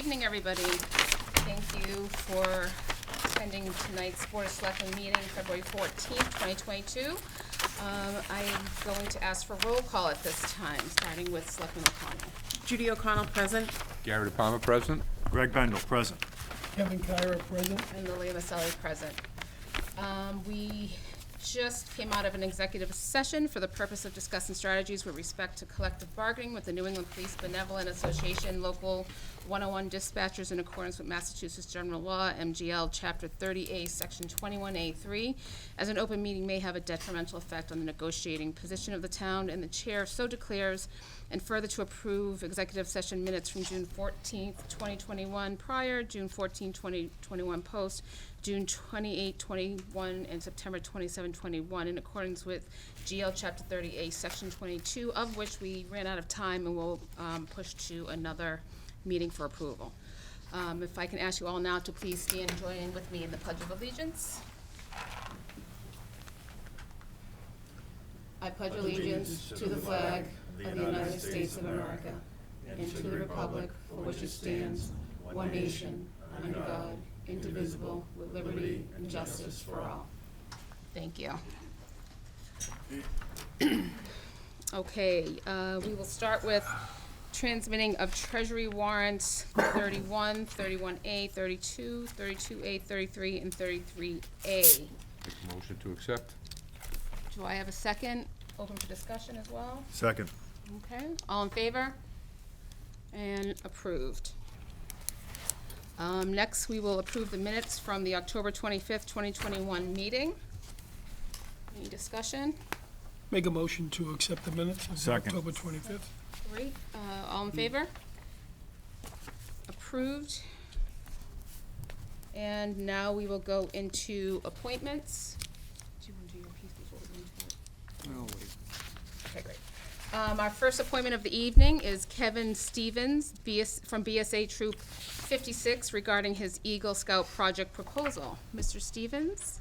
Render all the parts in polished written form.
evening, everybody. Thank you for attending tonight's Board of Selectmen meeting, February 14th, 2022. I am going to ask for roll call at this time, starting with Selectman O'Connell. Judy O'Connell, present. Gary DePalma, present. Greg Bendel, present. Kevin Kyra, present. And Lilia Maselli, present. We just came out of an executive session for the purpose of discussing strategies with respect to collective bargaining with the New England Police Benevolent Association Local 101 dispatchers in accordance with Massachusetts General Law, MGL, Chapter 30A, Section 21A3, as an open meeting may have a detrimental effect on the negotiating position of the town, and the chair so declares, and further to approve executive session minutes from June 14th, 2021 prior, June 14, 2021 post, June 28, 21, and September 27, 21, in accordance with GL Chapter 30A, Section 22, of which we ran out of time and will push to another meeting for approval. If I can ask you all now to please stand and join in with me in the Pledge of Allegiance. I pledge allegiance to the flag of the United States of America and to the republic for which it stands, one nation, under God, indivisible, with liberty and justice for all. Thank you. Okay, we will start with transmitting of Treasury warrants 31, 31A, 32, 32A, 33, and 33A. Make a motion to accept. Do I have a second? Open for discussion as well? Second. Okay, all in favor? And approved. Next, we will approve the minutes from the October 25th, 2021 meeting. Any discussion? Make a motion to accept the minutes of Second. October 25th. Great. All in favor? Approved. And now we will go into appointments. Do you want to do your piece before we go into it? Oh, wait. Okay, great. Our first appointment of the evening is Kevin Stevens from BSA Troop 56 regarding his Eagle Scout project proposal. Mr. Stevens?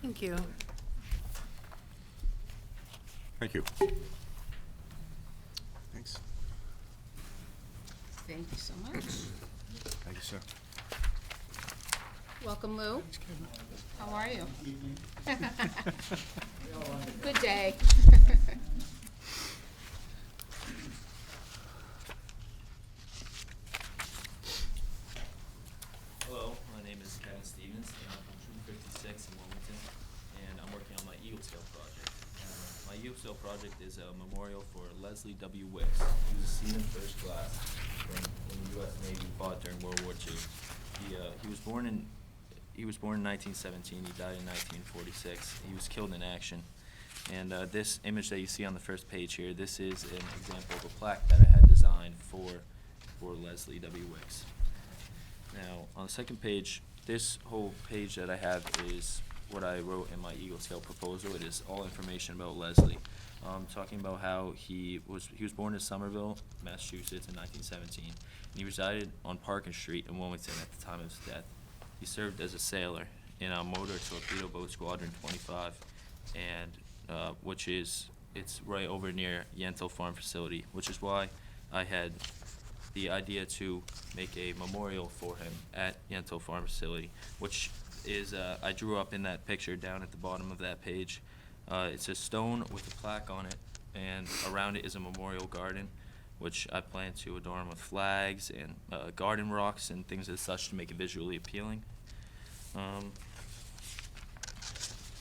Thank you. Thank you. Thanks. Thank you so much. Thank you, sir. Welcome, Lou. Thanks, Kevin. How are you? Good day. Hello, my name is Kevin Stevens, and I'm from Troop 56 in Wilmington, and I'm working on my Eagle Scout project. My Eagle Scout project is a memorial for Leslie W. Wicks. He was a seaman first class in the U.S. Navy, fought during World War II. He was born in 1917. He died in 1946. He was killed in action. And this image that you see on the first page here, this is an example of a plaque that I had designed for Leslie W. Wicks. Now, on the second page, this whole page that I have is what I wrote in my Eagle Scout proposal. It is all information about Leslie. Talking about how he was born in Somerville, Massachusetts in 1917, and he resided on Parkin Street in Wilmington at the time of his death. He served as a sailor in a motor torpedo boat Squadron 25, and it's right over near Yentl Farm Facility, which is why I had the idea to make a memorial for him at Yentl Farm Facility, which is, I drew up in that picture down at the bottom of that page. It's a stone with a plaque on it, and around it is a memorial garden, which I plan to adorn with flags and garden rocks and things as such to make it visually appealing.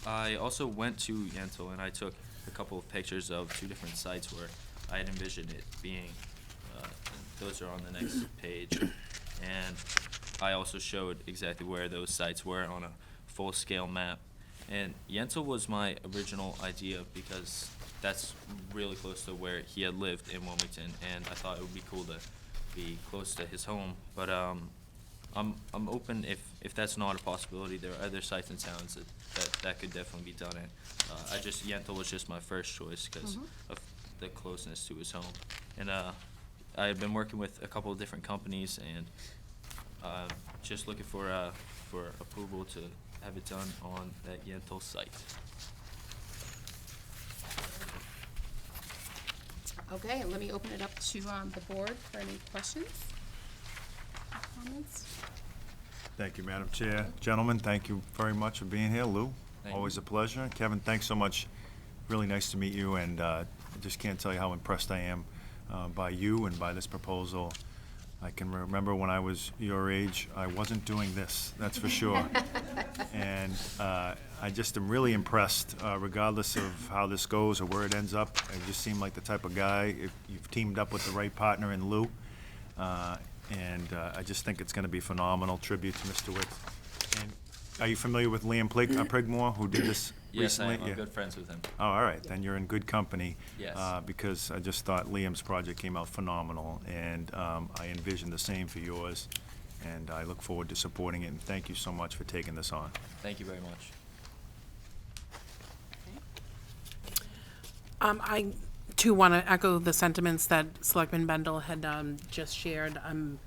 I also went to Yentl and I took a couple of pictures of two different sites where I had envisioned it being. Those are on the next page. And I also showed exactly where those sites were on a full-scale map. And Yentl was my original idea because that's really close to where he had lived in Wilmington, and I thought it would be cool to be close to his home. But I'm open if that's not a possibility. There are other sites and towns that could definitely be done at. Yentl was just my first choice because of the closeness to his home. And I had been working with a couple of different companies and just looking for approval to have it done on that Yentl site. Okay, and let me open it up to the board for any questions or comments. Thank you, Madam Chair. Gentlemen, thank you very much for being here. Lou, Thank always you. a pleasure. Kevin, thanks so much. Really nice to meet you, and I just can't tell you how impressed I am by you and by this proposal. I can remember when I was your age, I wasn't doing this, that's for sure. And I just am really impressed, regardless of how this goes or where it ends up. I just seem like the type of guy, if you've teamed up with the right partner in Lou, and I just think it's going to be phenomenal tribute to Mr. Wicks. And are you familiar with Liam Prigmore, who did this Yes, I recently? am. I'm Yeah. good friends with him. Oh, all right, then you're in good company. Yes. Because I just thought Liam's project came out phenomenal, and I envision the same for yours, and I look forward to supporting it, and thank you so much for taking this on. Thank you very much. I too want to echo the sentiments that Selectman Bendel had just shared. I'm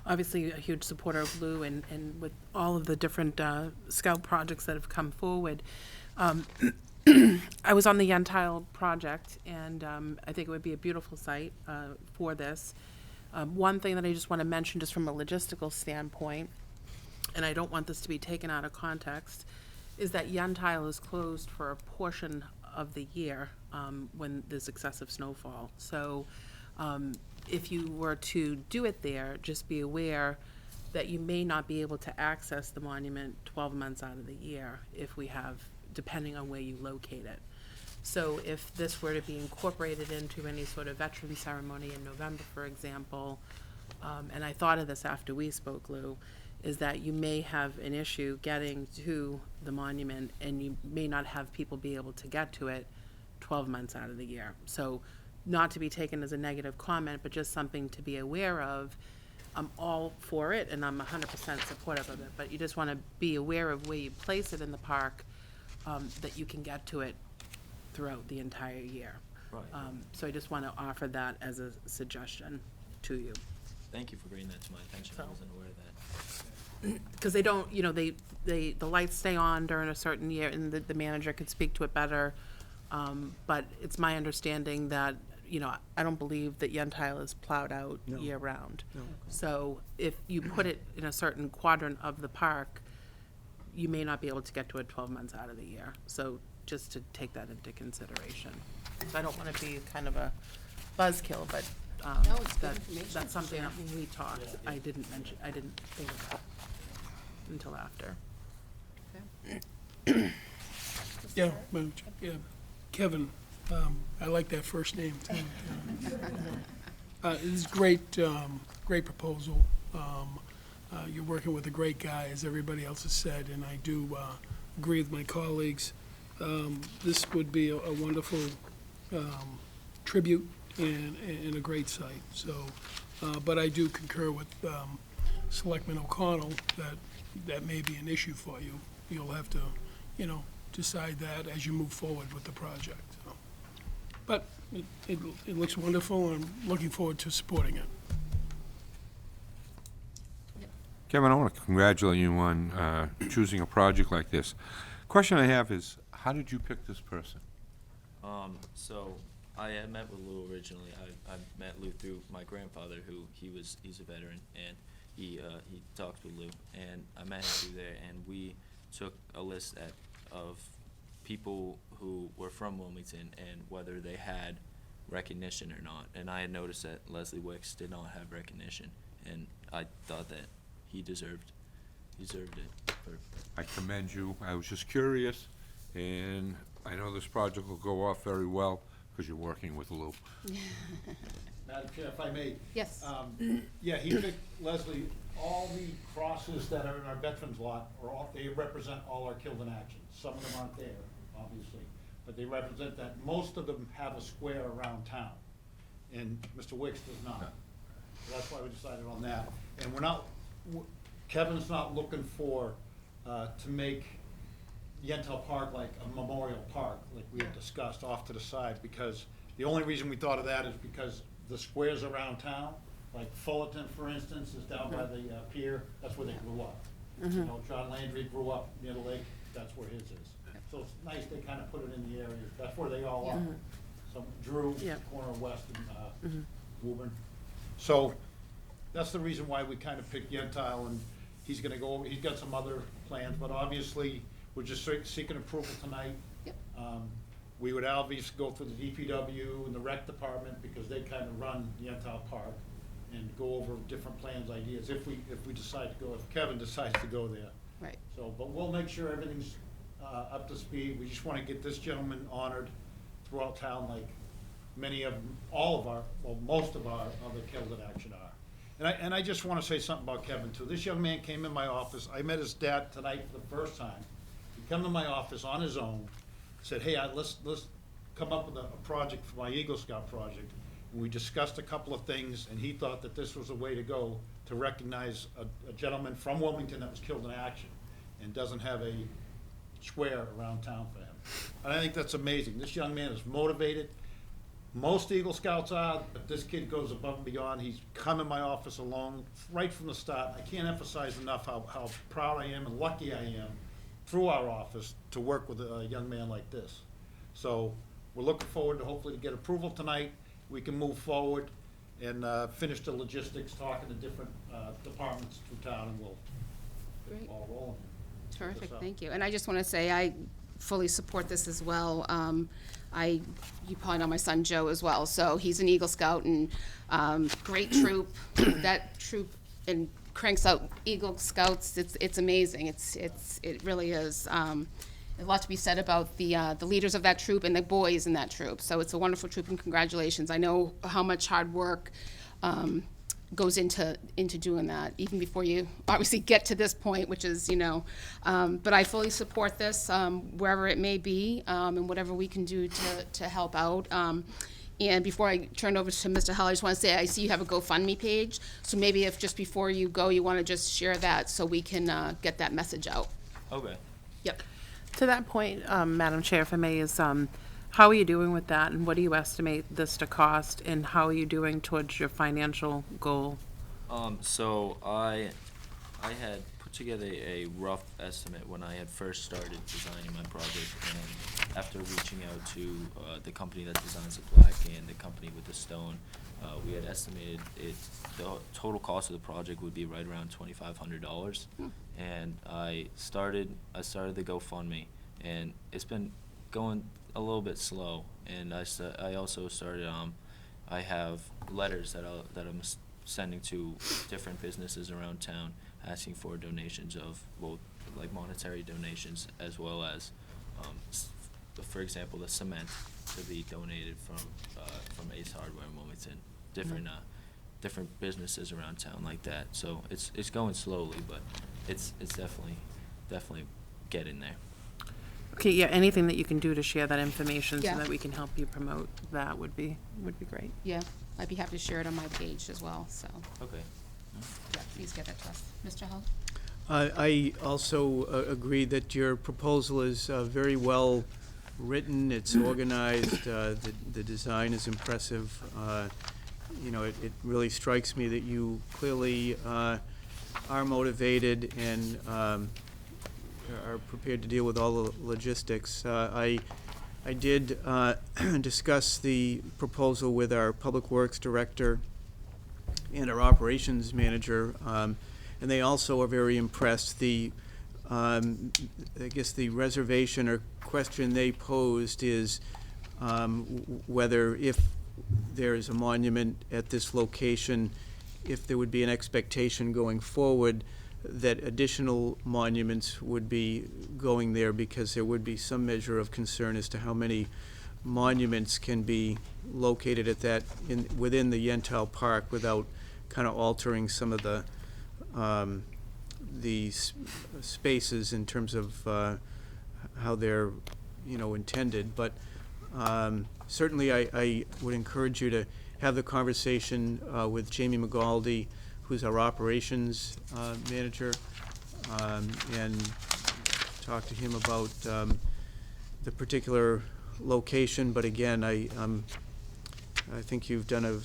obviously a huge supporter of Lou, and with all of the different scout projects that have come forward. I was on the Yentile project, and I think it would be a beautiful site for this. One thing that I just want to mention, just from a logistical standpoint, and I don't want this to be taken out of context, is that Yentile is closed for a portion of the year when there's excessive snowfall. So if you were to do it there, just be aware that you may not be able to access the monument 12 months out of the year if we have, depending on where you locate it. So if this were to be incorporated into any sort of veteran ceremony in November, for example, and I thought of this after we spoke, Lou, is that you may have an issue getting to the monument, and you may not have people be able to get to it 12 months out of the year. So not to be taken as a negative comment, but just something to be aware of. I'm all for it, and I'm 100% supportive of it, but you just want to be aware of where you place it in the park, that you can get to it throughout the entire year. Right. So I just want to offer that as a suggestion to you. Thank you for bringing that to my attention. I So- wasn't aware of that. Because they don't, the lights stay on during a certain year, and the manager could speak to it better. But it's my understanding that, I don't believe that Yentile is plowed out year-round. So if you put it in a certain quadrant of the park, you may not be able to get to it 12 months out of the year. So just to take that into consideration. So I don't want to be kind of a buzzkill, but No, it's good information, that's something sure. that when we talked, I didn't think of that until after. Yeah, Madam Chair, yeah. Kevin, I like that first name, too. It's great, great proposal. You're working with a great guy, as everybody else has said, and I do agree with my colleagues. This would be a wonderful tribute and a great site, so, but I do concur with Selectman O'Connell that may be an issue for you. You'll have to, decide that as you move forward with the project. So. But it looks wonderful, and I'm looking forward to supporting it. Kevin, I want to congratulate you on choosing a project like this. Question I have is, how did you pick this person? So I had met with Lou originally. I met Lou through my grandfather, he's a veteran, and he talked with Lou, and I met him through there, and we took a list of people who were from Wilmington and whether they had recognition or not. And I had noticed that Leslie Wicks did not have recognition, and I thought that he deserved it. I commend you. I was just curious, and I know this project will go off very well because you're working with Lou. Madam Chair, if I may. Yes. Yeah, he picked, Leslie, all the crosses that are in our veterans lot, they represent all our killed in action. Some of them aren't there, obviously, but they represent that. Most of them have a square around town, and Mr. Wicks does not. So that's why we decided on that. And Kevin's not looking for, to make Yentile Park like a memorial park, like we had discussed, off to the side, because the only reason we thought of that is because the squares around town, like Fullerton, for instance, is down by the pier, that's where they grew up. John Landry grew up near the lake, that's where his is. So it's nice they kind of put it in the area, that's where they all are. Drew, Yeah. corner of West and, Woburn. So, that's the reason why we kind of picked Yentile, and he's gonna go, he's got some other plans, but obviously, we're just seeking approval tonight. Yep. We would obviously go through the DPW and the rec department, because they kind of run Yentile Park, and go over different plans, ideas, if we decide to go, if Kevin decides to go there. Right. So, but we'll make sure everything's, up to speed. We just wanna get this gentleman honored throughout town, like many of, all of our, well, most of our other Killed in Action are. And I just wanna say something about Kevin too. This young man came in my office, I met his dad tonight for the first time. He come to my office on his own, said, hey, let's come up with a project for my Eagle Scout project. And we discussed a couple of things, and he thought that this was a way to go to recognize a gentleman from Wilmington that was killed in action, and doesn't have a square around town for him. And I think that's amazing. This young man is motivated. Most Eagle Scouts are, but this kid goes above and beyond. He's come in my office alone right from the start. I can't emphasize enough how proud I am and lucky I am through our office to work with a young man like this. So we're looking forward to hopefully to get approval tonight. We can move forward and finish the logistics, talking to different departments through town, and we'll Great. all rolling. Terrific, So- thank you. And I just want to say, I fully support this as well. You probably know my son Joe as well, so he's an Eagle Scout, and great troop. That troop and cranks out Eagle Scouts. It's amazing. It really is. A lot to be said about the leaders of that troop and the boys in that troop. So it's a wonderful troop, and congratulations. I know how much hard work goes into doing that, even before you obviously get to this point, which is, but I fully support this, wherever it may be, and whatever we can do to help out. And before I turn it over to Mr. Hull, I just want to say, I see you have a GoFundMe page, so maybe if just before you go, you want to just share that so we can get that message out. Okay. Yep. To that point, Madam Chair, if I may, is how are you doing with that, and what do you estimate this to cost, and how are you doing towards your financial goal? So I had put together a rough estimate when I had first started designing my project, and after reaching out to the company that designs the plaque and the company with the stone, we had estimated the total cost of the project would be right around $2,500. And I started the GoFundMe, and it's been going a little bit slow. And I also started I have letters that I'm sending to different businesses around town, asking for donations of both like monetary donations as well as, for example, the cement to be donated from Ace Hardware in Wilmington, different businesses around town like that. So it's going slowly, but it's definitely getting there. Okay, yeah, anything that you can do to share that information so Yeah. that we can help you promote that would be great. Yeah, I'd be happy to share it on my page as well, so, Okay. yeah, please get that to us. Mr. Hull? I also agree that your proposal is very well written, it's organized, the design is impressive. It really strikes me that you clearly are motivated and are prepared to deal with all the logistics. I did discuss the proposal with our Public Works Director and our Operations Manager, and they also are very impressed. I guess the reservation or question they posed is whether if there is a monument at this location, if there would be an expectation going forward that additional monuments would be going there, because there would be some measure of concern as to how many monuments can be located at within the Yentile Park without kind of altering some of the spaces in terms of how they're intended. But certainly I would encourage you to have the conversation with Jamie McGaldy, who's our operations manager, and talk to him about the particular location. But again, I think you've done a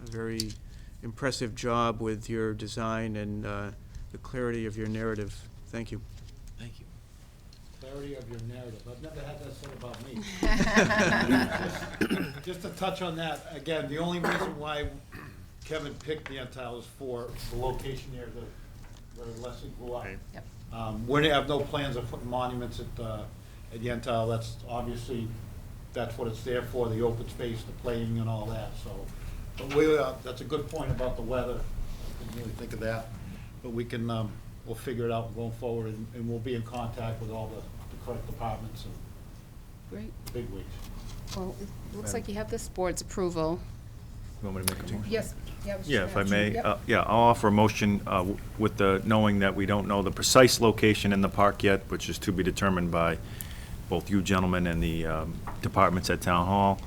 very impressive job with your design and the clarity of your narrative. Thank you. Thank you. clarity of your narrative. I've never had that said about me. Just to touch on that, again, the only reason why Kevin picked the Yentile is for the location near where Leslie grew up. Right. Yep. We have no plans of putting monuments at Yentile. That's obviously, that's what it's there for, the open space, the playing and all that, so. But that's a good point about the weather. I didn't really think of that. But we can, we'll figure it out going forward, and we'll be in contact with all the correct departments and Great. bigwigs. Well, it looks like you have this board's approval. You want me to make a motion? Yes. Yeah, if I may, yeah, I'll offer a motion with the, knowing that we don't know the precise location in the park yet, which is to be determined by both you gentlemen and the departments at Town Hall,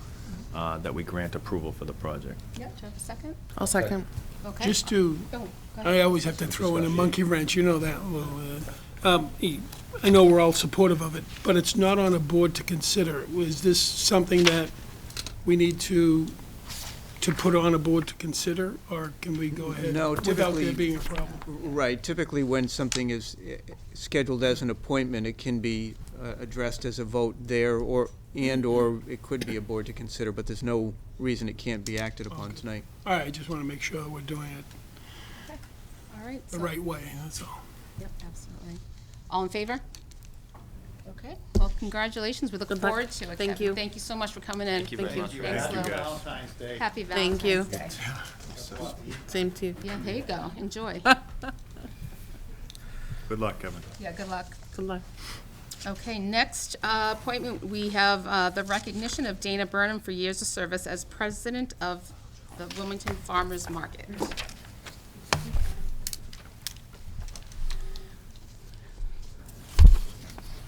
that we grant approval for the project. Yep, do you have a second? I'll second. Okay. Just to, Oh, go I ahead. always have to throw in a monkey wrench, you know that. I know we're all supportive of it, but it's not on a board to consider. Was this something that we need to put on a board to consider, or can we go ahead? No, without there typically- being a problem? Right, typically when something is scheduled as an appointment, it can be addressed as a vote there, or it could be a board to consider, but there's no reason it can't be acted upon tonight. All right, I just want to make sure we're doing it All right. the so- right way, that's all. Yep, absolutely. All in favor? Okay, well, congratulations. We look Good luck. forward to it. Thank Kevin. you. Thank you so much for coming in. Thank you very much. Thanks, Happy Lou. Valentine's Day. Happy Thank you. Valentine's Day. Same to you. Yeah, there you go. Enjoy. Good luck, Kevin. Yeah, good luck. Good luck. Okay, next appointment, we have the recognition of Dana Burnham for years of service as president of the Wilmington Farmers Market.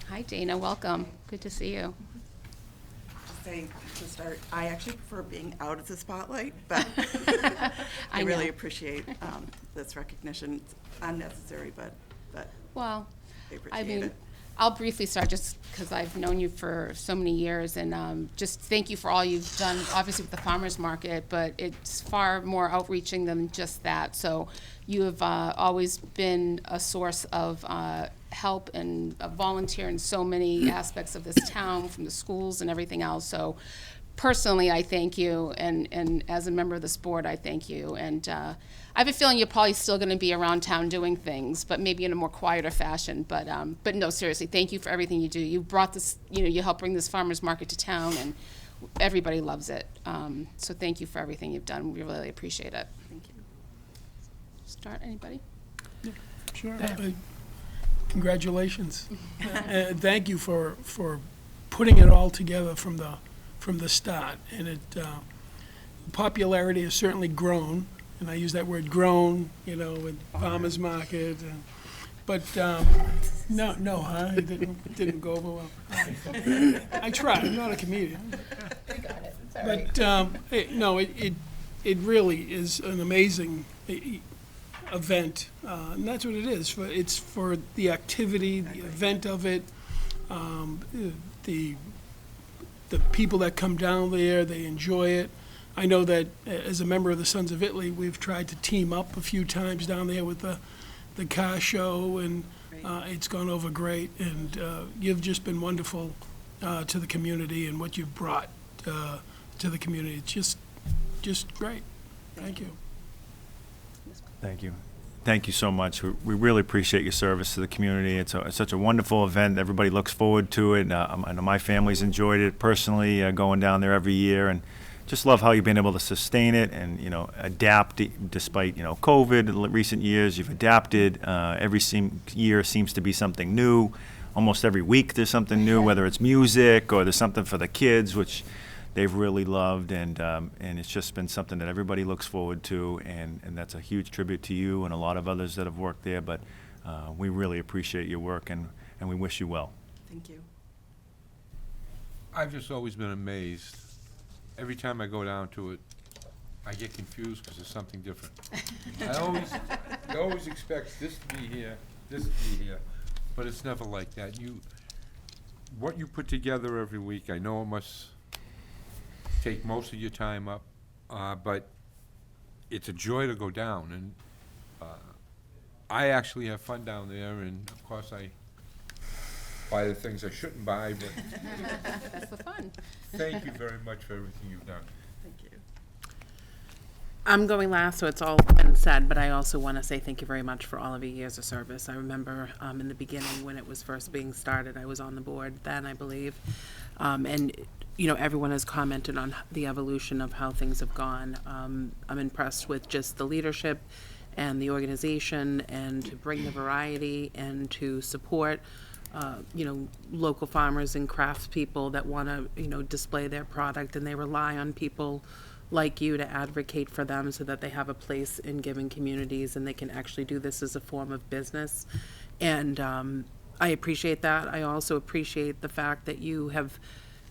Hi, Dana, welcome. Good to see you. Say to start, I actually prefer being out of the spotlight, but I I really know. appreciate this recognition. It's unnecessary, but Well, I I appreciate mean, it. I'll briefly start just because I've known you for so many years, and just thank you for all you've done, obviously with the farmer's market, but it's far more outreaching than just that. So you have always been a source of help and a volunteer in so many aspects of this town, from the schools and everything else. So personally, I thank you, and as a member of this board, I thank you. And I have a feeling you're probably still going to be around town doing things, but maybe in a more quieter fashion. But no, seriously, thank you for everything you do. You brought this, you helped bring this farmer's market to town, and everybody loves it. So thank you for everything you've done. We really appreciate it. Thank you. Start, anybody? Sure. Congratulations. And thank you for putting it all together from the start. And popularity has certainly grown, and I use that word grown, with farmers market. But no, huh? It didn't go over well. I tried. I'm not a comedian. You got it. It's all right. But it really is an amazing event, and that's what it is. It's for the activity, the event of it, the people that come down there, they enjoy it. I know that as a member of the Sons of Italy, we've tried to team up a few times down there with the car show, and it's gone over great. And you've just been wonderful to the community, and what you've brought to the community. It's just great. Thank you. Thank you. Thank you so much. We really appreciate your service to the community. It's such a wonderful event. Everybody looks forward to it. I know my family's enjoyed it personally, going down there every year, and just love how you've been able to sustain it and, adapt despite, COVID in recent years. You've adapted. Every year seems to be something new. Almost every week there's something new, whether it's music or there's something for the kids, which they've really loved, and it's just been something that everybody looks forward to, and that's a huge tribute to you and a lot of others that have worked there, but we really appreciate your work, and we wish you well. Thank you. I've just always been amazed. Every time I go down to it, I get confused because there's something different. You always expect this to be here, this to be here, but it's never like that. What you put together every week, I know it must take most of your time up, but it's a joy to go down, and I actually have fun down there, and of course I buy the things I shouldn't buy, but That's the fun. thank you very much for everything you've done. Thank you. I'm going last, so it's all been said, but I also want to say thank you very much for all of your years of service. I remember in the beginning when it was first being started, I was on the board then, I believe. And, you know, everyone has commented on the evolution of how things have gone. I'm impressed with just the leadership and the organization, and to bring the variety and to support, you know, local farmers and craftspeople that want to, you know, display their product, and they rely on people like you to advocate for them so that they have a place in given communities and they can actually do this as a form of business. And I appreciate that. I also appreciate the fact that you have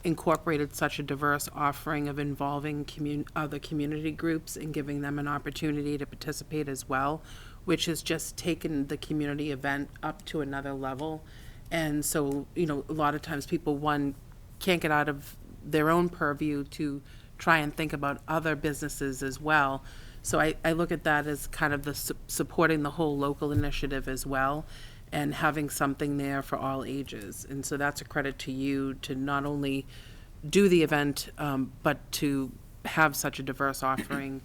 incorporated such a diverse offering of involving other community groups and giving them an opportunity to participate as well, which has just taken the community event up to another level. And so, you know, a lot of times people, one, can't get out of their own purview to try and think about other businesses as well. So I look at that as kind of the supporting the whole local initiative as well, and having something there for all ages. And so that's a credit to you to not only do the event, but to have such a diverse offering,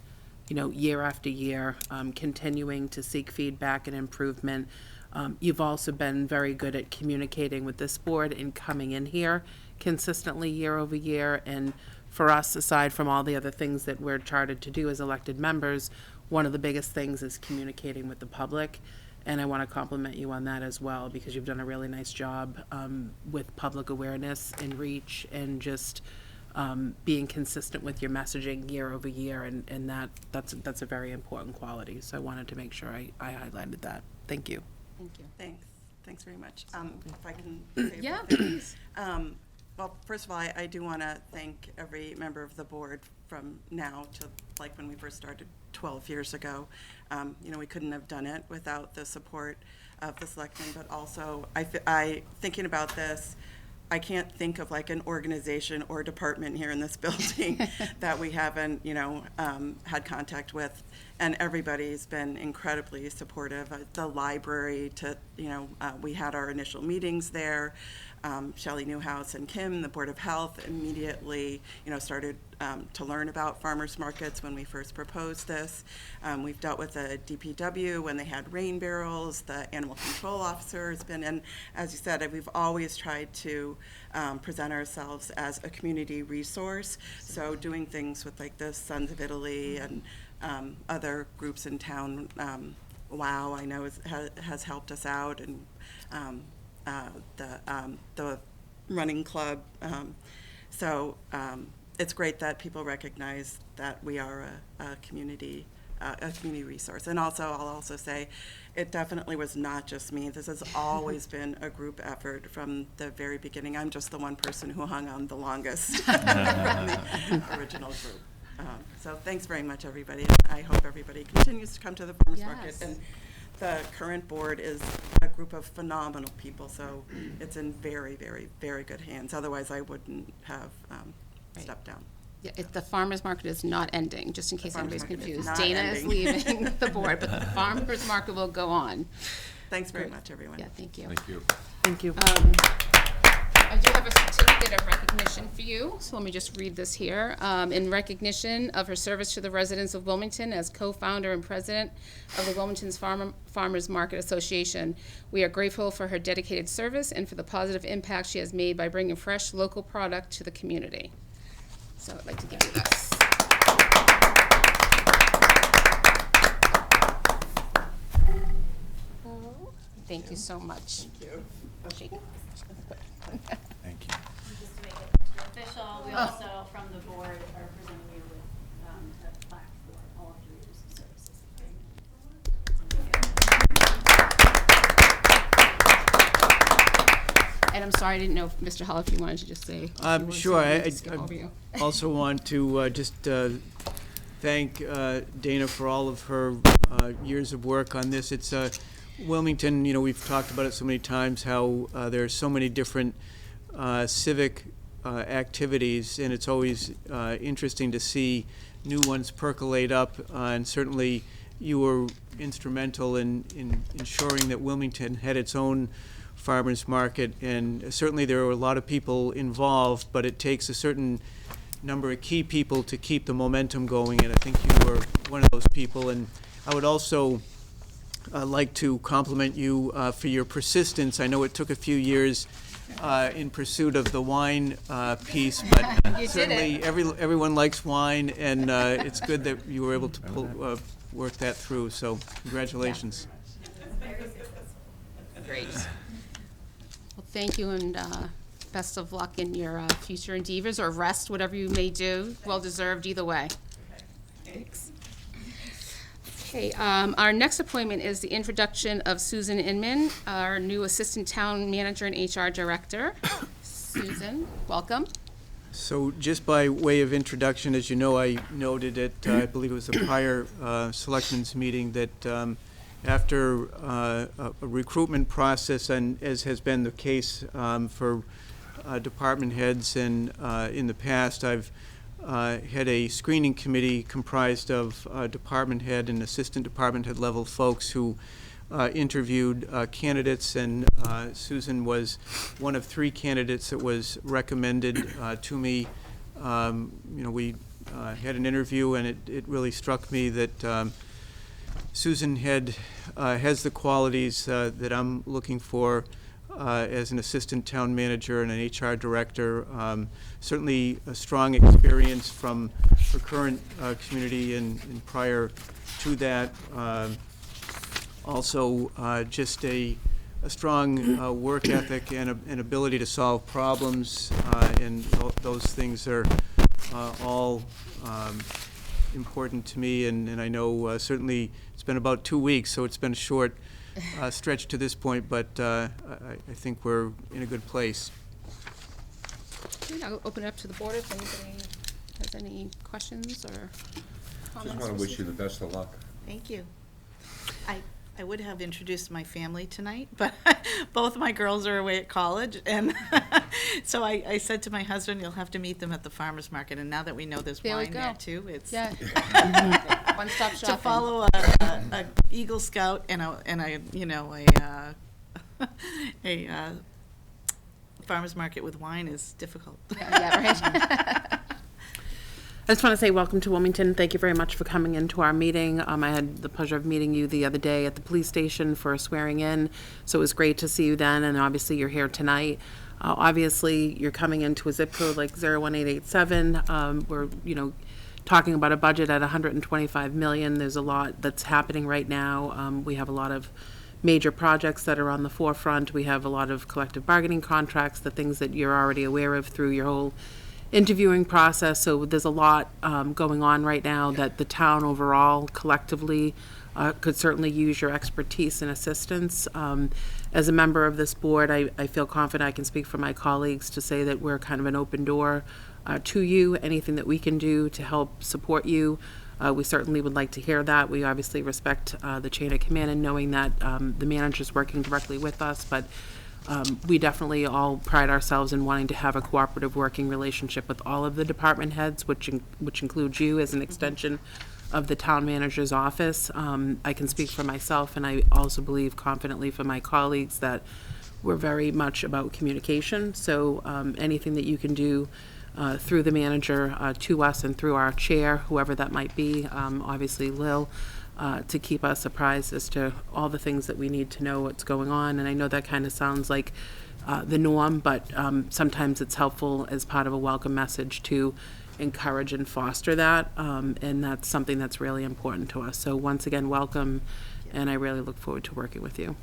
you know, year after year, continuing to seek feedback and improvement. You've also been very good at communicating with this board and coming in here consistently year over year. And for us, aside from all the other things that we're chartered to do as elected members, one of the biggest things is communicating with the public. And I want to compliment you on that as well, because you've done a really nice job with public awareness and reach, and just being consistent with your messaging year over year. And that's a very important quality. So I wanted to make sure I highlighted that. Thank you. Thank you. Thanks very much. If I can say Yeah, something. please. Well, first of all, I do want to thank every member of the board from now to like when we first started 12 years ago. You know, we couldn't have done it without the support of the selectmen, but also I thinking about this, I can't think of like an organization or department here in this building that we haven't, you know, had contact with, and everybody's been incredibly supportive. The library, you know, we had our initial meetings there. Shelley Newhouse and Kim, the Board of Health, immediately, you know, started to learn about farmers markets when we first proposed this. We've dealt with the DPW when they had rain barrels. The animal control officer has been, and as you said, we've always tried to present ourselves as a community resource. So doing things with like the Sons of Italy and other groups in town, WOW, I know has helped us out, and the running club. So it's great that people recognize that we are a community resource. And also, I'll also say, it definitely was not just me. This has always been a group effort from the very beginning. I'm just the one person who hung on the longest from the original group. So thanks very much, everybody. I hope everybody continues to come to the farmers market. Yes. And the current board is a group of phenomenal people, so it's in very, very, very good hands. Otherwise, I wouldn't have stepped down. Yeah, the farmer's market is not ending, just in case farmer's anybody's market is confused. not Dana is ending. leaving the board, but the farmer's market will go on. Thanks very much, everyone. Yeah, thank you. Thank you. Thank you. I do have a certificate of recognition for you, so let me just read this here. In recognition of her service to the residents of Wilmington as co-founder and president of the Wilmington's Farmers Market Association, we are grateful for her dedicated service and for the positive impact she has made by bringing fresh local product to the community. So I'd like to give you this. Thank you so much. Thank you. Thank you. Just to make it official, we also, from the board, are presenting you with a plaque for all of your years of services. And I'm sorry, I didn't know if Mr. Hull, if you wanted to just say. a few words, Sure. so we I didn't skip over you. also want to just thank Dana for all of her years of work on this. It's Wilmington, you know, we've talked about it so many times, how there are so many different civic activities, and it's always interesting to see new ones percolate up, and certainly you were instrumental in ensuring that Wilmington had its own farmer's market, and certainly there are a lot of people involved, but it takes a certain number of key people to keep the momentum going, and I think you were one of those people. And I would also like to compliment you for your persistence. I know it took a few years in pursuit of the wine piece, but You did certainly it. everyone likes wine, and it's good that you were able to work that through, so congratulations. Great. Well, thank you, and best of luck in your future endeavors, or rest, whatever you may do. Well-deserved either way. Thanks. Okay, our next appointment is the introduction of Susan Inman, our new Assistant Town Manager and HR Director. Susan, welcome. So just by way of introduction, as you know, I noted at, I believe it was a prior Selectmen's meeting, that after a recruitment process, and as has been the case for department heads, and in the past, I've had a screening committee comprised of department head and assistant department head level folks who interviewed candidates, and Susan was one of 3 candidates that was recommended to me. You know, we had an interview, and it really struck me that Susan has the qualities that I'm looking for as an assistant town manager and an HR director. Certainly a strong experience from her current community and prior to that. Also, just a strong work ethic and an ability to solve problems, and those things are all important to me, and I know certainly it's been about 2 weeks, so it's been a short stretch to this point, but I think we're in a good place. Okay, I'll open it up to the board if anybody has any questions or comments. Just want to wish you the best of luck. Thank you. I would have introduced my family tonight, but both my girls are away at college, and so I said to my husband, you'll have to meet them at the farmer's market, and now that we know there's There we wine there go. too, it's Yeah. One-stop shopping. to follow a Eagle Scout and a you know, a farmer's market with wine is difficult. Yeah, right. I just want to say welcome to Wilmington. Thank you very much for coming into our meeting. I had the pleasure of meeting you the other day at the police station for a swearing in, so it was great to see you then, and obviously you're here tonight. Obviously, you're coming into a zip code like 01887. We're, you know, talking about a budget at 125 million. There's a lot that's happening right now. We have a lot of major projects that are on the forefront. We have a lot of collective bargaining contracts, the things that you're already aware of through your whole interviewing process. So there's a lot going on right now that the town overall collectively could certainly use your expertise and assistance. As a member of this board, I feel confident I can speak for my colleagues to say that we're kind of an open door to you. Anything that we can do to help support you, we certainly would like to hear that. We obviously respect the chain of command and knowing that the manager's working directly with us, but we definitely all pride ourselves in wanting to have a cooperative working relationship with all of the department heads, which includes you as an extension of the town manager's office. I can speak for myself, and I also believe confidently for my colleagues that we're very much about communication. So anything that you can do through the manager to us and through our chair, whoever that might be, obviously Lil, to keep us apprised as to all the things that we need to know what's going on. And I know that kind of sounds like the norm, but sometimes it's helpful as part of a welcome message to encourage and foster that, and that's something that's really important to us. So once again, welcome, and I really look forward to working with you.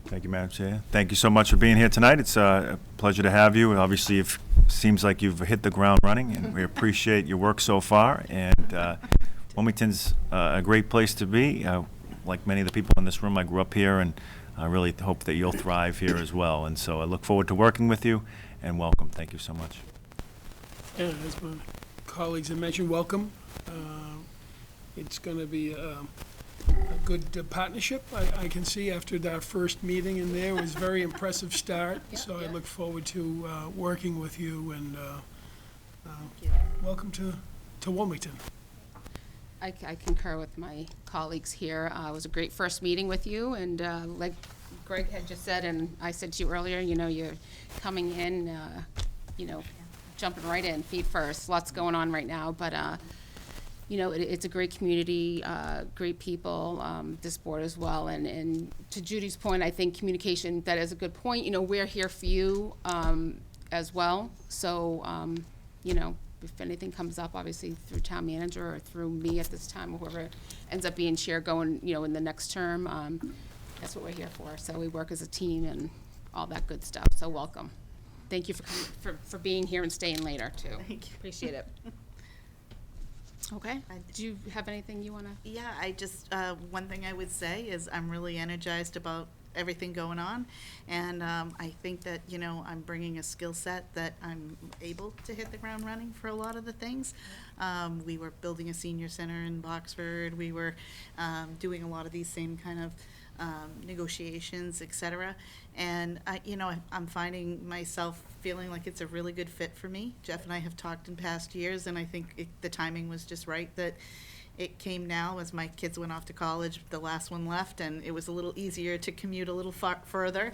Thank you, Madam Chair. Thank you so much for being here tonight. It's a pleasure to have you. Obviously, it seems like you've hit the ground running, and we appreciate your work so far. And Wilmington's a great place to be. Like many of the people in this room, I grew up here, and I really hope that you'll thrive here as well. And so I look forward to working with you, and welcome. Thank you so much. Yeah, as my colleagues have mentioned, welcome. It's going to be a good partnership. I can see after our first meeting in there, it was a very impressive start. So I look forward to working with you, and welcome to Wilmington. I concur with my colleagues here. It was a great first meeting with you, and like Greg had just said, and I said to you earlier, you're coming in, jumping right in, feet first. Lots going on right now, but, it's a great community, great people, this board as well. And to Judy's point, I think communication, that is a good point. We're here for you as well. So, if anything comes up, obviously through town manager or through me at this time, or whoever ends up being chair going, in the next term, that's what we're here for. So we work as a team and all that good stuff. So welcome. Thank you for coming, for being here and staying later too. Thank you. Appreciate it. Okay. Do you have anything you want to? Yeah, I just, one thing I would say is I'm really energized about everything going on. And I think that, I'm bringing a skill set that I'm able to hit the ground running for a lot of the things. We were building a senior center in Boxford. We were doing a lot of these same kind of negotiations, et cetera. And I'm finding myself feeling like it's a really good fit for me. Jeff and I have talked in past years, and I think the timing was just right that it came now as my kids went off to college. The last one left, and it was a little easier to commute a little further.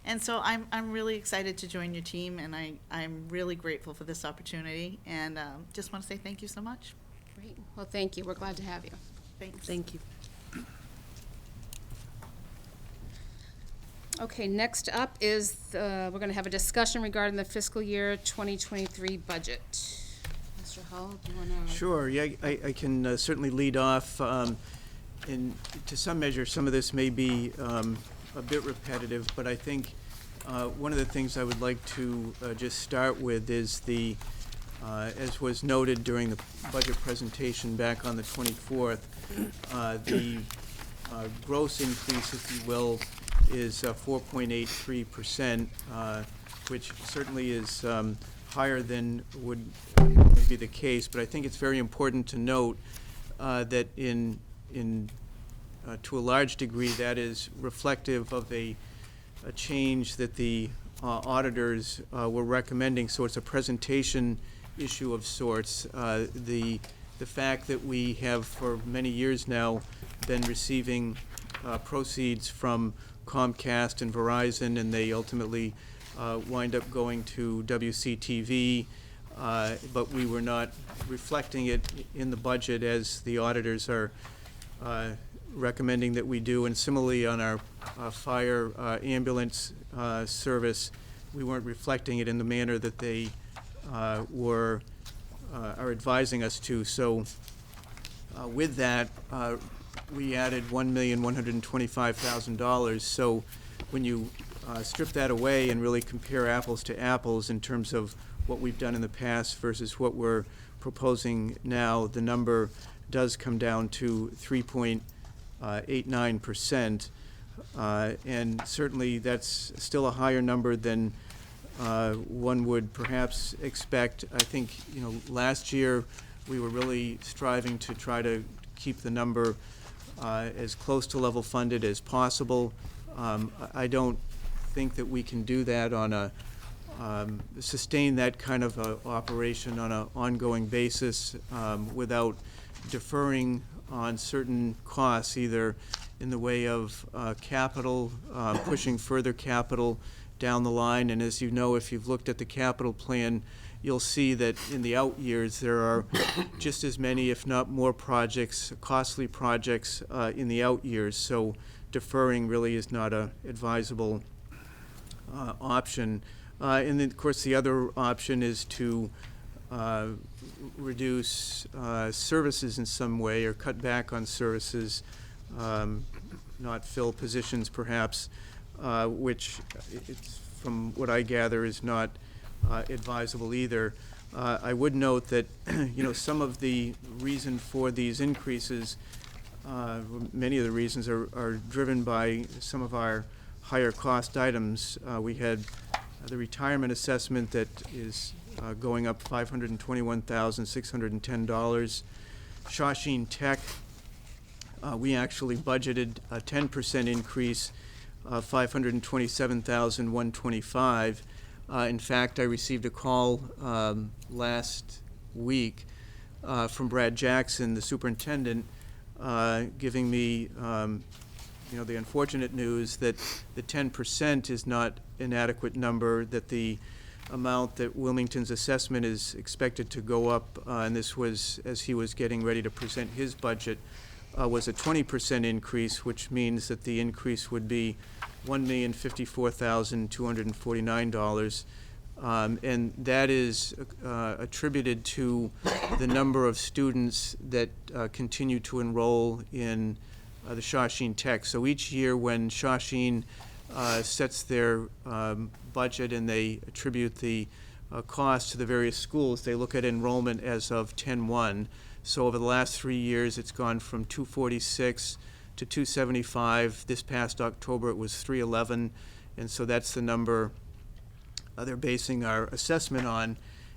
And so I'm really excited to join your team, and I'm really grateful for this opportunity, and just want to say thank you so much. Great. Well, thank you. We're glad to have you. Thanks. Thank you. Okay, next up is, we're going to have a discussion regarding the fiscal year 2023 budget. Mr. Hull, do you want to? Sure, yeah, I can certainly lead off. And to some measure, some of this may be a bit repetitive, but I think one of the things I would like to just start with is as was noted during the budget presentation back on the 24th, the gross increase, if you will, is 4.83%, which certainly is higher than would be the case. But I think it's very important to note that to a large degree, that is reflective of a change that the auditors were recommending. So it's a presentation issue of sorts. The fact that we have for many years now been receiving proceeds from Comcast and Verizon, and they ultimately wind up going to WCTV, but we were not reflecting it in the budget as the auditors are recommending that we do. And similarly on our fire ambulance service, we weren't reflecting it in the manner that they are advising us to. So with that, we added $1,125,000. So when you strip that away and really compare apples to apples in terms of what we've done in the past versus what we're proposing now, the number does come down to 3.89%. And certainly that's still a higher number than one would perhaps expect. I think, last year we were really striving to try to keep the number as close to level funded as possible. I don't think that we can do that on a sustain that kind of a operation on an ongoing basis without deferring on certain costs, either in the way of capital, pushing further capital down the line. And as you know, if you've looked at the capital plan, you'll see that in the out years there are just as many, if not more, projects, costly projects in the out years. So deferring really is not a advisable option. And then, of course, the other option is to reduce services in some way or cut back on services, not fill positions perhaps, which it's, from what I gather, is not advisable either. I would note that some of the reason for these increases, many of the reasons are driven by some of our higher cost items. We had the retirement assessment that is going up $521,610. Shawshene Tech, we actually budgeted a 10% increase, $527,125. In fact, I received a call last week from Brad Jackson, the superintendent, giving me the unfortunate news that the 10% is not an adequate number, that the amount that Wilmington's assessment is expected to go up, and this was as he was getting ready to present his budget, was a 20% increase, which means that the increase would be $1,054,249. And that is attributed to the number of students that continue to enroll in the Shawshene Tech. So each year when Shawshene sets their budget and they attribute the cost to the various schools, they look at enrollment as of 10/1. So over the last 3 years, it's gone from 246 to 275. This past October, it was 311, and so that's the number they're basing our assessment on.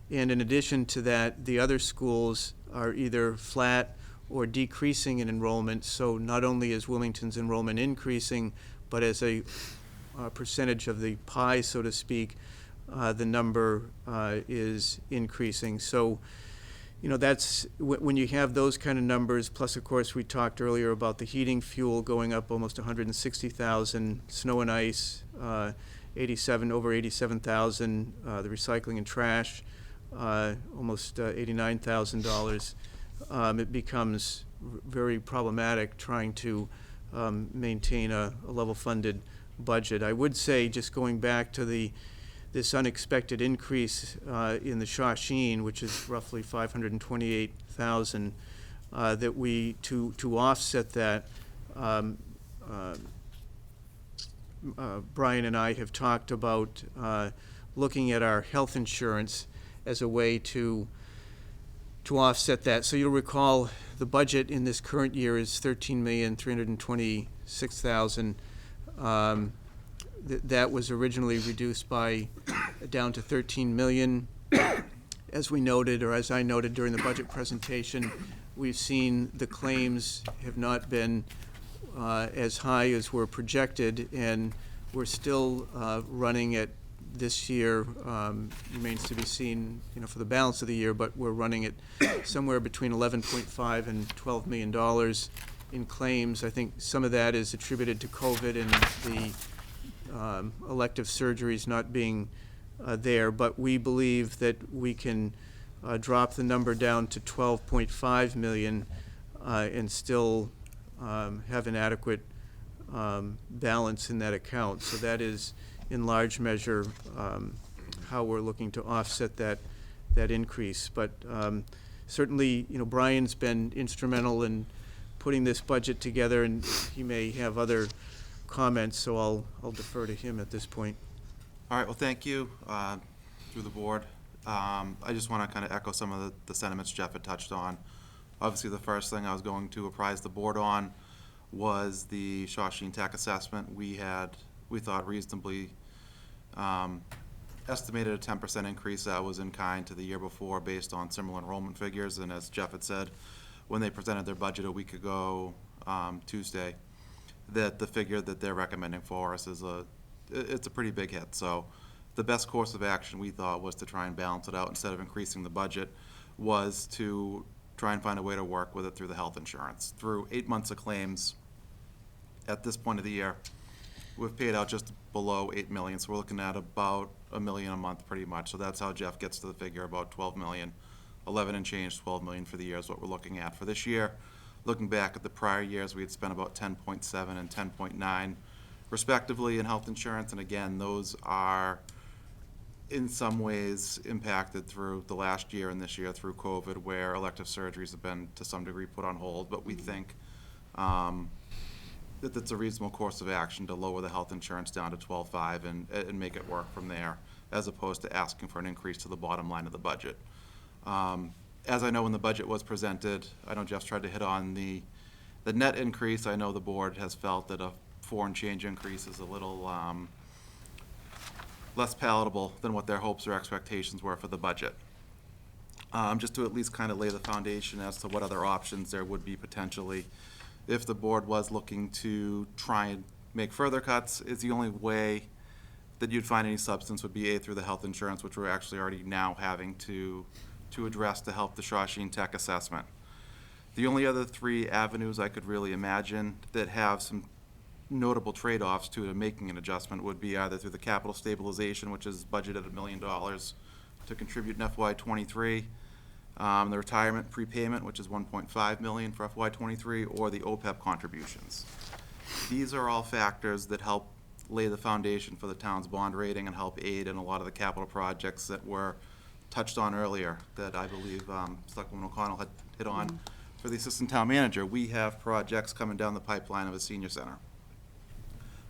And in addition to that, the other schools are either flat or decreasing in enrollment. So not only is Wilmington's enrollment increasing, but as a percentage of the pie, so to speak, the number is increasing. So, that's when you have those kind of numbers, plus, of course, we talked earlier about the heating fuel going up almost 160,000, snow and ice, over 87,000, the recycling and trash, almost $89,000. It becomes very problematic trying to maintain a level-funded budget. I would say, just going back to this unexpected increase in the Shawshene, which is roughly $528,000, that we to offset that. Brian and I have talked about looking at our health insurance as a way to offset that. So you'll recall the budget in this current year is $13,326,000. That was originally reduced down to $13 million. As we noted, or as I noted during the budget presentation, we've seen the claims have not been as high as were projected, and we're still running at this year, remains to be seen, for the balance of the year, but we're running at somewhere between $11.5 and $12 million in claims. I think some of that is attributed to COVID and the elective surgeries not being there, but we believe that we can drop the number down to $12.5 million and still have an adequate balance in that account. So that is, in large measure, how we're looking to offset that increase. But certainly, Brian's been instrumental in putting this budget together, and he may have other comments, so I'll defer to him at this point. All right, well, thank you through the board. I just want to kind of echo some of the sentiments Jeff had touched on. Obviously, the first thing I was going to apprise the board on was the Shawshene Tech assessment. We thought reasonably estimated a 10% increase that was in kind to the year before based on similar enrollment figures. And as Jeff had said, when they presented their budget a week ago, Tuesday, that the figure that they're recommending for us it's a pretty big hit. So the best course of action, we thought, was to try and balance it out. Instead of increasing the budget, was to try and find a way to work with it through the health insurance. Through 8 months of claims, at this point of the year, we've paid out just below $8 million, so we're looking at about $1 million a month pretty much. So that's how Jeff gets to the figure, about $12 million. 11 and change, $12 million for the year is what we're looking at for this year. Looking back at the prior years, we had spent about 10.7 and 10.9 respectively in health insurance, and again, those are in some ways impacted through the last year and this year through COVID, where elective surgeries have been to some degree put on hold, but we think that that's a reasonable course of action to lower the health insurance down to 12.5 and make it work from there, as opposed to asking for an increase to the bottom line of the budget. As I know, when the budget was presented, I know Jeff's tried to hit on the net increase. I know the board has felt that a 4 and change increase is a little less palatable than what their hopes or expectations were for the budget. Just to at least kind of lay the foundation as to what other options there would be potentially if the board was looking to try and make further cuts. Is the only way that you'd find any substance would be through the health insurance, which we're actually already now having to address to help the Shawshene Tech assessment. The only other 3 avenues I could really imagine that have some notable trade-offs to making an adjustment would be either through the capital stabilization, which is budgeted at $1 million to contribute in FY '23, the retirement prepayment, which is $1.5 million for FY '23, or the OPEB contributions. These are all factors that help lay the foundation for the town's bond rating and help aid in a lot of the capital projects that were touched on earlier that I believe Selectwoman O'Connell had hit on. For the assistant town manager, we have projects coming down the pipeline of a senior center.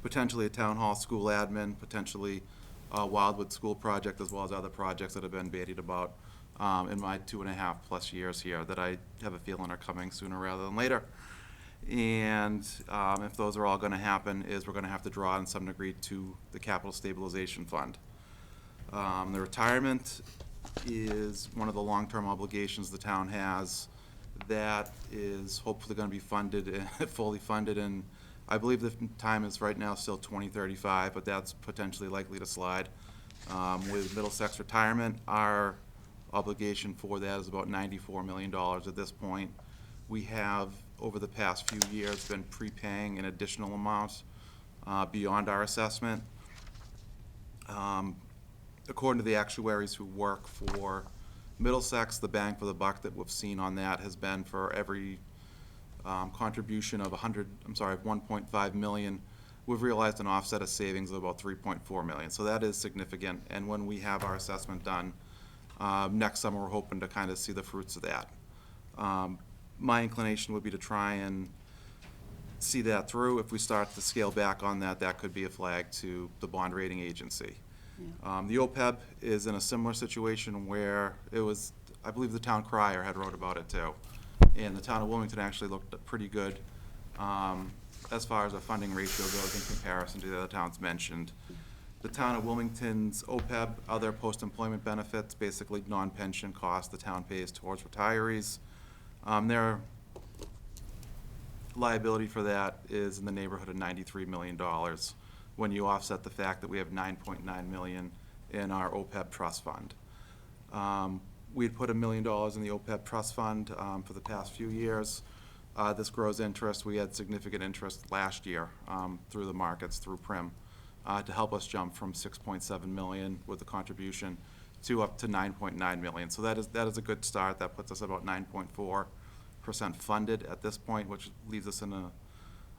Potentially a town hall school admin, potentially a Wildwood School project, as well as other projects that have been bandied about in my 2.5+ years here that I have a feeling are coming sooner rather than later. And if those are all gonna happen, is we're gonna have to draw in some degree to the capital stabilization fund. The retirement is one of the long-term obligations the town has. That is hopefully gonna be funded, fully funded, and I believe the time is right now still 2035, but that's potentially likely to slide. With Middlesex retirement, our obligation for that is about $94 million at this point. We have, over the past few years, been prepaying an additional amount beyond our assessment. According to the actuaries who work for Middlesex, the bang for the buck that we've seen on that has been for every contribution of $1.5 million, we've realized an offset of savings of about $3.4 million. So that is significant. And when we have our assessment done next summer, we're hoping to kind of see the fruits of that. My inclination would be to try and see that through. If we start to scale back on that, that could be a flag to the bond rating agency. The OPEB is in a similar situation where it was, I believe the town crier had wrote about it too. And the town of Wilmington actually looked pretty good as far as a funding ratio goes in comparison to the other towns mentioned. The town of Wilmington's OPEB, other post-employment benefits, basically non-pension costs the town pays towards retirees. Their liability for that is in the neighborhood of $93 million when you offset the fact that we have $9.9 million in our OPEB trust fund. We'd put $1 million in the OPEB trust fund for the past few years. This grows interest. We had significant interest last year through the markets, through PRIM, to help us jump from $6.7 million with the contribution to up to $9.9 million. So that is a good start. That puts us about 9.4% funded at this point, which leaves us in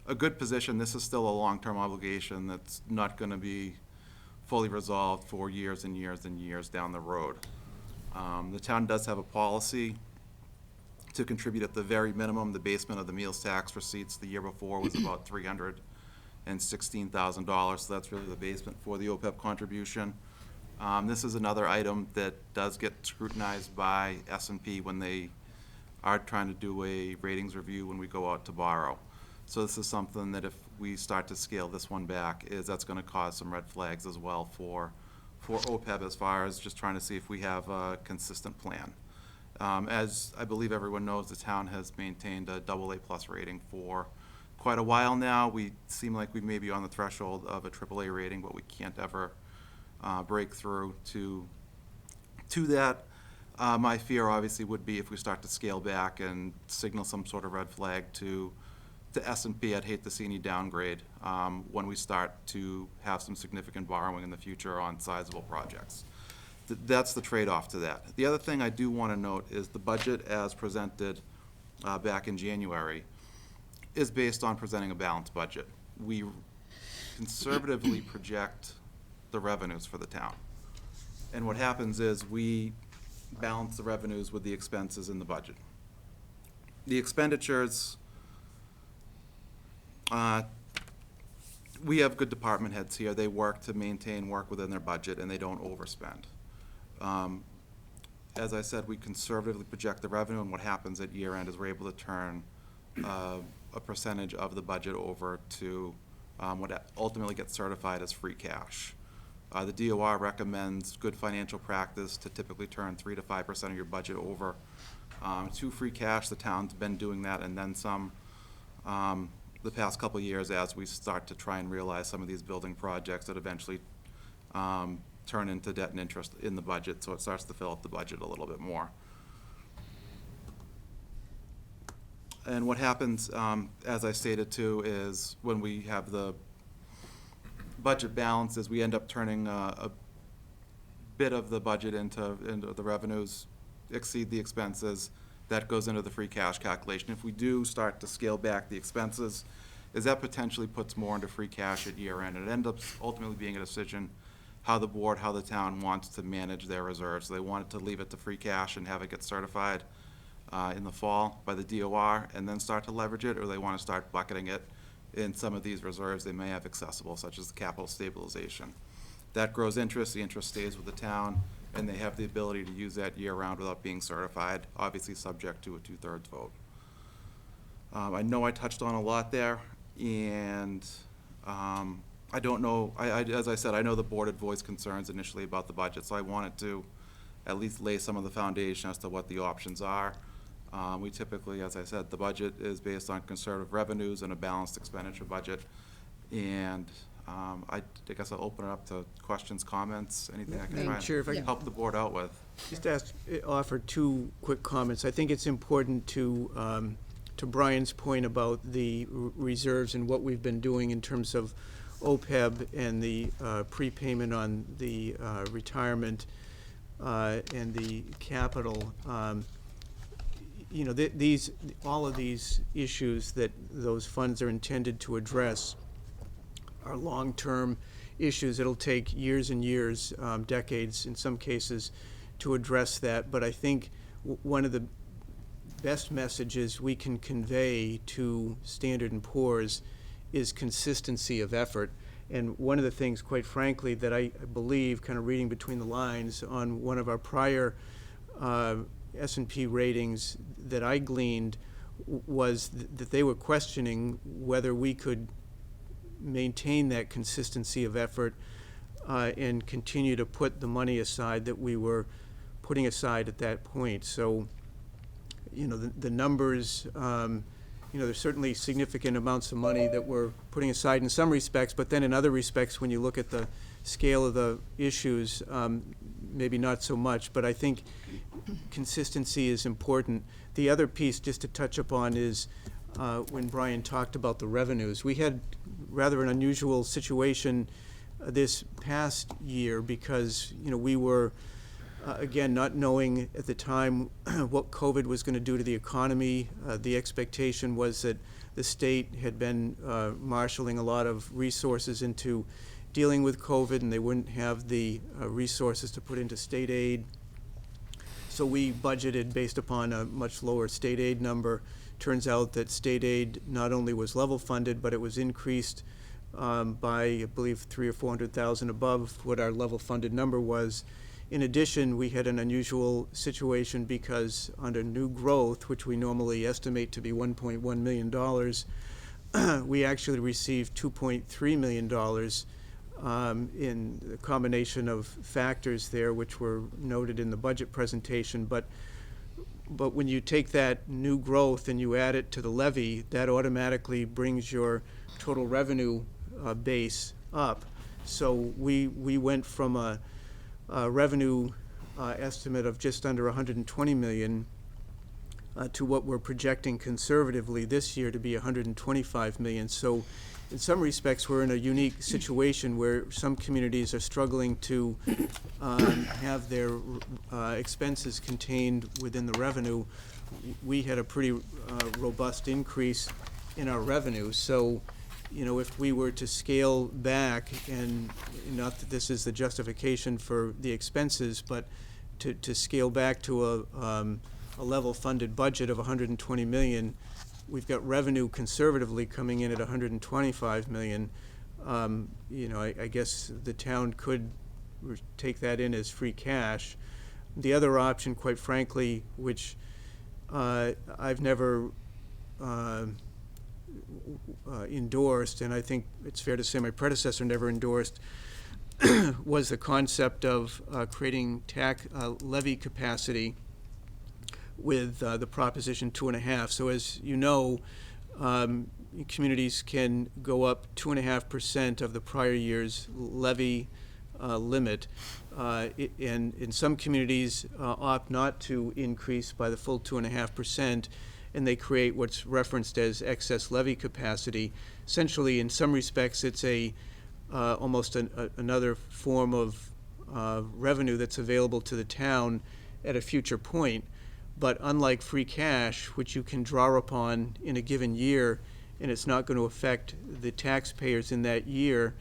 a good position. This is still a long-term obligation that's not going to be fully resolved for years and years and years down the road. The town does have a policy to contribute at the very minimum. The basement of the meals tax receipts the year before was about $316,000, so that's really the basement for the OPEB contribution. This is another item that does get scrutinized by S&P when they are trying to do a ratings review when we go out to borrow. So this is something that if we start to scale this one back, that's going to cause some red flags as well for OPEB as far as just trying to see if we have a consistent plan. As I believe everyone knows, the town has maintained a AA+ rating for quite a while now. We seem like we may be on the threshold of a AAA rating, but we can't ever break through to that. My fear obviously would be if we start to scale back and signal some sort of red flag to S&P, I'd hate to see any downgrade when we start to have some significant borrowing in the future on sizable projects. That's the trade-off to that. The other thing I do want to note is the budget as presented back in January is based on presenting a balanced budget. We conservatively project the revenues for the town. And what happens is we balance the revenues with the expenses in the budget. The expenditures, we have good department heads here. They work to maintain work within their budget, and they don't overspend. As I said, we conservatively project the revenue, and what happens at year end is we're able to turn a percentage of the budget over to what ultimately gets certified as free cash. The DOR recommends good financial practice to typically turn 3 to 5% of your budget over to free cash. The town's been doing that and then some the past couple of years as we start to try and realize some of these building projects that eventually turn into debt and interest in the budget, so it starts to fill up the budget a little bit more. And what happens, as I stated too, is when we have the budget balances, we end up turning a bit of the budget into the revenues exceed the expenses. That goes into the free cash calculation. If we do start to scale back the expenses, is that potentially puts more into free cash at year end. It ends up ultimately being a decision how the board, how the town wants to manage their reserves. They want to leave it to free cash and have it get certified in the fall by the DOR and then start to leverage it, or they want to start bucketing it in some of these reserves they may have accessible, such as the capital stabilization. That grows interest, the interest stays with the town, and they have the ability to use that year-round without being certified, obviously subject to a 2/3 vote. I know I touched on a lot there, and I don't know, as I said, I know the board had voiced concerns initially about the budget, so I wanted to at least lay some of the foundation as to what the options are. We typically, as I said, the budget is based on conservative revenues and a balanced expenditure budget. And I guess I'll open it up to questions, comments, anything I can Madam try Chair, if I and could- help the board out with. Just offer two quick comments. I think it's important to Brian's point about the reserves and what we've been doing in terms of OPEB and the prepayment on the retirement and the capital. You know, all of these issues that those funds are intended to address are long-term issues. It'll take years and years, decades in some cases, to address that. But I think one of the best messages we can convey to Standard & Poor's is consistency of effort. And one of the things, quite frankly, that I believe, kind of reading between the lines on one of our prior S&P ratings that I gleaned was that they were questioning whether we could maintain that consistency of effort and continue to put the money aside that we were putting aside at that point. So, you know, the numbers, you know, there's certainly significant amounts of money that we're putting aside in some respects, but then in other respects, when you look at the scale of the issues, maybe not so much, but I think consistency is important. The other piece, just to touch upon, is when Brian talked about the revenues. We had rather an unusual situation this past year because, you know, we were, again, not knowing at the time what COVID was going to do to the economy. The expectation was that the state had been marshaling a lot of resources into dealing with COVID, and they wouldn't have the resources to put into state aid. So we budgeted based upon a much lower state aid number. Turns out that state aid not only was level funded, but it was increased by, I believe, $300,000 or $400,000 above what our level funded number was. In addition, we had an unusual situation because under new growth, which we normally estimate to be $1.1 million, we actually received $2.3 million in a combination of factors there, which were noted in the budget presentation. But when you take that new growth and you add it to the levy, that automatically brings your total revenue base up. So we went from a revenue estimate of just under 120 million to what we're projecting conservatively this year to be 125 million. So in some respects, we're in a unique situation where some communities are struggling to have their expenses contained within the revenue. We had a pretty robust increase in our revenue. So, you know, if we were to scale back, and not that this is the justification for the expenses, but to scale back to a level funded budget of 120 million, we've got revenue conservatively coming in at 125 million. You know, I guess the town could take that in as free cash. The other option, quite frankly, which I've never endorsed, and I think it's fair to say my predecessor never endorsed, was the concept of creating levy capacity with the Proposition 2.5. So as you know, communities can go up 2.5% of the prior year's levy limit. And in some communities opt not to increase by the full 2.5%. and they create what's referenced as excess levy capacity. Essentially, in some respects, it's almost another form of revenue that's available to the town at a future point. But unlike free cash, which you can draw upon in a given year, and it's not going to affect the taxpayers in that year,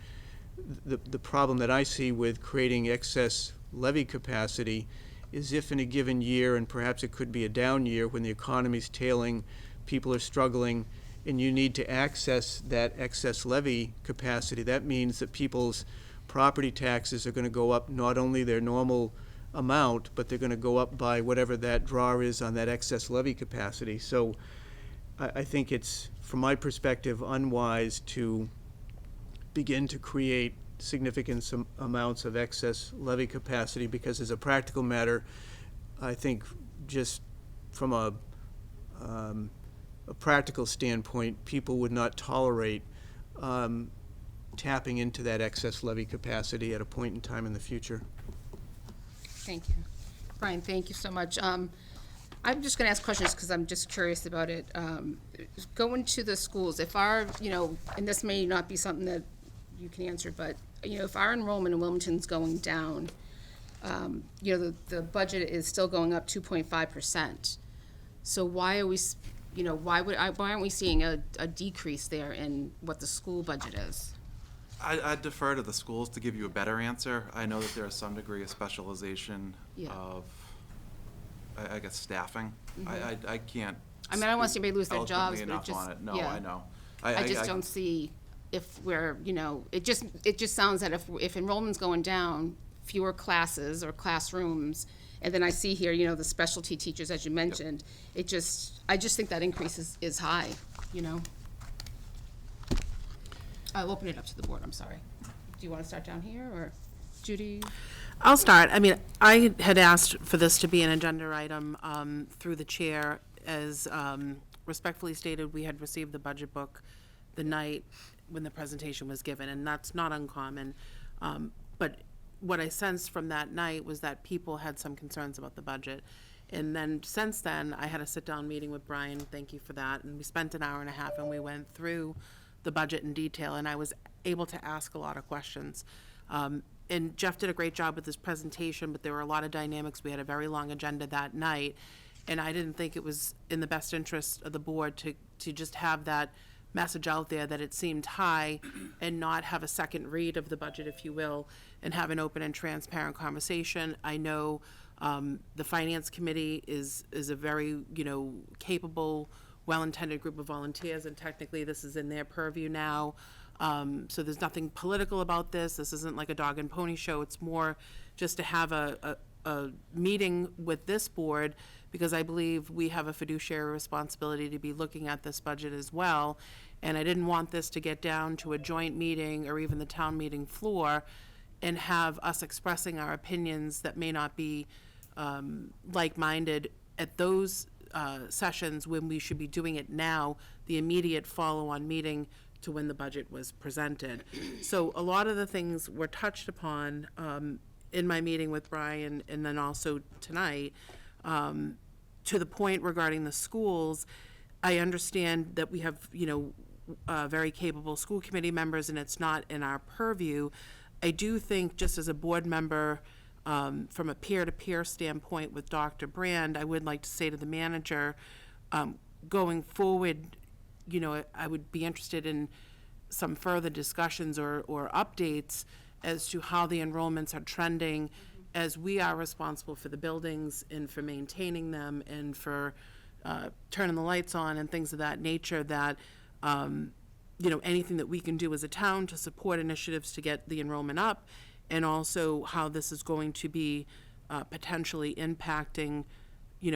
the problem that I see with creating excess levy capacity is if in a given year, and perhaps it could be a down year when the economy's tailing, people are struggling, and you need to access that excess levy capacity, that means that people's property taxes are going to go up, not only their normal amount, but they're going to go up by whatever that draw is on that excess levy capacity. So I think it's, from my perspective, unwise to begin to create significant amounts of excess levy capacity, because as a practical matter, I think just from a practical standpoint, people would not tolerate tapping into that excess levy capacity at a point in time in the future. Thank you. Brian, thank you so much. I'm just gonna ask questions because I'm just curious about it. Going to the schools, if our, and this may not be something that you can answer, but, if our enrollment in Wilmington's going down, the budget is still going up 2.5%. So why are we, why aren't we seeing a decrease there in what the school budget is? I'd defer to the schools to give you a better answer. I know that there is some degree of specialization Yeah. of, I guess, staffing. I can't. I mean, I don't want anybody to lose their jobs, eloquently but it enough just, on it. No, yeah. I know. I just don't see if we're, it just sounds that if enrollment's going down, fewer classes or classrooms, and then I see here, the specialty teachers, as you mentioned, I just think that increase is high, I'll open it up to the board, I'm sorry. Do you want to start down here, or Judy? I'll start. I mean, I had asked for this to be an agenda item through the chair. As respectfully stated, we had received the budget book the night when the presentation was given, and that's not uncommon. But what I sensed from that night was that people had some concerns about the budget. And then since then, I had a sit-down meeting with Brian, thank you for that, and we spent an hour and a half and we went through the budget in detail, and I was able to ask a lot of questions. And Jeff did a great job with his presentation, but there were a lot of dynamics. We had a very long agenda that night, and I didn't think it was in the best interest of the board to just have that message out there that it seemed high and not have a second read of the budget, if you will, and have an open and transparent conversation. I know the Finance Committee is a very, capable, well-intended group of volunteers, and technically this is in their purview now. So there's nothing political about this. This isn't like a dog and pony show. It's more just to have a meeting with this board, because I believe we have a fiduciary responsibility to be looking at this budget as well. And I didn't want this to get down to a joint meeting or even the town meeting floor and have us expressing our opinions that may not be like-minded at those sessions, when we should be doing it now, the immediate follow-on meeting to when the budget was presented. So a lot of the things were touched upon in my meeting with Brian, and then also tonight. To the point regarding the schools, I understand that we have, very capable school committee members, and it's not in our purview. I do think, just as a board member, from a peer-to-peer standpoint with Dr. Brand, I would like to say to the manager, going forward, I would be interested in some further discussions or updates as to how the enrollments are trending, as we are responsible for the buildings and for maintaining them and for turning the lights on and things of that nature, that anything that we can do as a town to support initiatives to get the enrollment up, and also how this is going to be potentially impacting,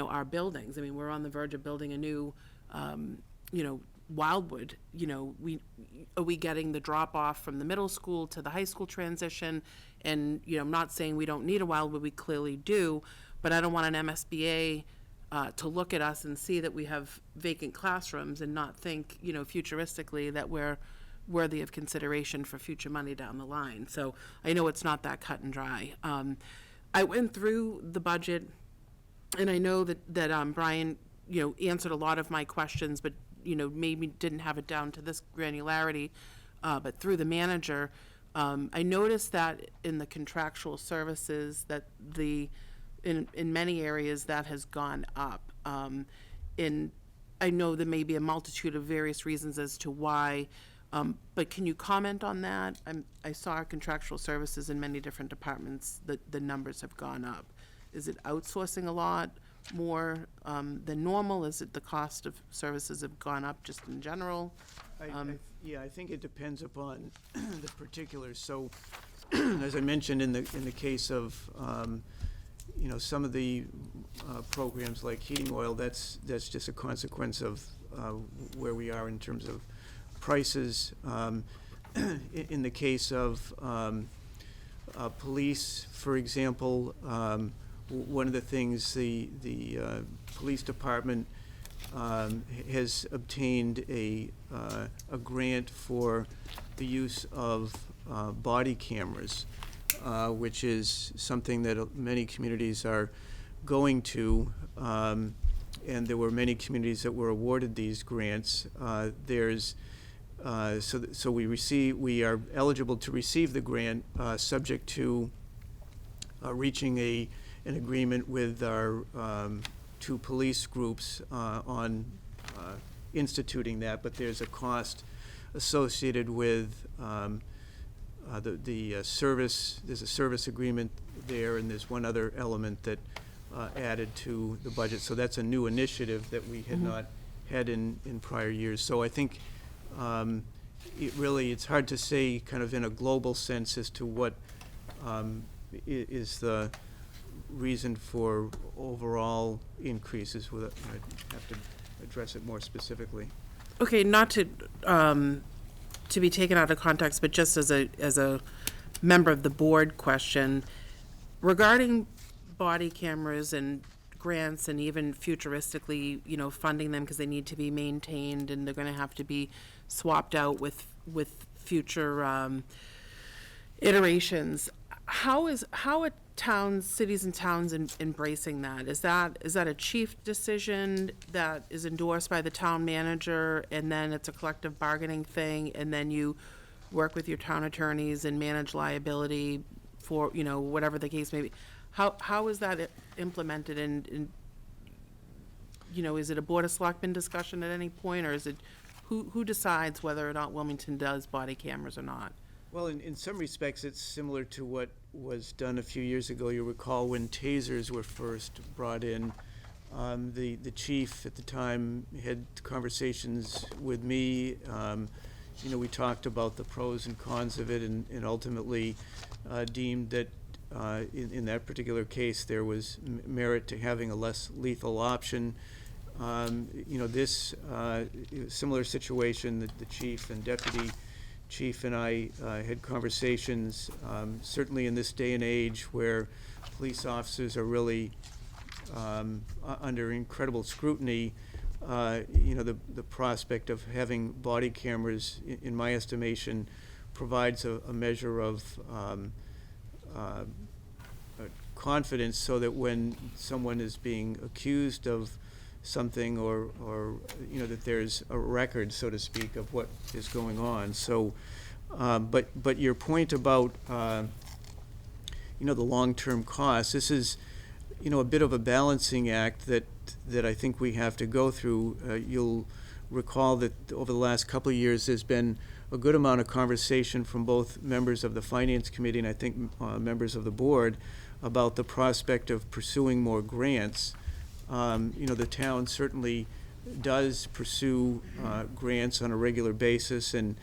our buildings. I mean, we're on the verge of building a new, Wildwood. Are we getting the drop-off from the middle school to the high school transition? And, I'm not saying we don't need a Wildwood, we clearly do, but I don't want an MSBA to look at us and see that we have vacant classrooms and not think, futuristically that we're worthy of consideration for future money down the line. So I know it's not that cut and dry. I went through the budget, and I know that Brian, answered a lot of my questions, but, maybe didn't have it down to this granularity, but through the manager, I noticed that in the contractual services that in many areas that has gone up. I know there may be a multitude of various reasons as to why, but can you comment on that? I saw contractual services in many different departments, the numbers have gone up. Is it outsourcing a lot more than normal? Is it the cost of services have gone up just in general? Yeah, I think it depends upon the particulars. So, as I mentioned, in the case of some of the programs like heating oil, that's just a consequence of where we are in terms of prices. In the case of police, for example, one of the things the police department has obtained a grant for the use of body cameras, which is something that many communities are going to, and there were many communities that were awarded these grants. So we are eligible to receive the grant, subject to reaching an agreement with our two police groups on instituting that, but there's a cost associated with the service. There's a service agreement there, and there's one other element that added to the budget. So that's a new initiative that we had not had in prior years. So I think it's hard to say kind of in a global sense as to what is the reason for overall increases. I'd have to address it more specifically. Okay, not to be taken out of context, but just as a member of the board question, regarding body cameras and grants and even futuristically, funding them because they need to be maintained and they're going to have to be swapped out with future iterations. How are cities and towns embracing that? Is that a chief decision that is endorsed by the town manager, and then it's a collective bargaining thing, and then you work with your town attorneys and manage liability for whatever the case may be? How is that implemented, and is it a Board of Selectmen discussion at any point, or is it who decides whether or not Wilmington does body cameras or not? Well, in some respects, it's similar to what was done a few years ago. You recall when tasers were first brought in, the chief at the time had conversations with me. We talked about the pros and cons of it, and ultimately deemed that in that particular case there was merit to having a less lethal option. This similar situation that the chief and deputy chief and I had conversations, certainly in this day and age where police officers are really under incredible scrutiny. The prospect of having body cameras, in my estimation, provides a measure of confidence, so that when someone is being accused of something, or that there's a record, so to speak, of what is going on. So, but your point about the long-term costs, this is a bit of a balancing act that I think we have to go through. You'll recall that over the last couple of years there's been a good amount of conversation from both members of the Finance Committee and I think members of the board about the prospect of pursuing more grants. The town certainly does pursue grants on a regular basis, and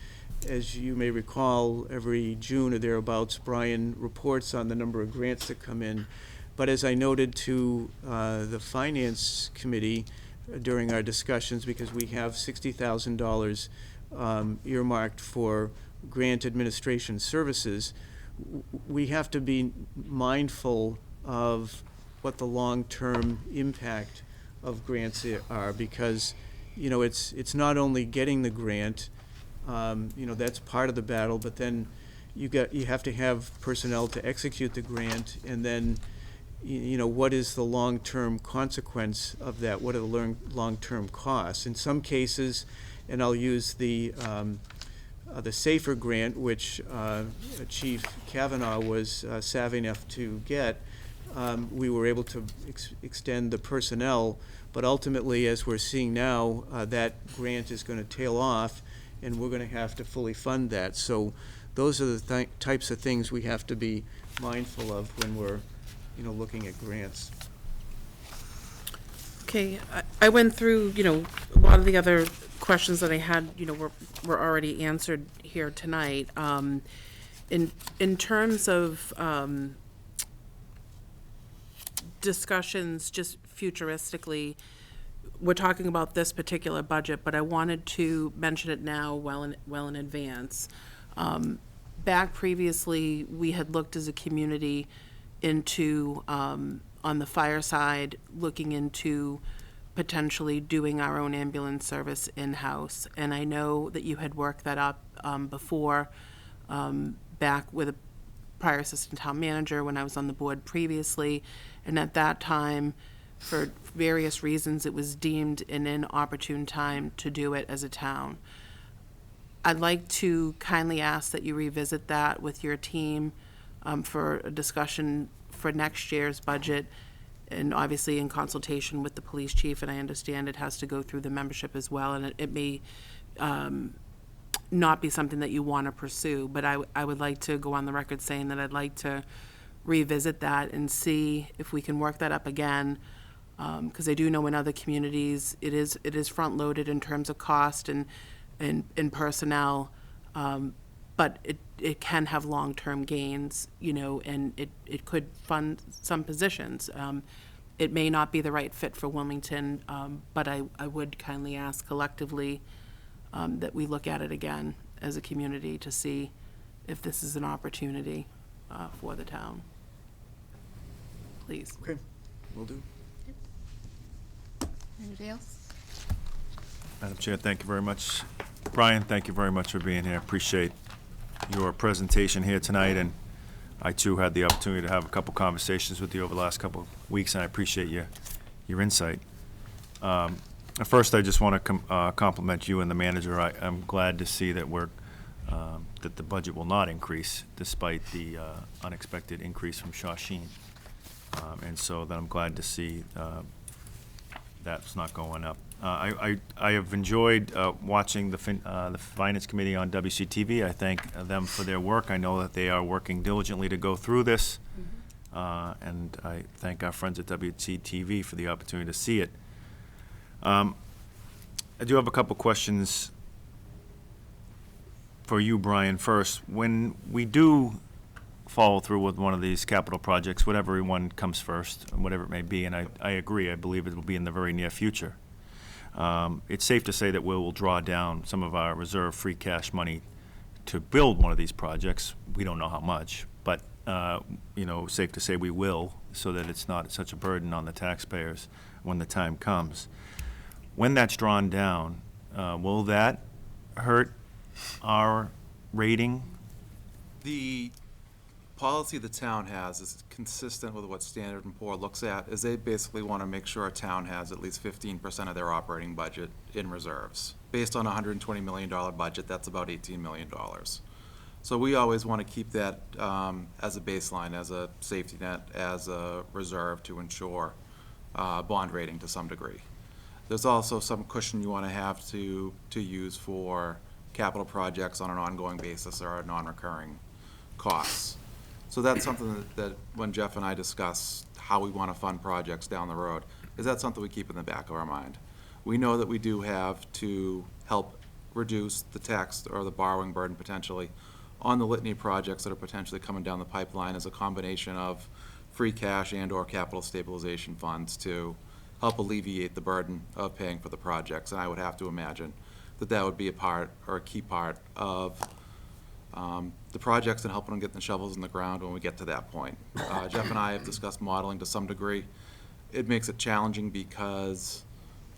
as you may recall, every June or thereabouts, Brian reports on the number of grants that come in. But as I noted to the Finance Committee during our discussions, because we have $60,000 earmarked for grant administration services, we have to be mindful of what the long-term impact of grants are, because it's not only getting the grant, that's part of the battle, but then you have to have personnel to execute the grant, and then you know, what is the long-term consequence of that? What are the long-term costs? In some cases, and I'll use the SAFER grant, which Chief Kavanaugh was savvy enough to get, we were able to extend the personnel, but ultimately, as we're seeing now, that grant is going to tail off, and we're going to have to fully fund that. So those are the types of things we have to be mindful of when we're, you know, looking at grants. Okay, I went through, you know, a lot of the other questions that I had, you know, were already answered here tonight. In terms of discussions, just futuristically, we're talking about this particular budget, but I wanted to mention it now well in advance. Back previously, we had looked as a community into, on the fire side, looking into potentially doing our own ambulance service in-house. And I know that you had worked that up before, back with a prior assistant town manager when I was on the board previously. And at that time, for various reasons, it was deemed an inopportune time to do it as a town. I'd like to kindly ask that you revisit that with your team for a discussion for next year's budget, and obviously in consultation with the police chief, and I understand it has to go through the membership as well, and it may not be something that you want to pursue, but I would like to go on the record saying that I'd like to revisit that and see if we can work that up again, because I do know in other communities it is front-loaded in terms of cost and personnel, but it can have long-term gains, you know, and it could fund some positions. It may not be the right fit for Wilmington, but I would kindly ask collectively that we look at it again as a community to see if this is an opportunity for the town. Please. Okay, will do. Anybody else? Madam Chair, thank you very much. Brian, thank you very much for being here. Appreciate your presentation here tonight, and I too had the opportunity to have a couple conversations with you over the last couple of weeks, and I appreciate your insight. First, I just want to compliment you and the manager. I'm glad to see that that the budget will not increase despite the unexpected increase from Shawsheen, and so that I'm glad to see that's not going up. I have enjoyed watching the Finance Committee on WCTV. I thank them for their work. I know that they are working diligently to go through this, and I thank our friends at WCTV for the opportunity to see it. I do have a couple questions for you, Brian, first. When we do follow through with one of these capital projects, whatever one comes first, whatever it may be, and I agree, I believe it will be in the very near future. It's safe to say that we will draw down some of our reserve free cash money to build one of these projects. We don't know how much, but you know, safe to say we will, so that it's not such a burden on the taxpayers when the time comes. When that's drawn down, will that hurt our rating? The policy the town has is consistent with what Standard & Poor's looks at, is they basically want to make sure a town has at least 15% of their operating budget in reserves. Based on a $120 million budget, that's about $18 million. So we always want to keep that as a baseline, as a safety net, as a reserve to ensure bond rating to some degree. There's also some cushion you want to have to use for capital projects on an ongoing basis or non-recurring costs. So that's something that when Jeff and I discuss how we want to fund projects down the road, is that something we keep in the back of our mind. We know that we do have to help reduce the tax or the borrowing burden potentially on the litany projects that are potentially coming down the pipeline as a combination of free cash and or capital stabilization funds to help alleviate the burden of paying for the projects. And I would have to imagine that that would be a part or a key part of the projects and helping them get the shovels in the ground when we get to that point. Jeff and I have discussed modeling to some degree. It makes it challenging because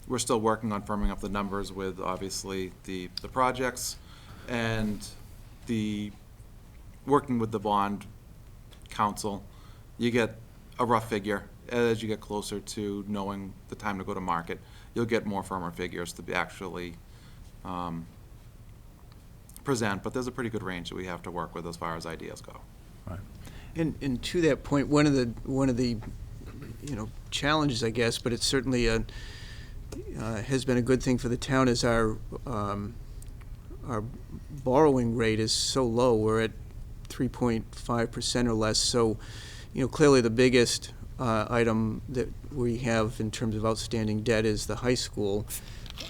we're still working on firming up the numbers with obviously the projects and the working with the bond council. You get a rough figure. As you get closer to knowing the time to go to market, you'll get more firmer figures to be actually present, but there's a pretty good range that we have to work with as far as ideas go. Right. And to that point, one of the challenges, I guess, but it's certainly has been a good thing for the town, is our borrowing rate is so low. We're at 3.5% or less. So, clearly the biggest item that we have in terms of outstanding debt is the high school.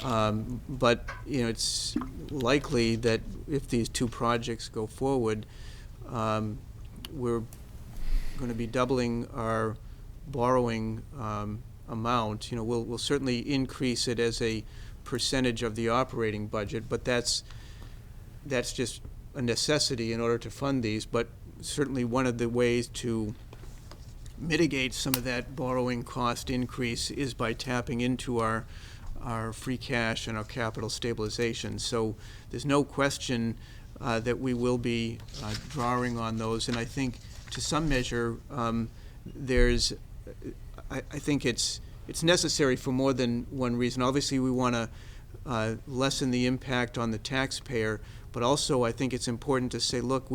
But, it's likely that if these two projects go forward, we're going to be doubling our borrowing amount. We'll certainly increase it as a percentage of the operating budget, but that's just a necessity in order to fund these. But certainly one of the ways to mitigate some of that borrowing cost increase is by tapping into our free cash and our capital stabilization. So there's no question that we will be drawing on those. And I think to some measure, I think it's necessary for more than one reason. Obviously, we want to lessen the impact on the taxpayer, but also I think it's important to say, look,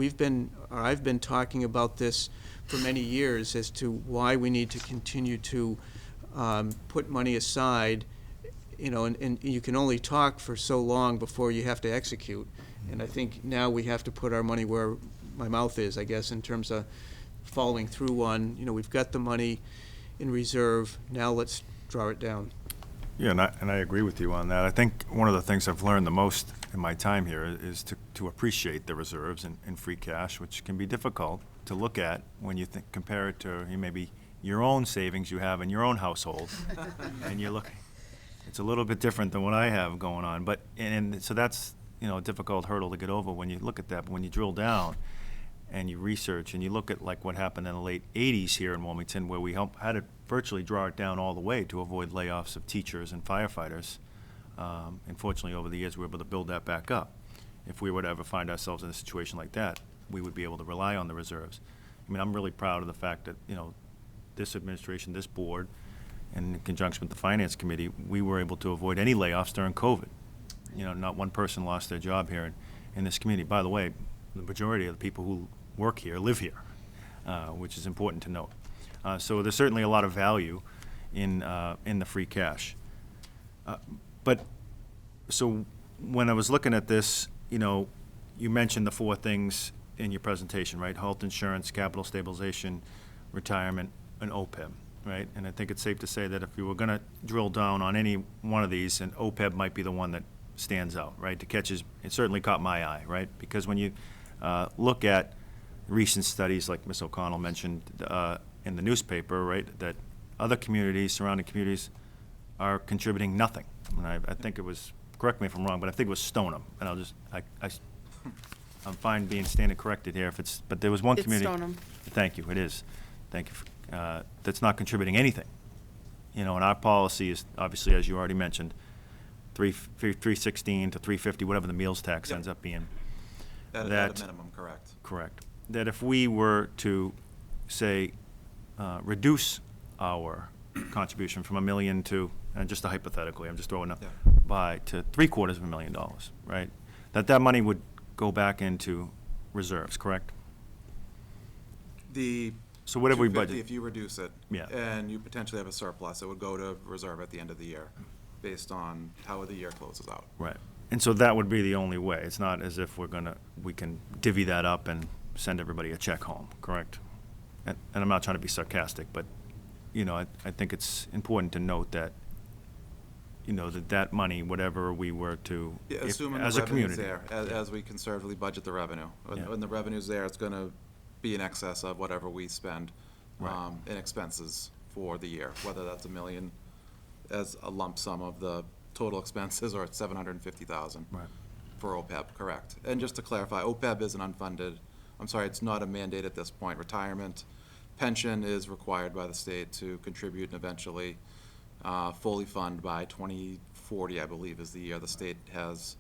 I've been talking about this for many years as to why we need to continue to put money aside, and you can only talk for so long before you have to execute. And I think now we have to put our money where my mouth is, I guess, in terms of following through on, we've got the money in reserve, now let's draw it down. Yeah, and I agree with you on that. I think one of the things I've learned the most in my time here is to appreciate the reserves and free cash, which can be difficult to look at when you compare it to maybe your own savings you have in your own household, and you look, it's a little bit different than what I have going on. But and so that's a difficult hurdle to get over when you look at that. But when you drill down and you research and you look at like what happened in the late 80s here in Wilmington, where we had to virtually draw it down all the way to avoid layoffs of teachers and firefighters. Unfortunately, over the years, we were able to build that back up. If we were to ever find ourselves in a situation like that, we would be able to rely on the reserves. I mean, I'm really proud of the fact that, this administration, this board, and in conjunction with the Finance Committee, we were able to avoid any layoffs during COVID. Not one person lost their job here in this community. By the way, the majority of the people who work here live here, which is important to note. So there's certainly a lot of value in the free cash. But so when I was looking at this, you mentioned the four things in your presentation, right? Health insurance, capital stabilization, retirement, and OPEB, right? And I think it's safe to say that if you were going to drill down on any one of these, and OPEB might be the one that stands out, right? It certainly caught my eye, right? Because when you look at recent studies, like Ms. O'Connell mentioned in the newspaper, right, that other communities, surrounding communities, are contributing nothing. And I think it was, correct me if I'm wrong, but I think it was Stoneham. And I'm fine being standing corrected here but there was one community. It's Stoneham. Thank you, it is. Thank you. That's not contributing anything. And our policy is, obviously, as you already mentioned, $3.16 to $3.50, whatever the meals tax ends up being. At a minimum, correct. Correct. That if we were to, say, reduce our contribution from $1 million to, and just hypothetically, I'm just throwing up, to $750,000, right? That money would go back into reserves, correct? So whatever we budget. If you reduce it, Yeah. and you potentially have a surplus, it would go to reserve at the end of the year, based on how the year closes out. Right. And so that would be the only way. It's not as if we can divvy that up and send everybody a check home, correct? And I'm not trying to be sarcastic, but, I think it's important to note that, that money, whatever we were to, Assuming as the a revenue's community. there, as we conservatively budget the revenue. When the revenue's there, it's gonna be in excess of whatever we spend Right. in expenses for the year, whether that's $1 million as a lump sum of the total expenses, or it's $750,000 Right. for OPEB, correct. And just to clarify, OPEB is an unfunded, it's not a mandate at this point. Retirement, pension is required by the state to contribute and eventually fully fund by 2040, I believe, is the year the state has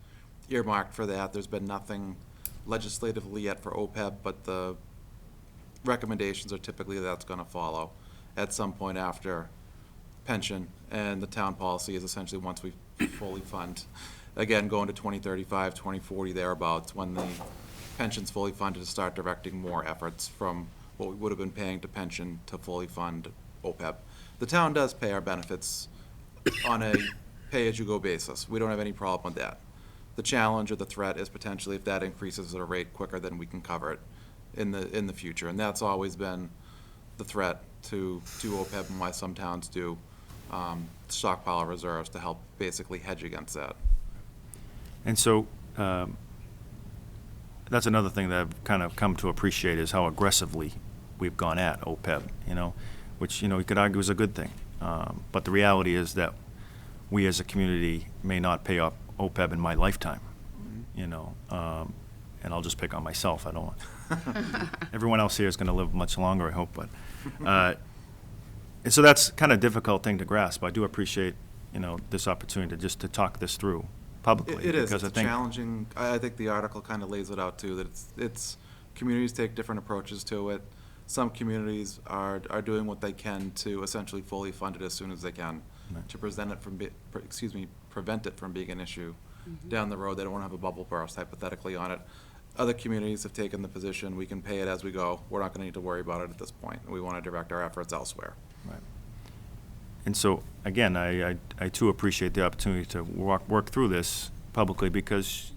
earmarked for that. There's been nothing legislatively yet for OPEB, but the recommendations are typically that's going to follow. at some point after pension, and the town policy is essentially once we fully fund, again, going to 2035, 2040 thereabouts, when the pension's fully funded, to start directing more efforts from what we would have been paying to pension to fully fund OPEB. The town does pay our benefits on a pay-as-you-go basis. We don't have any problem with that. The challenge or the threat is potentially if that increases at a rate quicker than we can cover it in the future. And that's always been the threat to OPEB, and why some towns do stockpile reserves to help basically hedge against that. And so, that's another thing that I've kind of come to appreciate, is how aggressively we've gone at OPEB, which, you could argue is a good thing. But the reality is that we as a community may not pay up OPEB in my lifetime, and I'll just pick on myself. I don't want, everyone else here is going to live much longer, I hope, but, and so that's kind of a difficult thing to grasp. I do appreciate, this opportunity to talk this through publicly. It is. Because It's challenging. I think the article kind of lays it out too, that it's communities take different approaches to it. Some communities are doing what they can to essentially fully fund it as soon as they can, Right. to prevent it from being an issue down the road. They don't want to have a bubble burst hypothetically on it. Other communities have taken the position, we can pay it as we go. We're not going to need to worry about it at this point. We want to direct our efforts elsewhere. Right. And so, again, I too appreciate the opportunity to work through this publicly, because,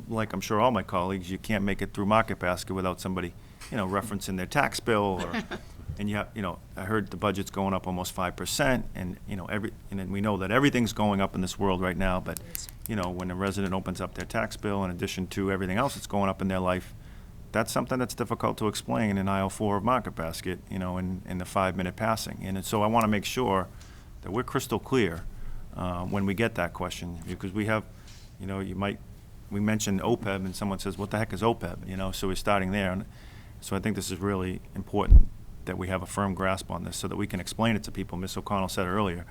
like I'm sure all my colleagues, you can't make it through Market Basket without somebody, referencing their tax bill, or, and I heard the budget's going up almost 5%, and, and we know that everything's going up in this world right now, but, when a resident opens up their tax bill, in addition to everything else that's going up in their life, that's something that's difficult to explain in aisle 4 of Market Basket, in the 5-minute passing. And so I want to make sure that we're crystal clear when we get that question, because we have, we mentioned OPEB, and someone says, what the heck is OPEB? So we're starting there. And so I think this is really important that we have a firm grasp on this so that we can explain it to people. Ms. O'Connell said earlier,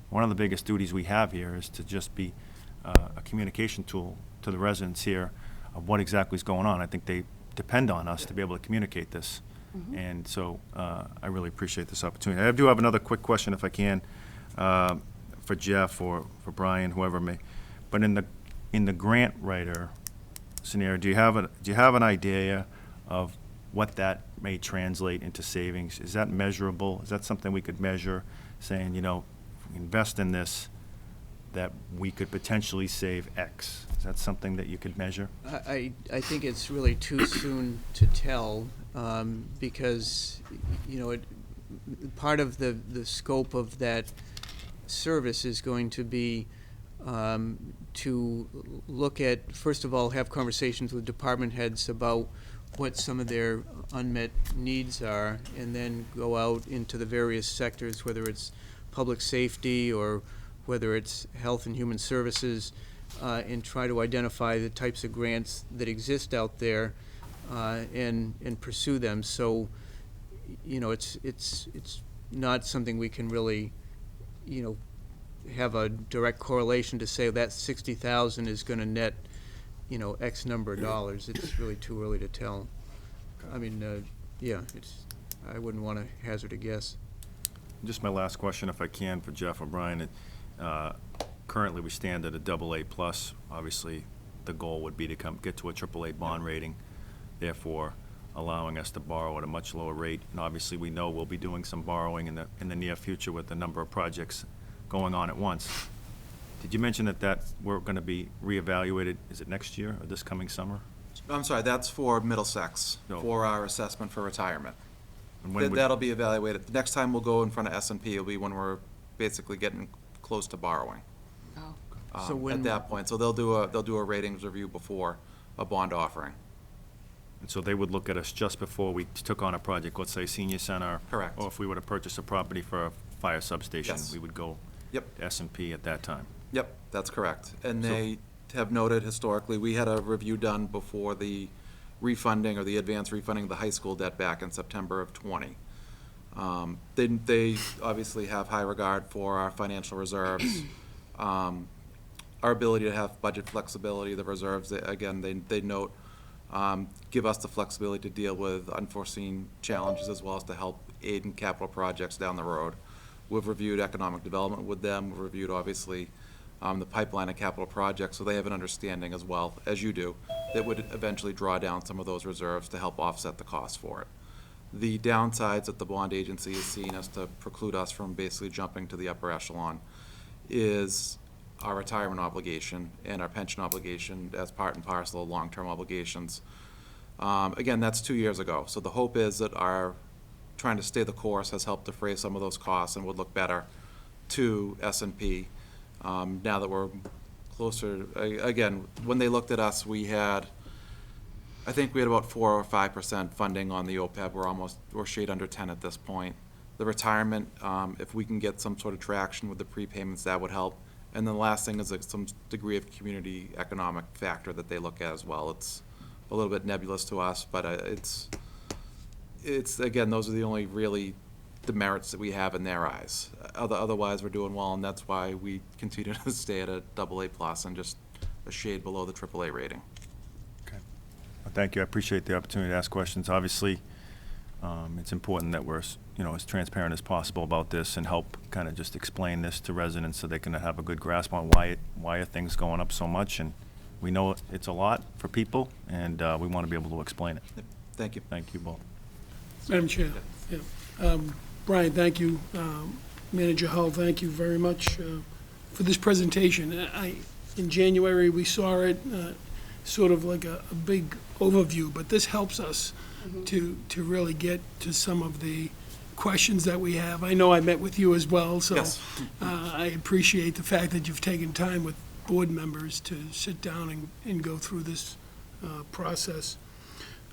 one of the biggest duties we have here is to just be a communication tool to the residents here of what exactly is going on. I think they depend on us to be able to communicate this. And so I really appreciate this opportunity. I do have another quick question, if I can, for Jeff or for Brian, whoever may. But in the grant writer scenario, do you have an idea of what that may translate into savings? Is that measurable? Is that something we could measure, saying, if we invest in this, that we could potentially save X? Is that something that you could measure? I think it's really too soon to tell, because, part of the scope of that service is going to be to look at, first of all, have conversations with department heads about what some of their unmet needs are, and then go out into the various sectors, whether it's public safety or whether it's health and human services, and try to identify the types of grants that exist out there, and pursue them. So, it's not something we can really, have a direct correlation to say that 60,000 is going to net, X number of dollars. It's really too early to tell. I mean, I wouldn't want to hazard a guess. Just my last question, if I can, for Jeff or Brian. Currently, we stand at a AA+. Obviously, the goal would be to get to a AAA bond rating, therefore allowing us to borrow at a much lower rate. And obviously, we know we'll be doing some borrowing in the near future with the number of projects going on at once. Did you mention that we're going to be reevaluated? Is it next year or this coming summer? I'm sorry, that's for Middlesex, No. for our assessment for retirement. And when would- That'll be evaluated. The next time we'll go in front of S&P will be when we're basically getting close to borrowing. Oh. So when- At that point, so they'll do a ratings review before a bond offering. And so they would look at us just before we took on a project, let's say senior center. Correct. Or if we were to purchase a property for a fire substation, Yes. we would go Yep. to S&P at that time. Yep, that's correct. And So- they have noted historically, we had a review done before the refunding or the advance refunding of the high school debt back in September of '20. They obviously have high regard for our financial reserves, our ability to have budget flexibility, the reserves, again, they note give us the flexibility to deal with unforeseen challenges as well as to help aid in capital projects down the road. We've reviewed economic development with them. We've reviewed, obviously, the pipeline of capital projects, so they have an understanding as well, as you do, that would eventually draw down some of those reserves to help offset the cost for it. The downsides that the bond agency is seeing as to preclude us from basically jumping to the upper echelon is our retirement obligation and our pension obligation as part and parcel of long-term obligations. Again, that's 2 years ago, so the hope is that our trying to stay the course has helped defray some of those costs and would look better to S&P. Now that we're closer, again, when they looked at us, I think we had about 4 or 5% funding on the OPEB. We're shade under 10 at this point. The retirement, if we can get some sort of traction with the prepayments, that would help. And then the last thing is some degree of community economic factor that they look at as well. It's a little bit nebulous to us, but it's again, those are the only really demerits that we have in their eyes. Otherwise, we're doing well, and that's why we continue to stay at a AA+ and just a shade below the AAA rating. Okay. Well, thank you. I appreciate the opportunity to ask questions. Obviously, it's important that we're as transparent as possible about this and help kind of just explain this to residents so they can have a good grasp on why are things going up so much. And we know it's a lot for people, and we want to be able to explain it. Thank you. Thank you both. Madam Chair, yeah. Brian, thank you. Manager Hull, thank you very much for this presentation. In January, we saw it sort of like a big overview, but this helps us to really get to some of the questions that we have. I know I met with you as well, so Yes. I appreciate the fact that you've taken time with board members to sit down and go through this process.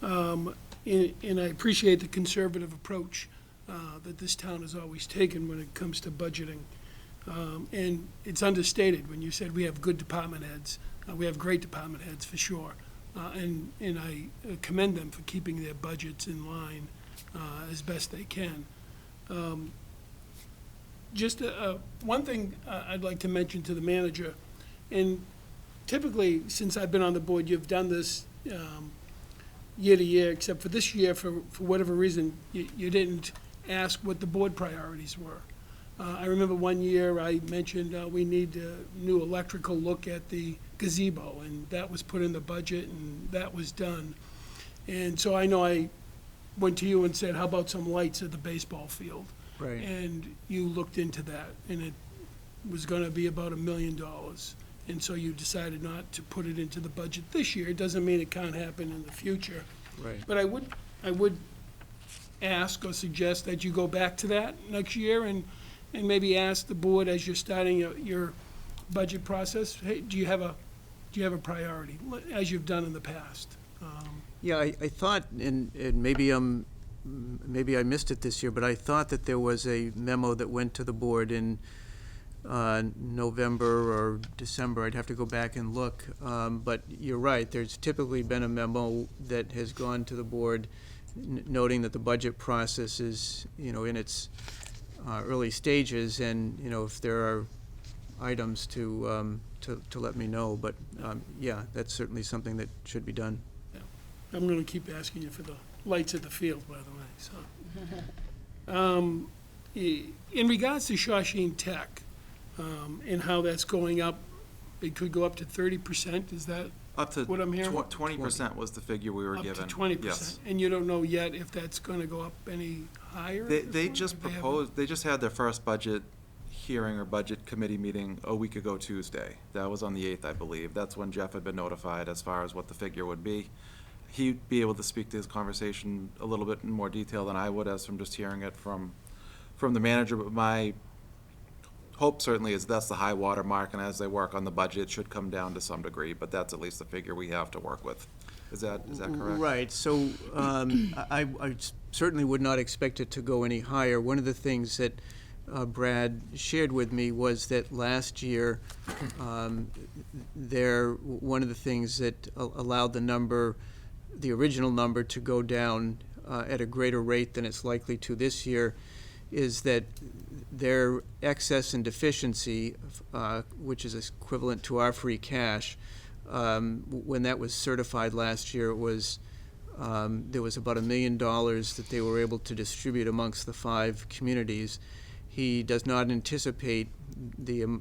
And I appreciate the conservative approach that this town has always taken when it comes to budgeting. And it's understated when you said we have good department heads. We have great department heads, for sure. And I commend them for keeping their budgets in line as best they can. Just one thing I'd like to mention to the manager, and typically, since I've been on the board, you've done this year to year, except for this year, for whatever reason, you didn't ask what the board priorities were. I remember one year I mentioned we need a new electrical look at the gazebo, and that was put in the budget, and that was done. And so I know I went to you and said, how about some lights at the baseball field? Right. And you looked into that, and it was gonna be about $1 million. And so you decided not to put it into the budget this year. It doesn't mean it can't happen in the future. Right. But I would ask or suggest that you go back to that next year and maybe ask the board as you're starting your budget process, hey, do you have a priority, as you've done in the past? Yeah, I thought, and maybe I missed it this year, but I thought that there was a memo that went to the board in November or December. I'd have to go back and look. But you're right, there's typically been a memo that has gone to the board noting that the budget process is, in its early stages, and, if there are items to let me know. But, yeah, that's certainly something that should be done. I'm gonna keep asking you for the lights at the field, by the way, so. In regards to Shawshene Tech, and how that's going up, it could go up to 30%, is that Up to what I'm hearing? 20% was the figure we were given. Up to 20%? Yes. And you don't know yet if that's gonna go up any higher? They at this point? just They haven't- proposed, they just had their first budget hearing or budget committee meeting a week ago Tuesday. That was on the 8th, I believe. That's when Jeff had been notified as far as what the figure would be. He'd be able to speak to his conversation a little bit in more detail than I would, as from just hearing it from the manager. But my hope certainly is that's the high water mark, and as they work on the budget, it should come down to some degree, but that's at least the figure we have to work with. Is that correct? Right, so I certainly would not expect it to go any higher. One of the things that Brad shared with me was that last year, one of the things that allowed the original number to go down at a greater rate than it's likely to this year is that their excess and deficiency, which is equivalent to our free cash, when that was certified last year, it was, there was about $1 million that they were able to distribute amongst the 5 communities. He does not anticipate the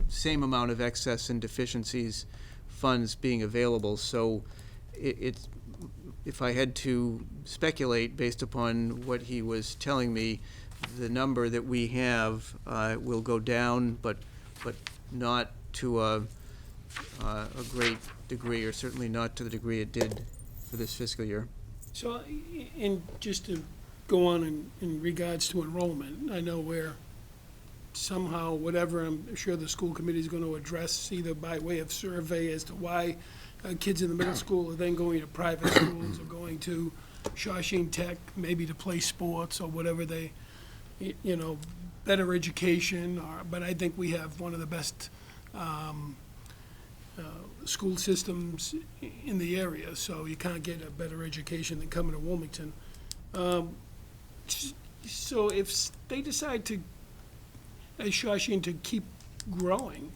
same amount of excess and deficiencies funds being available. So it's, if I had to speculate based upon what he was telling me, the number that we have will go down, but not to a great degree, or certainly not to the degree it did for this fiscal year. So, and just to go on in regards to enrollment, I know where somehow, whatever, I'm sure the school committee is going to address, either by way of survey as to why kids in the middle school are then going to private schools or going to Shawshene Tech, maybe to play sports or whatever they, you know, better education, but I think we have one of the best school systems in the area, so you can't get a better education than coming to Wilmington. So if they decide to, as Shawshene, to keep growing,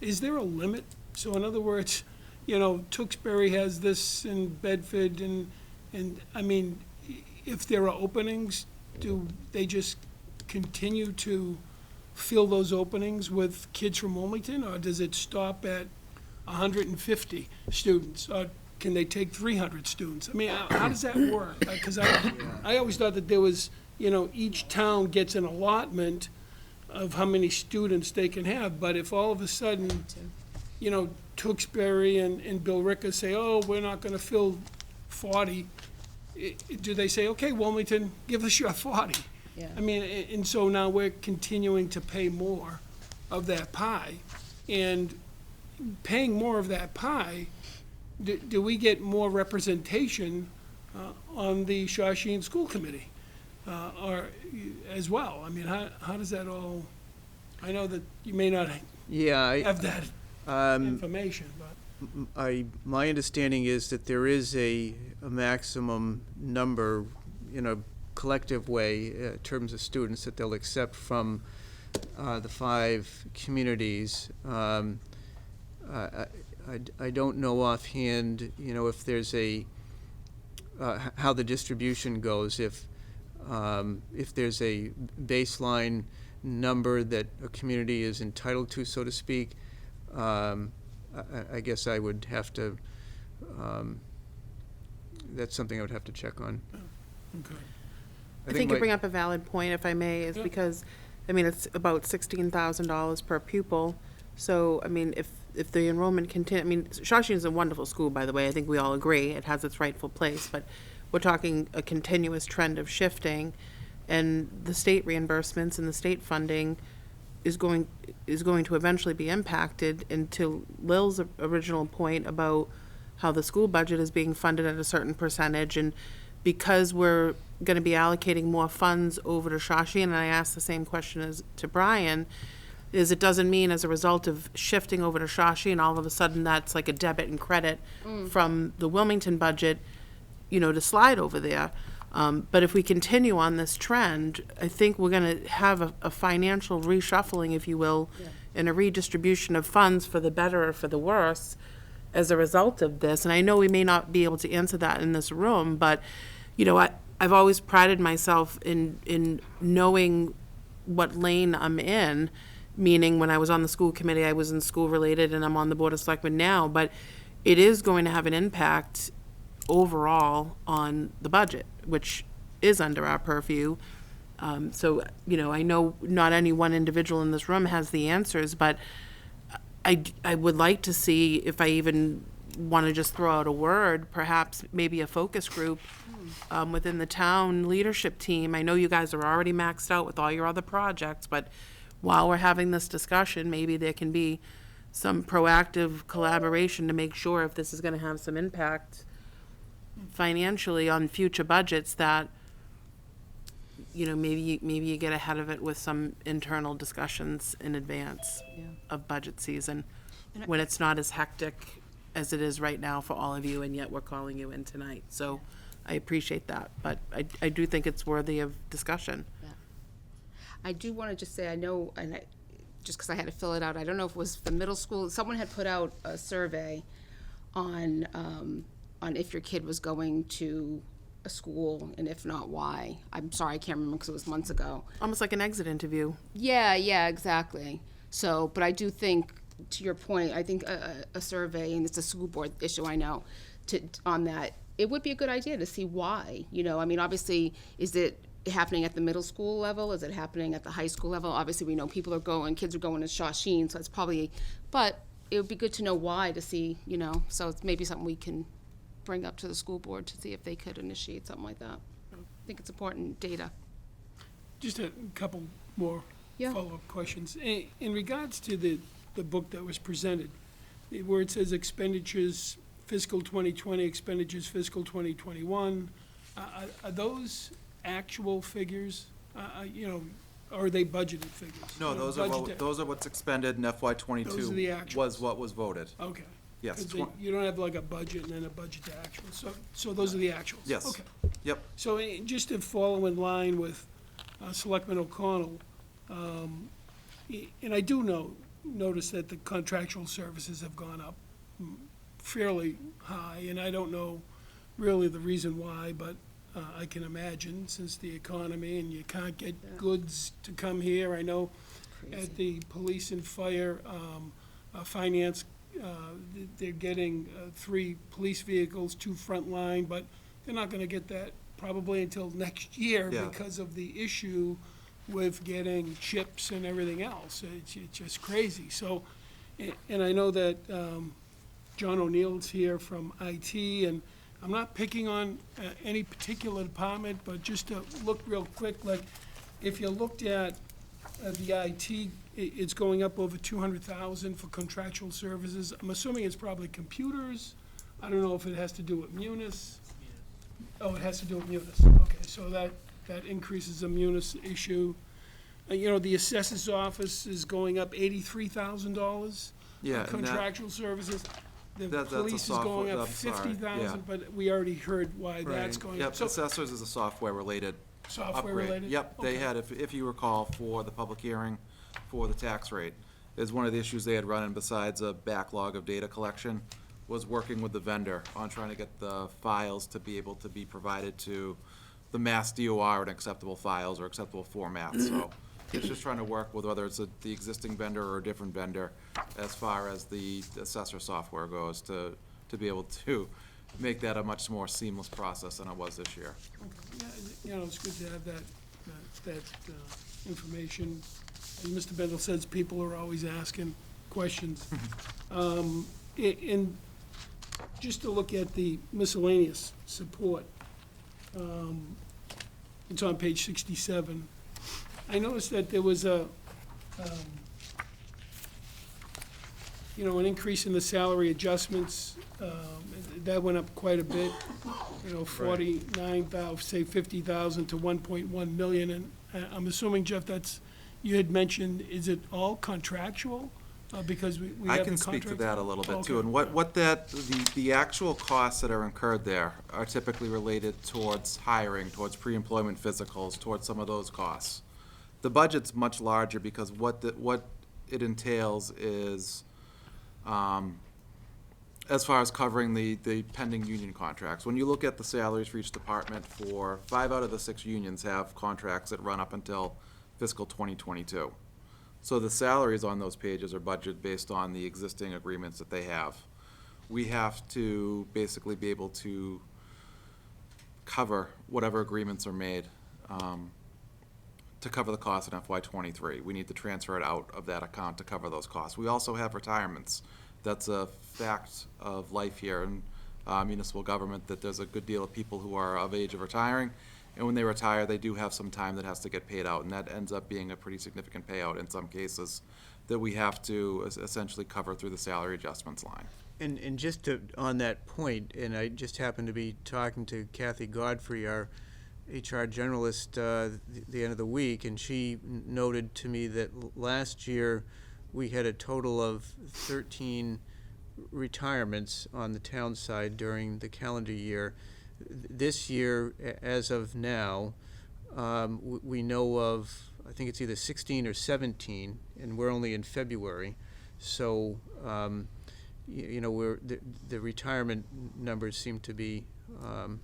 is there a limit? So in other words, you know, Tewksbury has this in Bedford, and I mean, if there are openings, do they just continue to fill those openings with kids from Wilmington, or does it stop at 150 students, or can they take 300 students? I mean, how does that work? Because I always thought that there was, you know, each town gets an allotment of how many students they can have, but if all of a sudden, you know, Tewksbury and Billerica say, oh, we're not gonna fill 40, do they say, okay, Wilmington, give us your 40? Yeah. I mean, and so now we're continuing to pay more of that pie, and paying more of that pie, do we get more representation on the Shawshene School Committee, or as well? I mean, how does that all, I know that you may not have that information, but. My understanding is that there is a maximum number, in a collective way, in terms of students that they'll accept from the 5 communities. I don't know offhand, you know, if there's a, how the distribution goes, if there's a baseline number that a community is entitled to, so to speak. I guess I would have to, that's something I would have to check on. Okay. I think you bring up a valid point, if I may, is because, I mean, it's about $16,000 per pupil. So, I mean, if the enrollment continue, I mean, Shawshene is a wonderful school, by the way. I think we all agree. It has its rightful place. But we're talking a continuous trend of shifting, and the state reimbursements and the state funding is going to eventually be impacted. And to Lil's original point about how the school budget is being funded at a certain percentage, and because we're going to be allocating more funds over to Shawshene, and I asked the same question as to Brian, is it doesn't mean as a result of shifting over to Shawshene, all of a sudden that's like a debit and credit from the Wilmington budget, you know, to slide over there. But if we continue on this trend, I think we're going to have a financial reshuffling, if you will, and a redistribution of funds for the better or for the worse as a result of this. And I know we may not be able to answer that in this room, but, you know, I've always prided myself in knowing what lane I'm in, meaning when I was on the school committee, I was in school related, and I'm on the Board of Selectmen now, but it is going to have an impact overall on the budget, which is under our purview. So, you know, I know not any one individual in this room has the answers, but I would like to see, if I even want to just throw out a word, perhaps maybe a focus group within the town leadership team. I know you guys are already maxed out with all your other projects, but while we're having this discussion, maybe there can be some proactive collaboration to make sure, if this is going to have some impact financially on future budgets, that, you know, maybe you get ahead of it with some internal discussions in advance of budget season, when it's not as hectic as it is right now for all of you, and yet we're calling you in tonight. So I appreciate that, but I do think it's worthy of discussion. I do want to just say, I know, and just because I had to fill it out, I don't know if it was the middle school, someone had put out a survey on if your kid was going to a school, and if not, why. I'm sorry, I can't remember because it was months ago. Almost like an exit interview. Yeah, exactly. So, but I do think, to your point, I think a survey, and it's a school board issue, I know, on that, it would be a good idea to see why. You know, I mean, obviously, is it happening at the middle school level? Is it happening at the high school level? Obviously, we know kids are going to Shawsheen, so it's probably, but it would be good to know why, to see, you know, so it's maybe something we can bring up to the school board to see if they could initiate something like that. I think it's important data. Just a couple more Yeah. follow-up questions. In regards to the book that was presented, where it says expenditures fiscal 2020, expenditures fiscal 2021, are those actual figures? You know, or are they budgeted figures? No, You know, those are what's expended in FY '22. Those are the actuals. Was what was voted. Okay. Yes. 'Cause you don't have like a budget and then a budget to actual, so those are the actuals? Yes. Okay. Yep. So just to follow in line with Selectman O'Connell, and I do notice that the contractual services have gone up fairly high, and I don't know really the reason why, but I can imagine, since the economy and you can't get goods to come here. I know at the police and fire, finance, they're getting 3 police vehicles, 2 frontline, but they're not gonna get that probably until next year Yeah. because of the issue with getting chips and everything else. It's just crazy. So, and I know that John O'Neill's here from IT, and I'm not picking on any particular department, but just to look real quick, like, if you looked at the IT, it's going up over 200,000 for contractual services. I'm assuming it's probably computers. I don't know if it has to do with Munis. Oh, it has to do with Munis. Okay, so that increases the Munis issue. You know, the assessor's office is going up $83,000 Yeah, for and that- contractual services. The That's a police is going software- up I'm sorry, 50,000, yeah. but we already heard why that's going up. Yep, So, assessors is a software-related software upgrade. related? Yep, they Okay. had, if you recall, for the public hearing for the tax rate, is one of the issues they had run in, besides a backlog of data collection, was working with the vendor on trying to get the files to be able to be provided to the Mass DOR in acceptable files or acceptable formats. So it's just trying to work with whether it's the existing vendor or a different vendor as far as the assessor software goes, to be able to make that a much more seamless process than it was this year. Yeah, you know, it's good to have that information. As Mr. Bendel says, people are always asking questions. And just to look at the miscellaneous support, it's on page 67. I noticed that there was an increase in the salary adjustments. That went up quite a bit, 49,000, say 50,000 to 1.1 million. And I'm assuming, Jeff, you had mentioned, is it all contractual? Because we I have can the speak to contract? that a little bit too, Okay. and the actual costs that are incurred there are typically related towards hiring, towards pre-employment physicals, towards some of those costs. The budget's much larger because what it entails is, as far as covering the pending union contracts. When you look at the salaries for each department, 5 out of the 6 unions have contracts that run up until fiscal 2022. So the salaries on those pages are budgeted based on the existing agreements that they have. We have to basically be able to cover whatever agreements are made to cover the costs in FY '23. We need to transfer it out of that account to cover those costs. We also have retirements. That's a fact of life here in municipal government, that there's a good deal of people who are of age of retiring, and when they retire, they do have some time that has to get paid out, and that ends up being a pretty significant payout in some cases that we have to essentially cover through the salary adjustments line. And just on that point, and I just happened to be talking to Kathy Godfrey, our HR generalist, the end of the week, and she noted to me that last year we had a total of 13 retirements on the town side during the calendar year. This year, as of now, we know of I think it's either 16 or 17, and we're only in February. So, you know, the retirement numbers seem to be on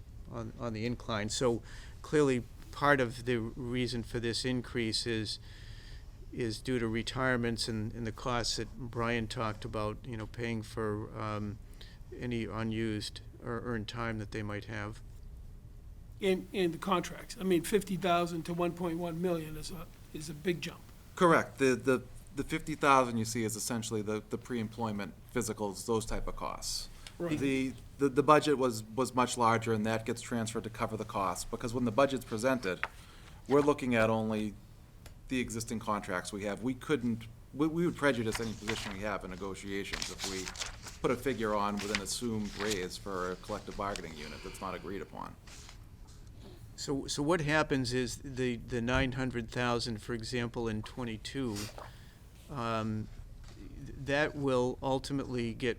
the incline. So clearly, part of the reason for this increase is due to retirements and the costs that Brian talked about, you know, paying for any unused or earned time that they might have. In the contracts. I mean, 50,000 to 1.1 million is a big jump. Correct. The 50,000 you see is essentially the pre-employment physicals, those type of costs. Right. The budget was much larger, and that gets transferred to cover the costs, because when the budget's presented, we're looking at only the existing contracts we have. We would prejudice any position we have in negotiations if we put a figure on with an assumed raise for a collective bargaining unit that's not agreed upon. So what happens is the 900,000, for example, in '22, that will ultimately get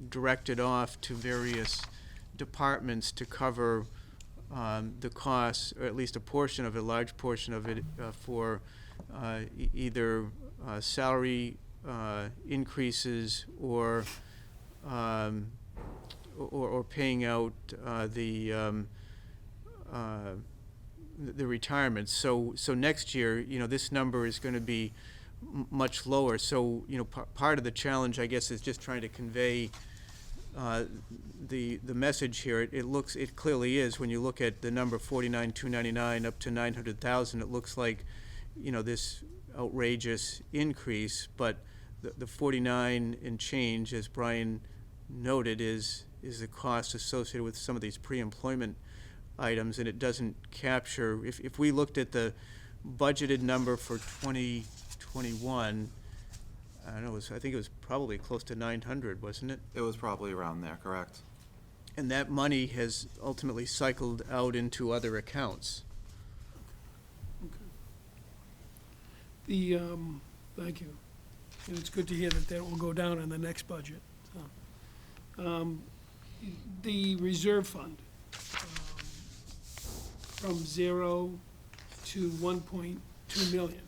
directed off to various departments to cover the costs, or at least a portion of it, a large portion of it, for either salary increases or paying out the retirements. So next year, you know, this number is going to be much lower. So, you know, part of the challenge, I guess, is just trying to convey the message here. It clearly is, when you look at the number 49,299 up to 900,000, it looks like, you know, this outrageous increase, but the 49 and change, as Brian noted, is the cost associated with some of these pre-employment items, and it doesn't capture, if we looked at the budgeted number for 2021, I don't know, I think it was probably close to 900, wasn't it? It was probably around there, correct? And that money has ultimately cycled out into other accounts. Thank you. And it's good to hear that will go down in the next budget. So, the reserve fund, from 0 to 1.2 million.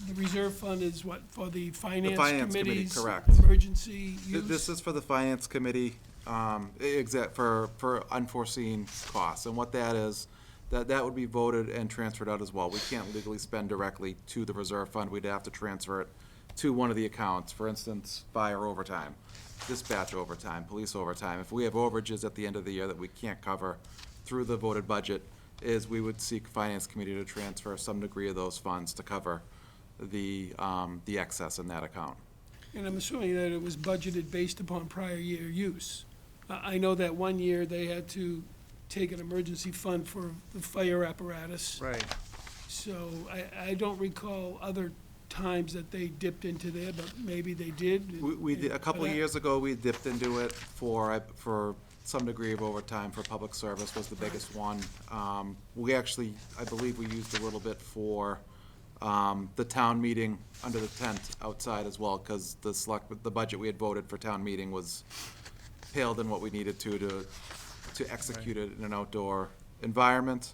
The reserve fund is what, for the finance Finance Committee, committee's correct. emergency use? This is for the Finance Committee, for unforeseen costs. And what that is, that would be voted and transferred out as well. We can't legally spend directly to the reserve fund. We'd have to transfer it to one of the accounts. For instance, fire overtime, dispatch overtime, police overtime. If we have overages at the end of the year that we can't cover through the voted budget, we would seek Finance Committee to transfer some degree of those funds to cover the excess in that account. And I'm assuming that it was budgeted based upon prior year use. I know that one year they had to take an emergency fund for the fire apparatus. Right. So I don't recall other times that they dipped into there, but maybe they did. We did, a couple of years ago, we dipped into it for some degree of overtime for public service was the biggest one. We actually, I believe we used a little bit for the town meeting under the tent outside as well, because the budget we had voted for town meeting was paled in what we needed to execute it in an outdoor environment.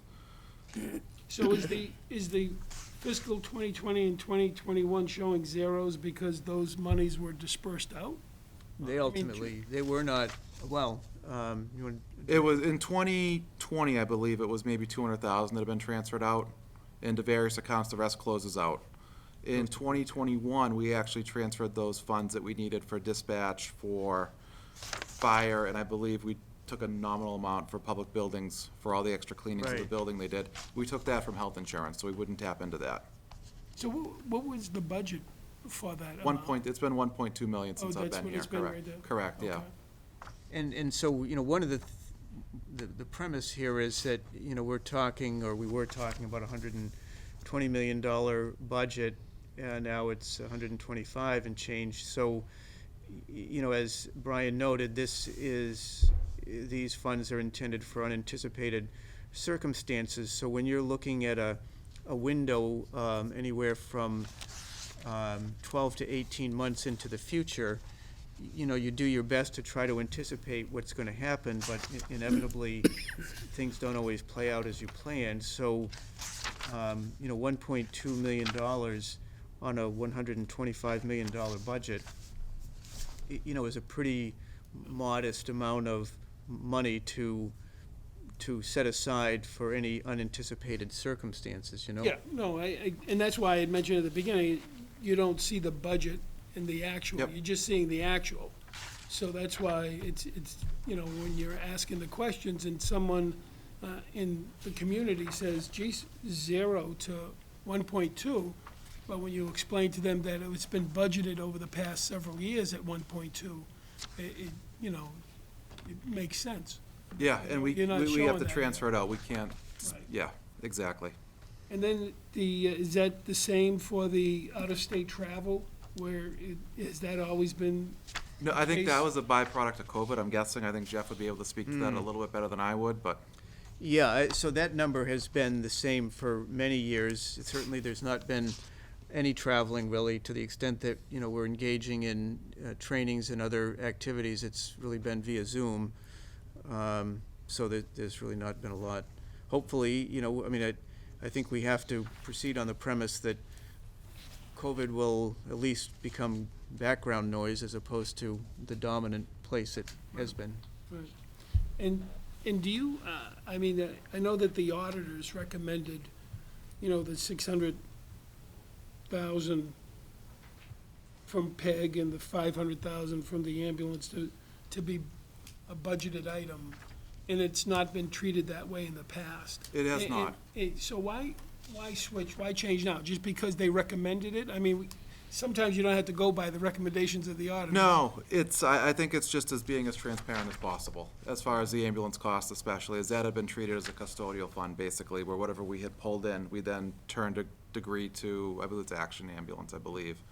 So is the fiscal 2020 and 2021 showing zeros because those monies were dispersed out? They ultimately, they were not, well, you want. It was, in 2020, I believe, it was maybe 200,000 that had been transferred out into various accounts, the rest closes out. In 2021, we actually transferred those funds that we needed for dispatch, for fire, and I believe we took a nominal amount for public buildings, for all the extra cleanings of the Right. building they did. We took that from health insurance, so we wouldn't tap into that. So what was the budget for that amount? It's been 1.2 million since I've that's been what here, it's been correct? right there? Correct, yeah. Okay. And so, you know, one of the premise here is that, you know, we were talking about $120 million budget, and now it's 125 and change. So, you know, as Brian noted, these funds are intended for unanticipated circumstances. So when you're looking at a window anywhere from 12 to 18 months into the future, you know, you do your best to try to anticipate what's going to happen, but inevitably, things don't always play out as you planned. So you know, $1.2 million on a $125 million budget, you know, is a pretty modest amount of money to set aside for any unanticipated circumstances, you know? Yeah, no, and that's why I had mentioned at the beginning, you don't see the budget in the actual, Yep. you're just seeing the actual. So that's why it's, you know, when you're asking the questions and someone in the community says, geez, 0 to 1.2, but when you explain to them that it's been budgeted over the past several years at 1.2, it, you know, it makes sense. Yeah, and we You're not have showing to that. transfer it out, we can't, Right. yeah, exactly. And then is that the same for the out-of-state travel, where has that always been? No, I think that case? was a byproduct of COVID, I'm guessing, I think Jeff would be able to speak to that a little bit better than I would, but, Yeah, so that number has been the same for many years. Certainly, there's not been any traveling really, to the extent that, you know, we're engaging in trainings and other activities. It's really been via Zoom, so that there's really not been a lot. Hopefully, you know, I mean, I think we have to proceed on the premise that COVID will at least become background noise as opposed to the dominant place it has been. Right. And do you, I mean, I know that the auditors recommended, you know, the 600,000 from PEG and the 500,000 from the ambulance to be a budgeted item, and it's not been treated that way in the past. It has not. So why switch, why change now? Just because they recommended it? I mean, sometimes you don't have to go by the recommendations of the auditors. no, I think it's just as being as transparent as possible, as far as the ambulance cost especially, as that had been treated as a custodial fund, basically, where whatever we had pulled in, we then turned a degree to, I believe it's Action Ambulance, I believe.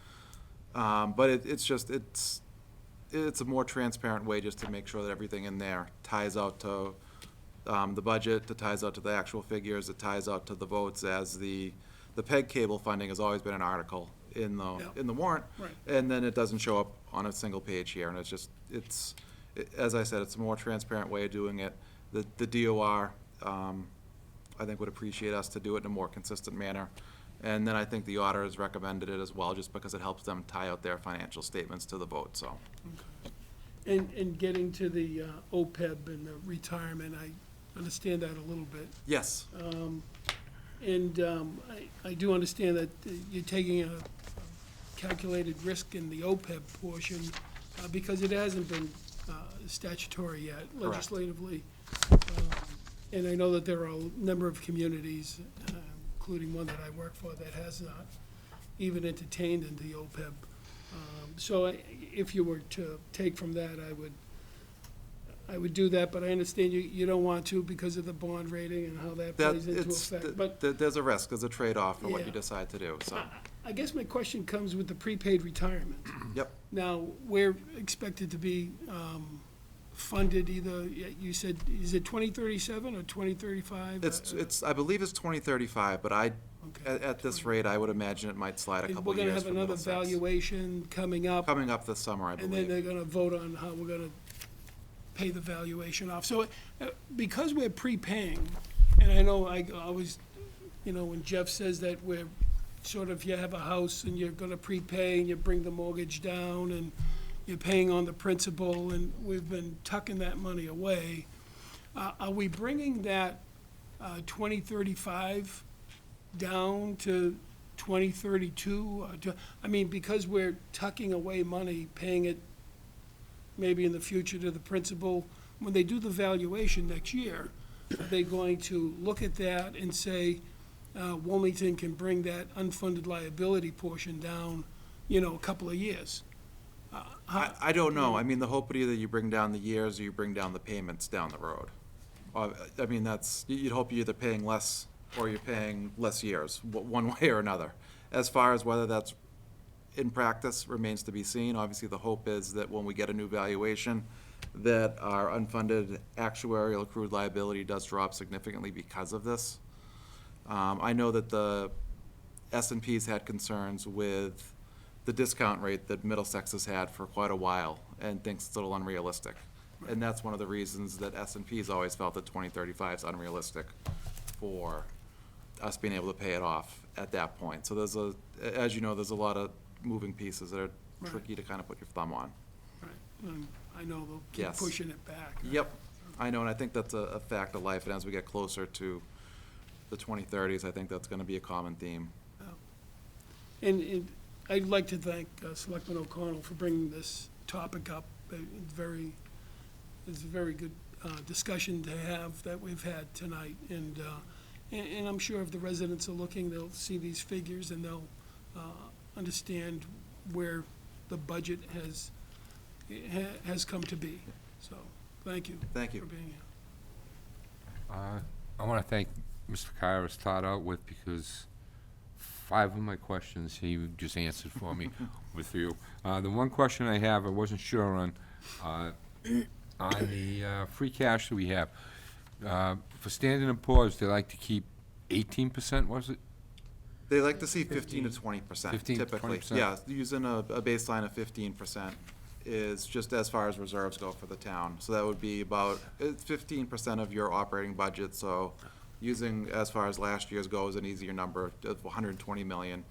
But it's a more transparent way just to make sure that everything in there ties out to the budget, it ties out to the actual figures, it ties out to the votes, as the PEG cable funding has always been an article in Yeah. the warrant. Right. And then it doesn't show up on a single page here, and as I said, it's a more transparent way of doing it. The DOR, I think would appreciate us to do it in a more consistent manner. And then I think the auditors recommended it as well, just because it helps them tie out their financial statements to the vote, so. And getting to the OPEB and the retirement, I understand that a little bit. Yes, And I do understand that you're taking a calculated risk in the OPEB portion because it hasn't been statutory yet legislatively. And I know that there are a number of communities, including one that I work for, that has not even entertained in the OPEB. So if you were to take from that, I would do that, but I understand you don't want to because of the bond rating and how that plays into effect. But there's a risk, there's a trade-off for what you Yeah. decide to do, so. I guess my question comes with the prepaid retirement. Yep. Now, we're expected to be funded either, you said, is it 2037 or 2035? I believe it's 2035, but Okay. at this rate, I would imagine it might slide a couple We're gonna years have from another Middlesex. valuation coming up, Coming up this summer, I and then believe. they're gonna vote on how we're gonna pay the valuation off. So, because we're prepaying, and I know I always, you know, when Jeff says that we're sort of, you have a house and you're gonna prepay and you bring the mortgage down and you're paying on the principal, and we've been tucking that money away. Are we bringing that 2035 down to 2032? I mean, because we're tucking away money, paying it maybe in the future to the principal, when they do the valuation next year, are they going to look at that and say, Wilmington can bring that unfunded liability portion down, you know, a couple of years? I don't know. I mean, the hope would either you bring down the years or you bring down the payments down the road. I mean, you'd hope you're either paying less or you're paying less years, one way or another. As far as whether that's in practice remains to be seen. Obviously, the hope is that when we get a new valuation, that our unfunded actuarial accrued liability does drop significantly because of this. I know that the S&P's had concerns with the discount rate that Middlesex has had for quite a while and thinks it's a little unrealistic. And that's one of the reasons that S&P's always felt that 2035 is unrealistic for us being able to pay it off at that point. So as you know, there's a lot of moving pieces that are Right. tricky to kind of put your thumb on. Right, I know they'll keep Yes. pushing it back. Yep, I know, and I think that's a fact of life, and as we get closer to the 2030s, I think that's gonna be a common theme. And I'd like to thank Selectman O'Connell for bringing this topic up. It's a very good discussion to have that we've had tonight. And I'm sure if the residents are looking, they'll see these figures and they'll understand where the budget has come to be. So, thank you. Thank you. For being here. I want to thank Mr. Kyra start out with, because 5 of my questions he just answered for me with you. The one question I have, I wasn't sure on the free cash that we have. For Standard & Poor's, they like to keep 18%, was it? They like to see 15 to 20% 15 to typically. 20%. Yeah, using a baseline of 15% is just as far as reserves go for the town. So that would be about 15% of your operating budget. So using, as far as last year's goes, an easier number of 120 million,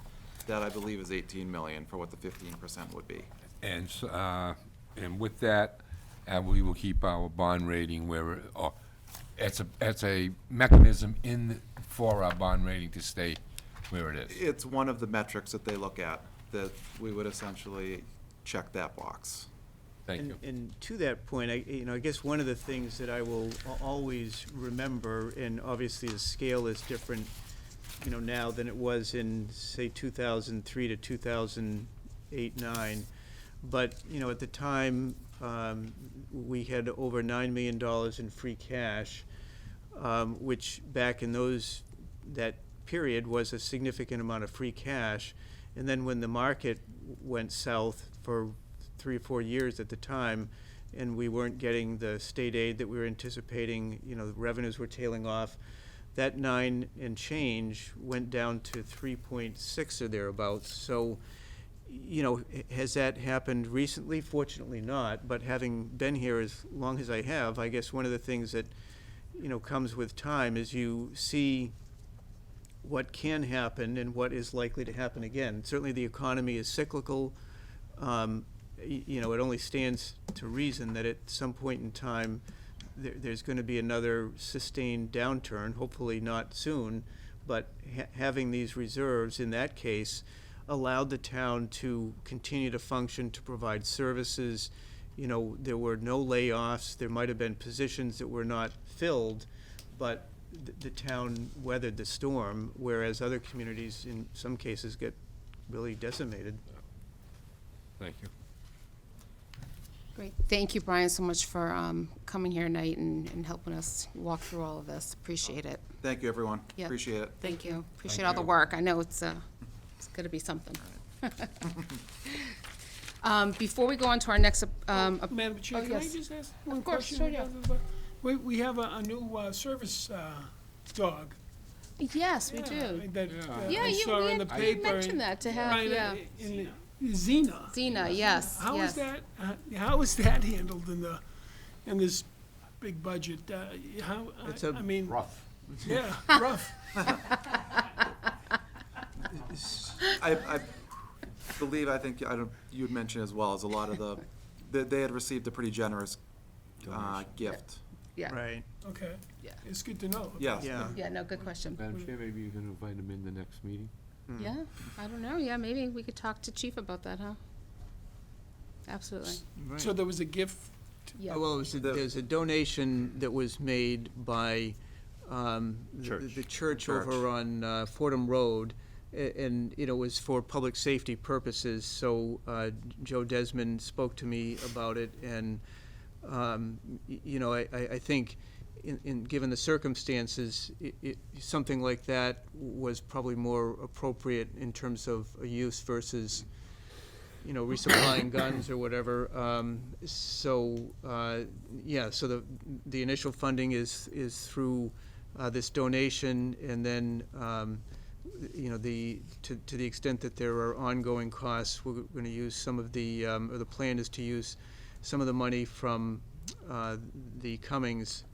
that I believe is 18 million for what the 15% would be. And with that, we will keep our bond rating where, it's a mechanism for our bond rating to stay where it is. It's one of the metrics that they look at, that we would essentially check that box. Thank you. And to that point, I guess one of the things that I will always remember, and obviously the scale is different, now than it was in, say, 2003 to 2008, 9. But, at the time, we had over $9 million in free cash, which back in that period was a significant amount of free cash. And then when the market went south for 3 or 4 years at the time, and we weren't getting the state aid that we were anticipating, the revenues were tailing off, that 9 and change went down to 3.6 or thereabouts. So, has that happened recently? Fortunately not, but having been here as long as I have, I guess one of the things that, comes with time is you see what can happen and what is likely to happen again. Certainly the economy is cyclical. It only stands to reason that at some point in time, there's going to be another sustained downturn, hopefully not soon, but having these reserves in that case allowed the town to continue to function, to provide services. There were no layoffs. There might have been positions that were not filled, but the town weathered the storm, whereas other communities in some cases get really decimated. Thank you. Great. Thank you, Brian, so much for coming here tonight and helping us walk through all of this. Appreciate it. Thank you, everyone. Yeah. Appreciate it. Thank you. Appreciate Thank all the you. work. I know it's gonna be something. Before we go on to our next, Madam Chair, can I yes. just ask one Of course, question? sure, yeah. We have a new service dog. yes, we do. That Yeah, I saw in the you paper. mentioned that to have, Right, yeah. in Xena. Zena, yes, How is yes. how is that handled in this big budget? It's a I mean, Rough. yeah, rough. I believe, you had mentioned as well, as a lot of they had received a pretty generous gift. Yeah, Right. Okay. Yeah. It's good to know. Yes. Yeah. yeah, no, good question. Madam Chair, maybe you can invite him in the next meeting? Yeah, I don't know, yeah, maybe we could talk to Chief about that, huh? Absolutely, So there was a gift. yeah. Well, there's a donation that was made by the church over on Fordham Road, and it was for public safety purposes. So Joe Desmond spoke to me about it, and I think given the circumstances, something like that was probably more appropriate in terms of a use versus, resupplying guns or whatever. So the initial funding is through this donation, and then, to the extent that there are ongoing costs, we're going to use some of the, or the plan is to use some of the money from the Cummings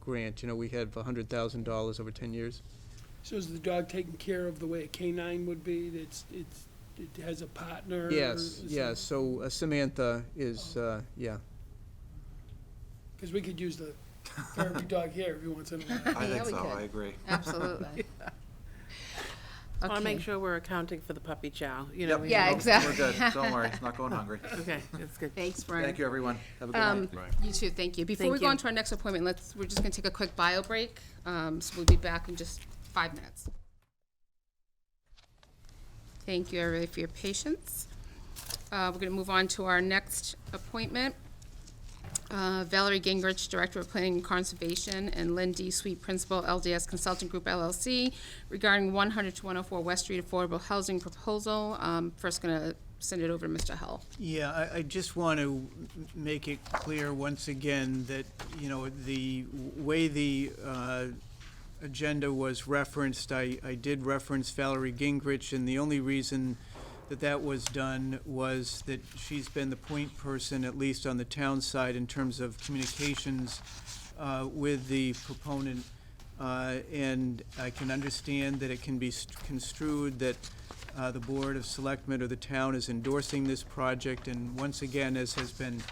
grant. We have $100,000 over 10 years. So is the dog taken care of the way a canine would be? It has a partner? Yes, yeah, so Samantha is, yeah. Because we could use the therapy dog here every once in a while. I Yeah, think we so, could. I agree. Absolutely. I want to make Okay. sure we're accounting for the puppy chow, you know. Yep. we- Yeah, exactly. We're good, don't worry, it's not going hungry. Okay, that's good. Thanks, Brian. Thank you, everyone. Have a good night. You too, thank you. Before Thank we go you. on to our next appointment, we're just gonna take a quick bio break. So we'll be back in just 5 minutes. Thank you, everybody, for your patience. We're gonna move on to our next appointment. Valerie Gingrich, Director of Planning and Conservation, and Lynn D. Sweet, Principal, LDS Consulting Group LLC, regarding 100 to 104 West Street Affordable Housing Proposal. First gonna send it over to Mr. Hull. Yeah, I just want to make it clear once again that, you know, the way the agenda was referenced, I did reference Valerie Gingrich, and the only reason that was done was that she's been the point person, at least on the town side, in terms of communications with the proponent. And I can understand that it can be construed that the Board of Selectmen or the town is endorsing this project, and once again, as has been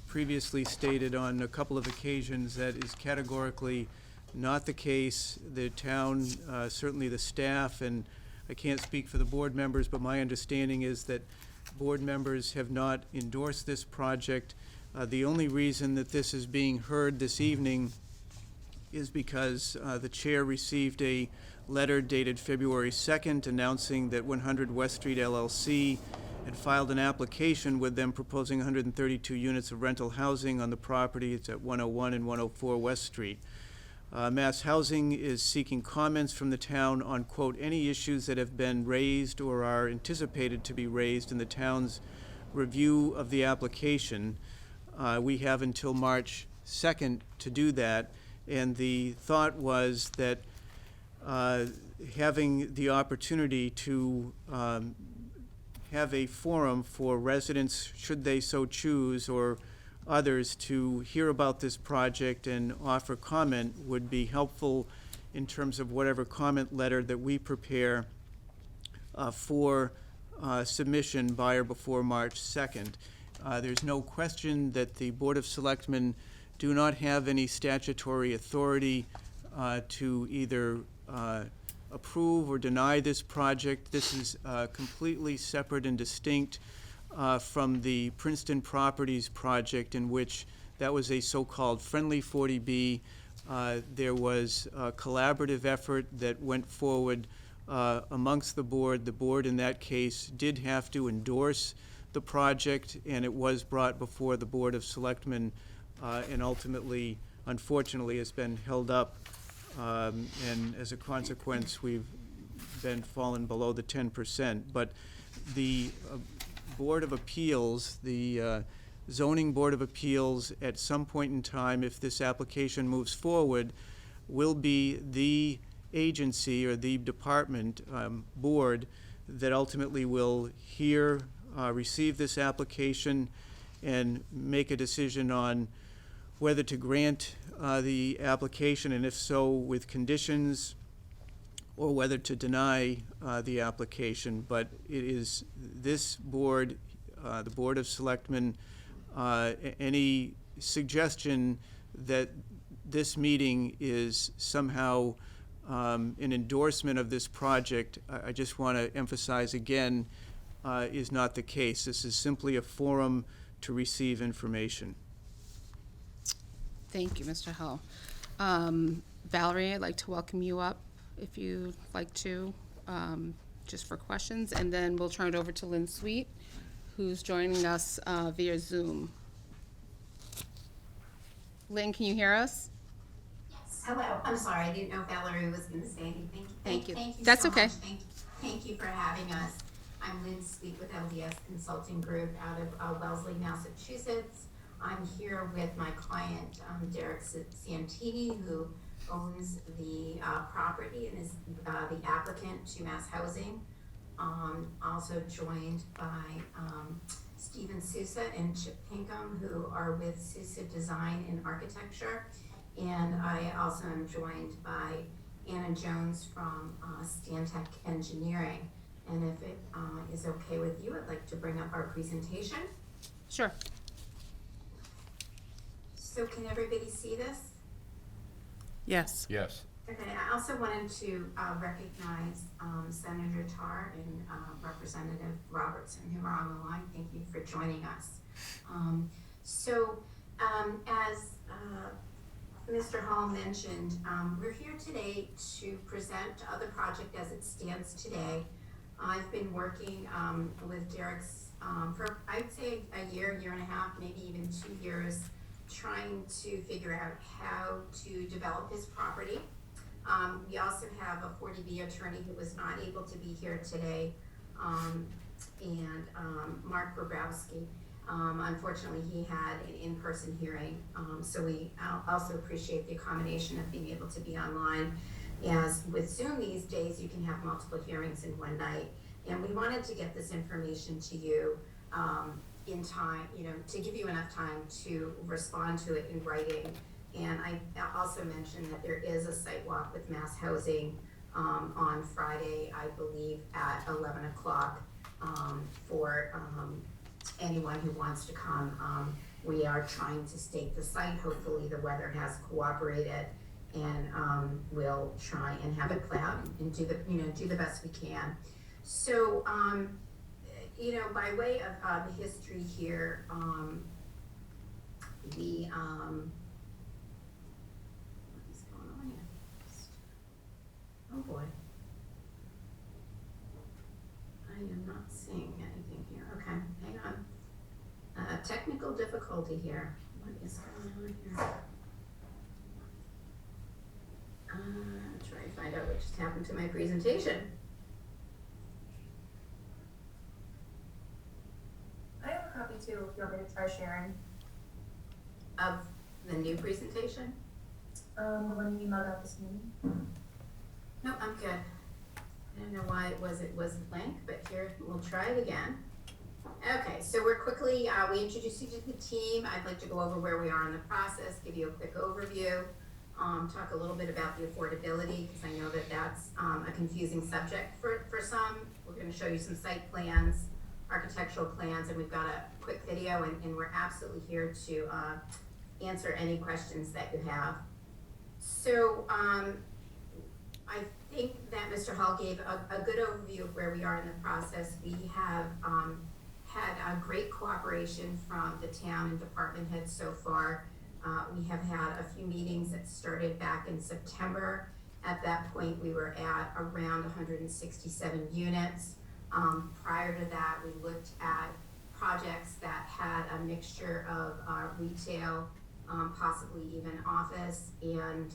previously stated on a couple of occasions, that is categorically not the case. The town, certainly the staff, and I can't speak for the board members, but my understanding is that board members have not endorsed this project. The only reason that this is being heard this evening is because the chair received a letter dated February 2nd announcing that 100 West Street LLC had filed an application with them proposing 132 units of rental housing on the property. It's at 101 and 104 West Street. Mass Housing is seeking comments from the town on, quote, any issues that have been raised or are anticipated to be raised in the town's review of the application. We have until March 2nd to do that, and the thought was that having the opportunity to have a forum for residents, should they so choose, or others to hear about this project and offer comment would be helpful in terms of whatever comment letter that we prepare for submission by or before March 2nd. There's no question that the Board of Selectmen do not have any statutory authority to either approve or deny this project. This is completely separate and distinct from the Princeton Properties project, in which that was a so-called friendly 40B. There was a collaborative effort that went forward amongst the board. The board in that case did have to endorse the project, and it was brought before the Board of Selectmen, and ultimately, unfortunately, has been held up. And as a consequence, we've been fallen below the 10%. But the Board of Appeals, the Zoning Board of Appeals, at some point in time, if this application moves forward, will be the agency or the department, board, that ultimately will receive this application and make a decision on whether to grant the application, and if so, with conditions, or whether to deny the application. But it is this board, the Board of Selectmen, any suggestion that this meeting is somehow an endorsement of this project, I just want to emphasize again, is not the case. This is simply a forum to receive information. Thank you, Mr. Hull. Valerie, I'd like to welcome you up if you'd like to, just for questions, and then we'll turn it over to Lynn Sweet, who's joining us via Zoom. Lynn, can you hear us? Hello, I'm sorry, I didn't know Valerie was going to say anything. Thank you. Thank you That's so okay. much. Thank you for having us. I'm Lynn Sweet with LDS Consulting Group out of Wellesley, Massachusetts. I'm here with my client, Derek Santini, who owns the property and is the applicant to Mass Housing. Also joined by Stephen Sousa and Chip Pinkham, who are with Sousa Design and Architecture. And I also am joined by Anna Jones from Stantec Engineering. And if it is okay with you, I'd like to bring up our presentation. Sure. So can everybody see this? Yes. Yes. Okay, I also wanted to recognize Senator Tarr and Representative Robertson, who are on the line. Thank you for joining us. As Mr. Hall mentioned, we're here today to present the project as it stands today. I've been working with Derek's for, I'd say, a year, year and a half, maybe even 2 years, trying to figure out how to develop his property. We also have a 40B attorney who was not able to be here today, and Mark Grabowski. Unfortunately, he had an in-person hearing, so we also appreciate the accommodation of being able to be online. As with Zoom these days, you can have multiple hearings in one night, and we wanted to get this information to you in time, to give you enough time to respond to it in writing. And I also mentioned that there is a site walk with Mass Housing on Friday, I believe, at 11 o'clock for anyone who wants to come. We are trying to stake the site. Hopefully the weather has cooperated, and we'll try and have it plowed and do the best we can. So, by way of history here, what is going on here? Oh boy. I am not seeing anything here. Okay, hang on. Technical difficulty here. What is going on here? Try and find out what just happened to my presentation. I have a copy too, if you want me to try sharing. Of the new presentation? The one you emailed out this morning. No, I'm good. I don't know why it was blank, but here, we'll try it again. Okay, so we're quickly, we introduced you to the team. I'd like to go over where we are in the process, give you a quick overview, talk a little bit about the affordability, because I know that that's a confusing subject for some. We're going to show you some site plans, architectural plans, and we've got a quick video, and we're absolutely here to answer any questions that you have. So I think that Mr. Hall gave a good overview of where we are in the process. We have had a great cooperation from the town and department heads so far. We have had a few meetings that started back in September. At that point, we were at around 167 units. Prior to that, we looked at projects that had a mixture of retail, possibly even office, and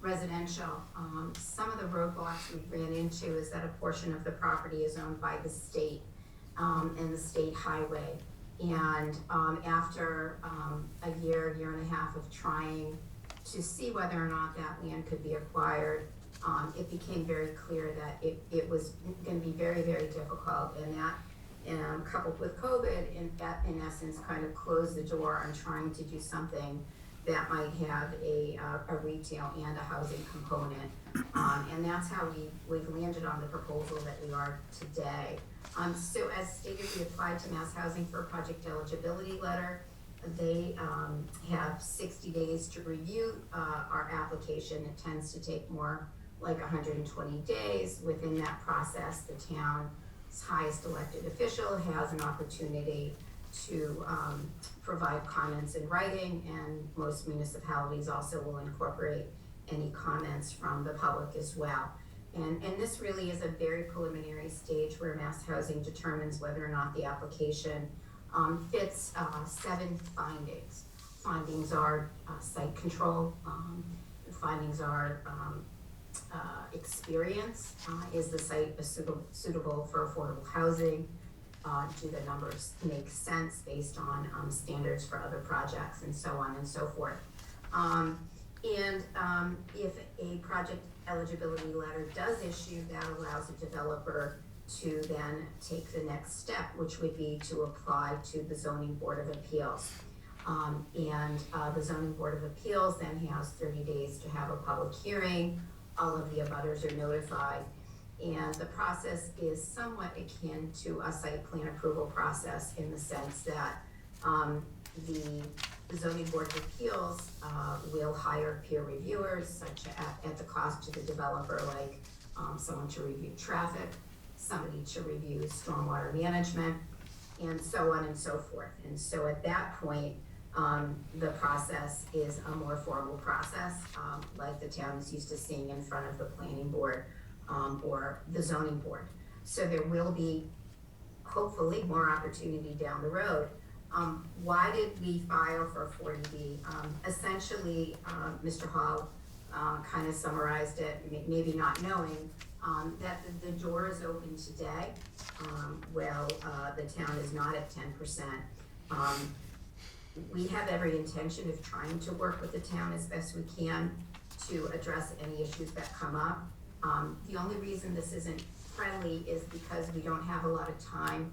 residential. Some of the roadblocks we ran into is that a portion of the property is owned by the state and the state highway. And after a year and a half of trying to see whether or not that land could be acquired, it became very clear that it was going to be very, very difficult, and that coupled with COVID, in essence, kind of closed the door on trying to do something that might have a retail and a housing component. And that's how we've landed on the proposal that we are today. So as stated, we applied to Mass Housing for a project eligibility letter. They have 60 days to review our application. It tends to take more like 120 days. Within that process, the town's highest elected official has an opportunity to provide comments in writing, and most municipalities also will incorporate any comments from the public as well. And this really is a very preliminary stage where Mass Housing determines whether or not the application fits 7 findings. Findings are site control, findings are experience, is the site suitable for affordable housing, do the numbers make sense based on standards for other projects, and so on and so forth. If a project eligibility letter does issue, that allows a developer to then take the next step, which would be to apply to the Zoning Board of Appeals. The Zoning Board of Appeals then has 30 days to have a public hearing all of the abutters are notified. And the process is somewhat akin to a site plan approval process in the sense that the zoning board of appeals will hire peer reviewers such at the cost to the developer, like someone to review traffic, somebody to review stormwater management, and so on and so forth. And so at that point, the process is a more formal process, like the town is used to seeing in front of the planning board or the zoning board. So there will be hopefully more opportunity down the road. Why did we file for 40B? Essentially, Mr. Hall kind of summarized it, maybe not knowing that the door is open today. Well, the town is not at 10%. We have every intention of trying to work with the town as best we can to address any issues that come up. The only reason this isn't friendly is because we don't have a lot of time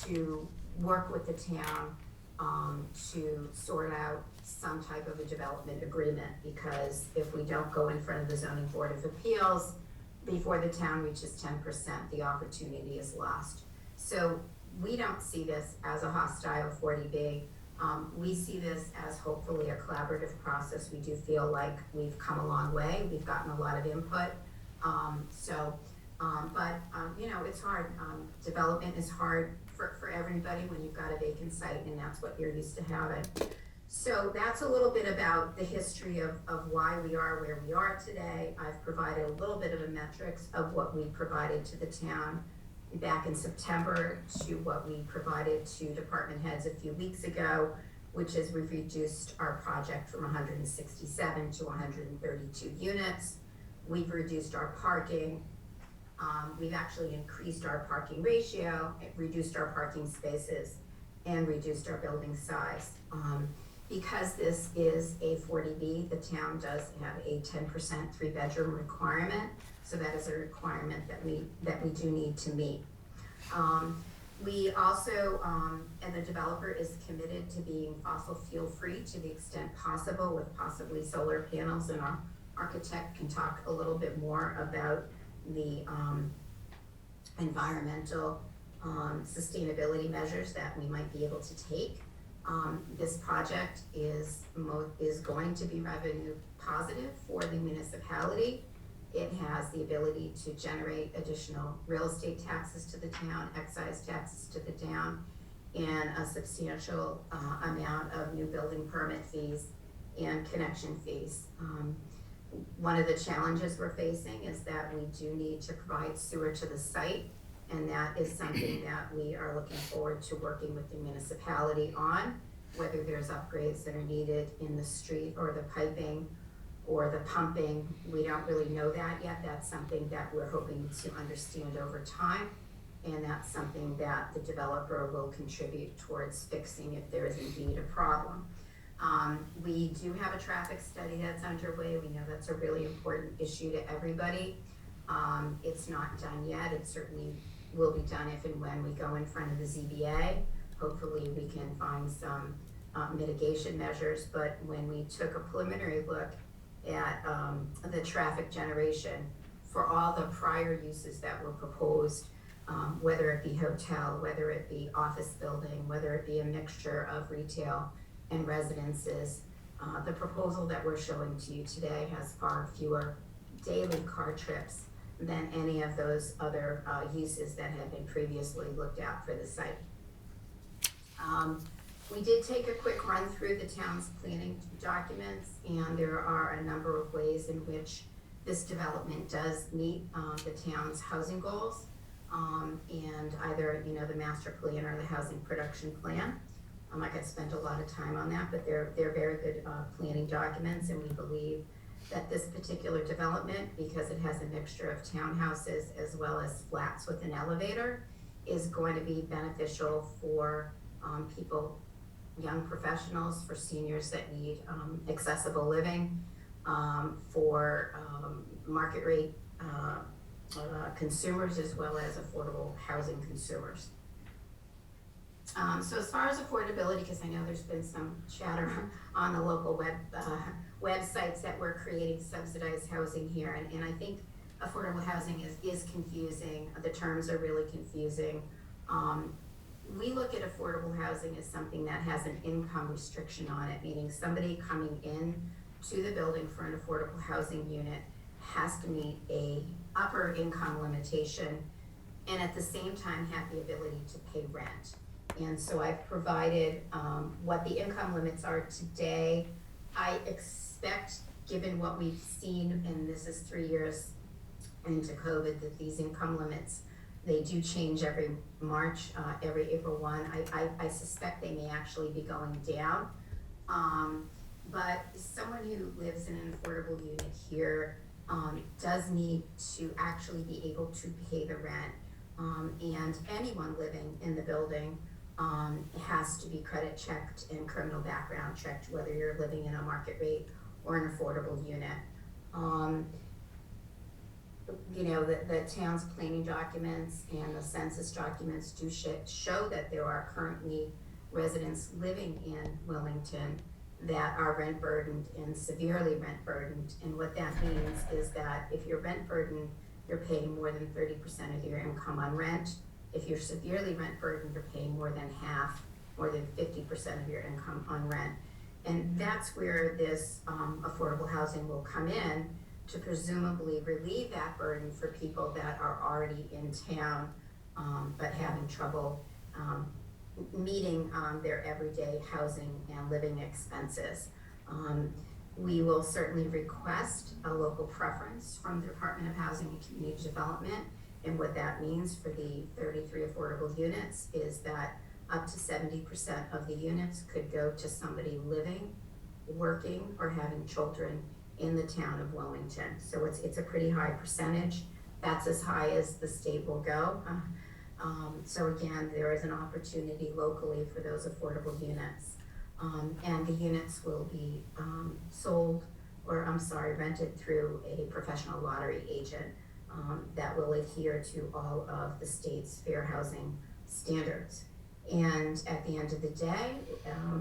to work with the town to sort out some type of a development agreement, because if we don't go in front of the zoning board of appeals before the town reaches 10%, the opportunity is lost. So we don't see this as a hostile 40B. We see this as hopefully a collaborative process. We do feel like we've come a long way. We've gotten a lot of input. You know, it's hard. Development is hard for everybody when you've got a vacant site, and that's what you're used to having. So that's a little bit about the history of why we are where we are today. I've provided a little bit of a metrics of what we provided to the town back in September to what we provided to department heads a few weeks ago, which is we've reduced our project from 167 to 132 units. We've reduced our parking. We've actually increased our parking ratio, reduced our parking spaces, and reduced our building size. Because this is a 40B, the town does have a 10% 3-bedroom requirement. So that is a requirement that we do need to meet. We also, and the developer is committed to being fossil fuel free to the extent possible, with possibly solar panels, and our architect can talk a little bit more about the environmental sustainability measures that we might be able to take. This project is going to be revenue positive for the municipality. It has the ability to generate additional real estate taxes to the town, excise taxes to the town, and a substantial amount of new building permit fees and connection fees. One of the challenges we're facing is that we do need to provide sewer to the site, and that is something that we are looking forward to working with the municipality on, whether there's upgrades that are needed in the street or the piping or the pumping. We don't really know that yet. That's something that we're hoping to understand over time, and that's something that the developer will contribute towards fixing if there is indeed a problem. We do have a traffic study that's underway. We know that's a really important issue to everybody. It's not done yet. It certainly will be done if and when we go in front of the ZBA. Hopefully we can find some mitigation measures, but when we took a preliminary look at the traffic generation for all the prior uses that were proposed, whether it be hotel, whether it be office building, whether it be a mixture of retail and residences, the proposal that we're showing to you today has far fewer daily car trips than any of those other uses that had been previously looked at for the site. We did take a quick run through the town's planning documents, and there are a number of ways in which this development does meet the town's housing goals, and either the master plan or the housing production plan. I'm not going to spend a lot of time on that, but they're very good planning documents, and we believe that this particular development, because it has a mixture of townhouses as well as flats with an elevator, is going to be beneficial for people, young professionals, for seniors that need accessible living, for market rate consumers as well as affordable housing consumers. So as far as affordability, because I know there's been some chatter on the local websites that we're creating subsidized housing here, and I think affordable housing is confusing. The terms are really confusing. We look at affordable housing as something that has an income restriction on it, meaning somebody coming in to the building for an affordable housing unit has to meet a upper income limitation and at the same time have the ability to pay rent. And so I've provided what the income limits are today. I expect, given what we've seen, and this is 3 years into COVID, that these income limits, they do change every March, every April 1. I suspect they may actually be going down. But someone who lives in an affordable unit here does need to actually be able to pay the rent. And anyone living in the building has to be credit checked and criminal background checked, whether you're living in a market rate or an affordable unit. You know, the town's planning documents and the census documents do show that there are currently residents living in Wilmington that are rent burdened and severely rent burdened. And what that means is that if you're rent burdened, you're paying more than 30% of your income on rent. If you're severely rent burdened, you're paying more than half, more than 50% of your income on rent. And that's where this affordable housing will come in to presumably relieve that burden for people that are already in town but having trouble meeting their everyday housing and living expenses. We will certainly request a local preference from the Department of Housing and Community Development, and what that means for the 33 affordable units is that up to 70% of the units could go to somebody living, working, or having children in the town of Wilmington. So it's a pretty high percentage. That's as high as the state will go. So again, there is an opportunity locally for those affordable units. And the units will be rented through a professional lottery agent that will adhere to all of the state's fair housing standards. And at the end of the day,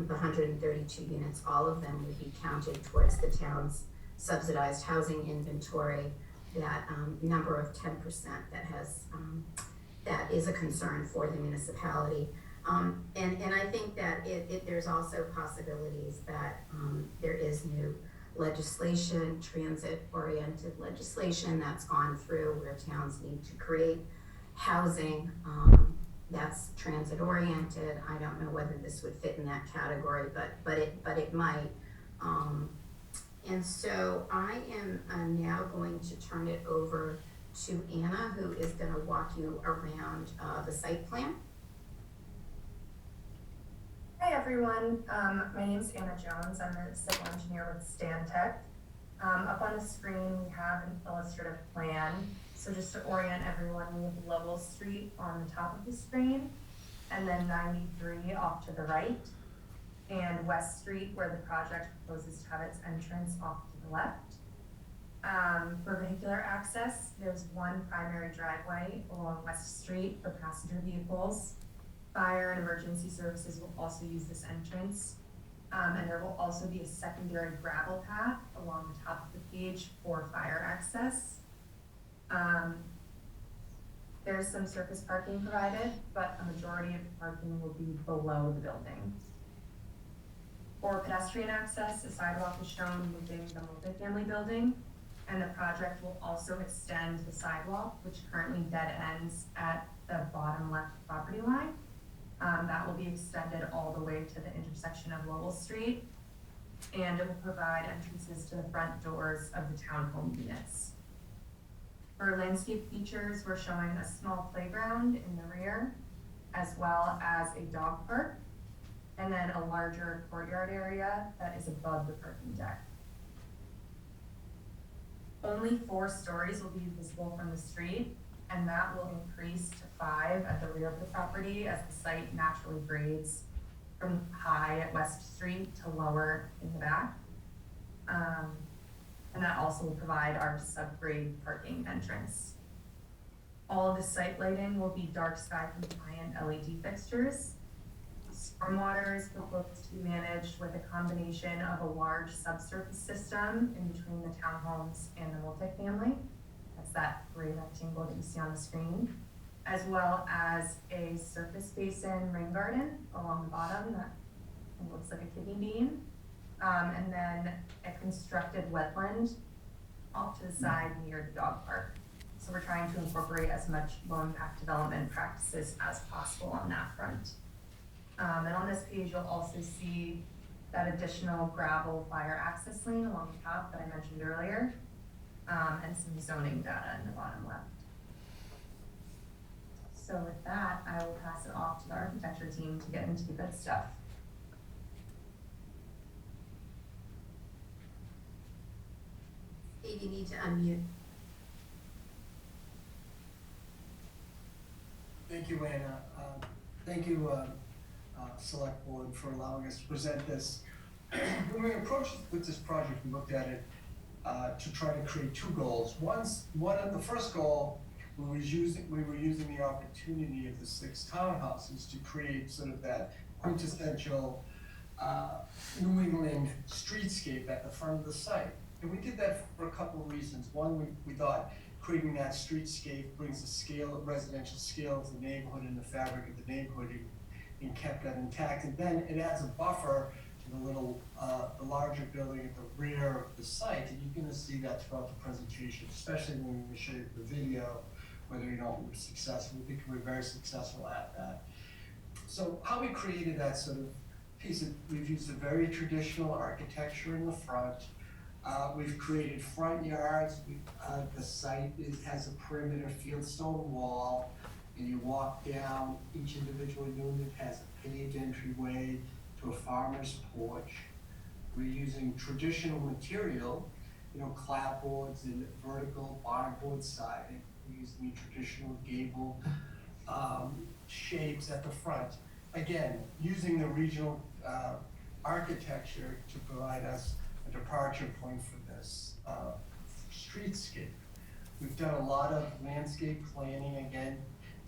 the 132 units, all of them will be counted towards the town's subsidized housing inventory, that number of 10% that is a concern for the municipality. And I think that there's also possibilities that there is new legislation, transit-oriented legislation that's gone through where towns need to create housing that's transit-oriented. I don't know whether this would fit in that category, but it might. And so I am now going to turn it over to Anna, who is going to walk you around the site plan. Hi everyone, my name is Anna Jones. I'm a civil engineer with Stantec. Up on the screen we have an illustrative plan. So just to orient everyone, we have Lowell Street on the top of the screen, and then 93 off to the right, and West Street where the project proposes to have its entrance off to the left. For vehicular access, there's one primary driveway along West Street for passenger vehicles. Fire and emergency services will also use this entrance. And there will also be a secondary gravel path along the top of the page for fire access. There's some surface parking provided, but a majority of the parking will be below the building. For pedestrian access, a sidewalk is shown within the multifamily building, and the project will also extend the sidewalk, which currently dead ends at the bottom left property line. That will be extended all the way to the intersection of Lowell Street, and it will provide entrances to the front doors of the townhome units. For landscape features, we're showing a small playground in the rear, as well as a dog park, and then a larger courtyard area that is above the parking deck. Only 4 stories will be visible from the street, and that will increase to 5 at the rear of the property as the site naturally grades from high at West Street to lower in the back. And that also will provide our subgrade parking entrance. All of the site lighting will be dark sky compliant LED fixtures. Stormwater is proposed to be managed with a combination of a large subsurface system in between the townhomes and the multifamily. That's that gray rectangle that you see on the screen, as well as a surface basin rain garden along the bottom that looks like a kidney bean, and then a constructed wetland off to the side near the dog park. So we're trying to incorporate as much low-impact development practices as possible on that front. And on this page, you'll also see that additional gravel fire access lane along the top that I mentioned earlier, and some zoning data in the bottom left. So with that, I will pass it off to the architecture team to get into the good stuff. Steve, you need to unmute. Thank you, Anna. Thank you, Select Board, for allowing us to present this. When we approached with this project, we looked at it to try to create two goals. The first goal, we were using the opportunity of the 6 townhouses to create sort of that quintessential New England streetscape at the front of the site. And we did that for a couple of reasons. One, we thought creating that streetscape brings a scale, residential scale to the neighborhood and the fabric of the neighborhood, and kept that intact. And then it adds a buffer to the larger building at the rear of the site, and you're going to see that throughout the presentation, especially when we show you the video, whether or not we were successful. We think we were very successful at that. So how we created that sort of piece, we've used a very traditional architecture in the front. We've created front yards. The site has a perimeter fieldstone wall, and you walk down. Each individual unit has a paved entryway to a farmer's porch. We're using traditional material, clapboards and vertical barnboard siding. We're using traditional gable shapes at the front. Again, using the regional architecture to provide us a departure point for this streetscape. We've done a lot of landscape planning, again,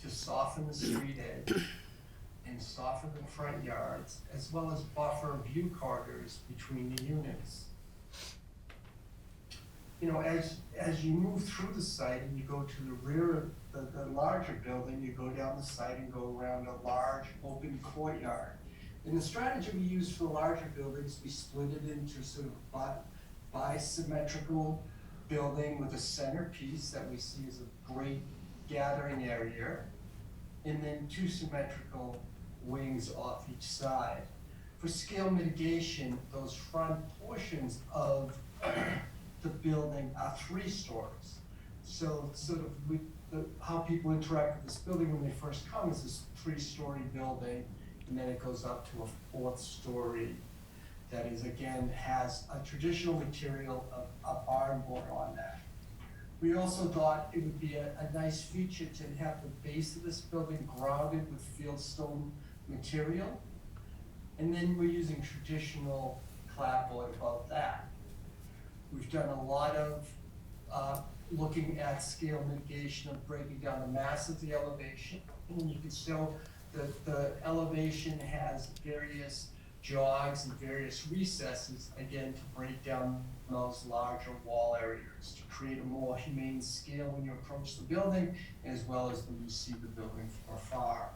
to soften the street edge and soften the front yards, as well as buffer view corridors between the units. As you move through the site and you go to the rear of the larger building, you go down the site and go around a large open courtyard. And the strategy we use for larger buildings, we split it into sort of bi-symmetrical building with a centerpiece that we see as a great gathering area, and then 2 symmetrical wings off each side. For scale mitigation, those front portions of the building are 3 stories. So sort of how people interact with this building when they first come is this 3-story building, and then it goes up to a 4th story that is, again, has a traditional material of a barn board on that. We also thought it would be a nice feature to have the base of this building grounded with fieldstone material. And then we're using traditional clapboard above that. We've done a lot of looking at scale mitigation of breaking down the mass of the elevation. And you can show that the elevation has various jogs and various recesses, again, to break down those larger wall areas, to create a more humane scale when you approach the building, as well as when you see the building from afar.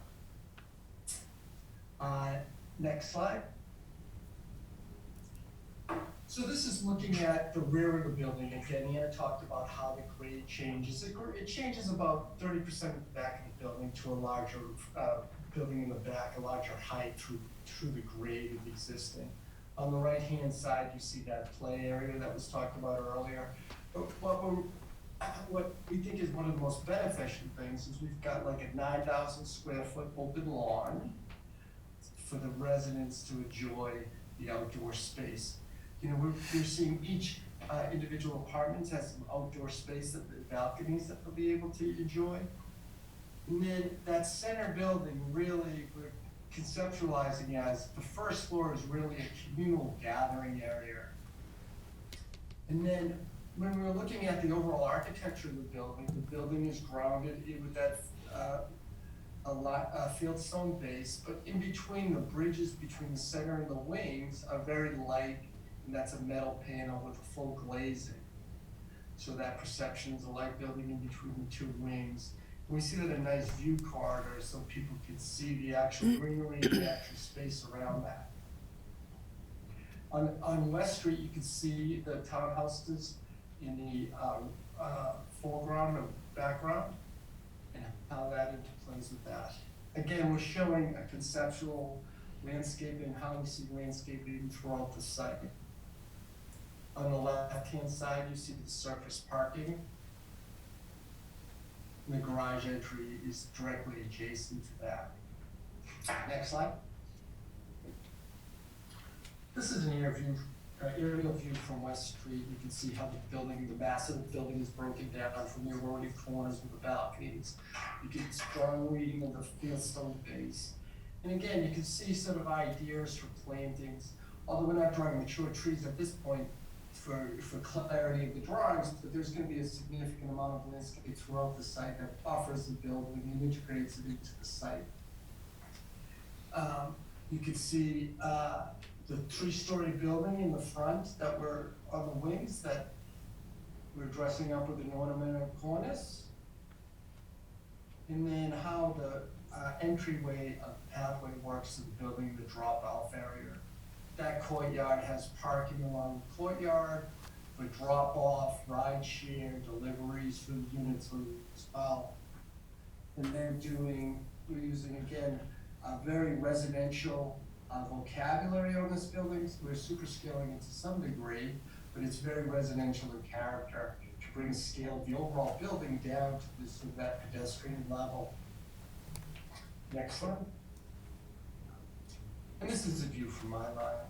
Next slide. So this is looking at the rear of the building. Again, Anna talked about how the grade changes. It changes about 30% at the back of the building to a larger building in the back, a larger height through the grade of the existing. On the right-hand side, you see that play area that was talked about earlier. But what we think is one of the most beneficial things is we've got like a 9,000 square foot open lawn for the residents to enjoy the outdoor space. We're seeing each individual apartment has some outdoor space, that the balconies that they'll be able to enjoy. And then that center building, really, we're conceptualizing as the first floor is really a communal gathering area. And then when we were looking at the overall architecture of the building is grounded with that a fieldstone base, but in between the bridges between the center and the wings are very light, and that's a metal panel with a full glazing. So that perception is a light building in between the two wings. And we see that a nice view corridor so people can see the actual greenery and the actual space around that. On West Street, you can see the townhouses in the foreground or background, and how that interplays with that. Again, we're showing a conceptual landscaping, how we see landscaping throughout the site. On the left-hand side, you see the surface parking. And the garage entry is directly adjacent to that. Next slide. This is an aerial view from West Street. You can see how the massive building is broken down from the eroded corners with the balconies. You get a strong reading of the fieldstone base. And again, you can see sort of ideas for plantings, although we're not drawing mature trees at this point for clarity of the drawings, but there's going to be a significant amount of landscape throughout the site that buffers the building and integrates it into the site. You can see the 3-story building in the front that were on the wings that we're dressing up with an ornamental cornice. And then how the entryway pathway works to the building, the drop-off area. That courtyard has parking along the courtyard for drop-off, ride share, deliveries for the units as well. And then we're using again a very residential vocabulary on this building. So we're super scaling it to some degree, but it's very residential in character to bring scale of the overall building down to this sort of that pedestrian level. Next one. And this is a view from my line.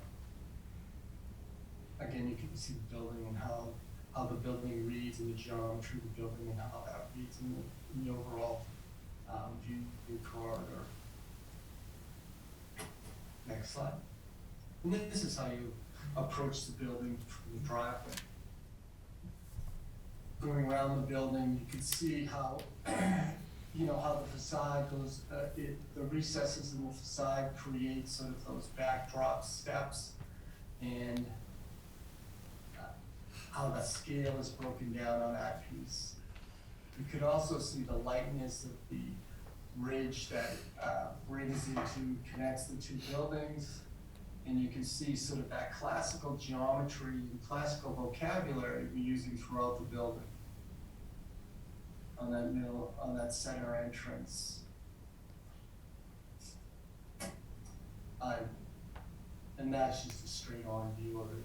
Again, you can see the building and how the building reads and the geometry of the building and how that reads in the overall view corridor. Next slide. And this is how you approach the building from the driveway. Going around the building, you can see how how the facade goes, the recesses in the facade create sort of those backdrop steps, and how the scale is broken down on that piece. You could also see the lightness of the ridge that connects the two buildings, and you can see sort of that classical geometry and classical vocabulary we're using throughout the building. On that center entrance. And that's just a straight on view of it.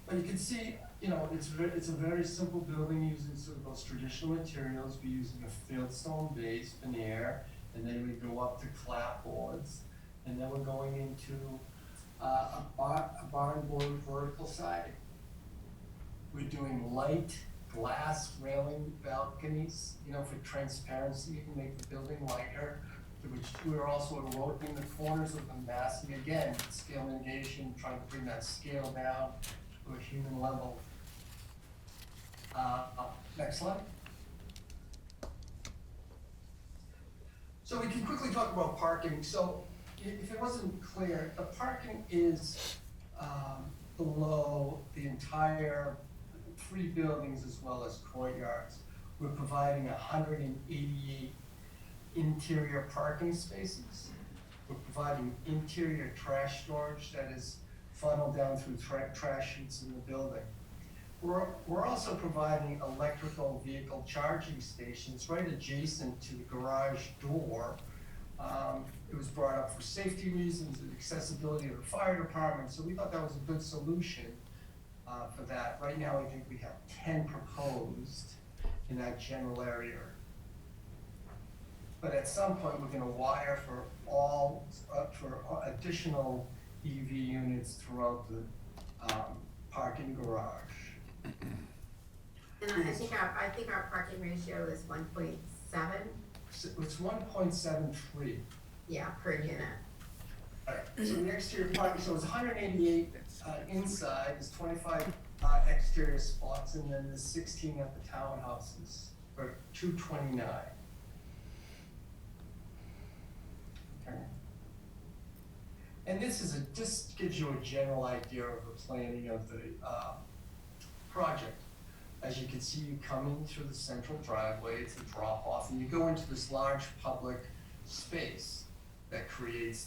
But you can see, it's a very simple building using sort of those traditional materials. We're using a fieldstone base, veneer, and then we go up to clapboards, and then we're going into a barn board vertical siding. We're doing light glass railing balconies, for transparency and make the building lighter, which we're also eroding the corners of the massing. Again, scale mitigation, trying to bring that scale down to a human level. Next slide. So we can quickly talk about parking. So if it wasn't clear, the parking is below the entire 3 buildings as well as courtyards. We're providing 188 interior parking spaces. We're providing interior trash storage that is funneled down through trash chutes in the building. We're also providing electrical vehicle charging stations right adjacent to the garage door. It was brought up for safety reasons and accessibility of the fire department, so we thought that was a good solution for that. Right now, I think we have 10 proposed in that general area. But at some point, we're going to wire for additional EV units throughout the parking garage. And I think our parking ratio is 1.7. It's 1.73. Yeah, per unit. All right. So the exterior parking, so it's 188 inside, there's 25 exterior spots, and then there's 16 at the townhouses, for 229. And this is just gives you a general idea of the planning of the project. As you can see, you come in through the central driveway, it's a drop off, and you go into this large public space that creates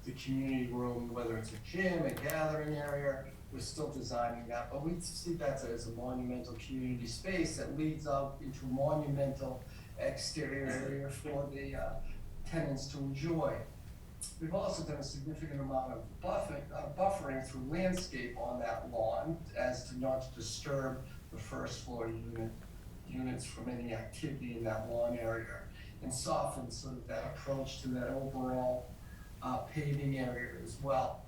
the community room, whether it's a gym, a gathering area. We're still designing that, but we see that as a monumental community space that leads out into a monumental exterior area for the tenants to enjoy. We've also done a significant amount of buffering through landscape on that lawn as to not to disturb the first floor units from any activity in that lawn area, and soften sort of that approach to that overall paving area as well.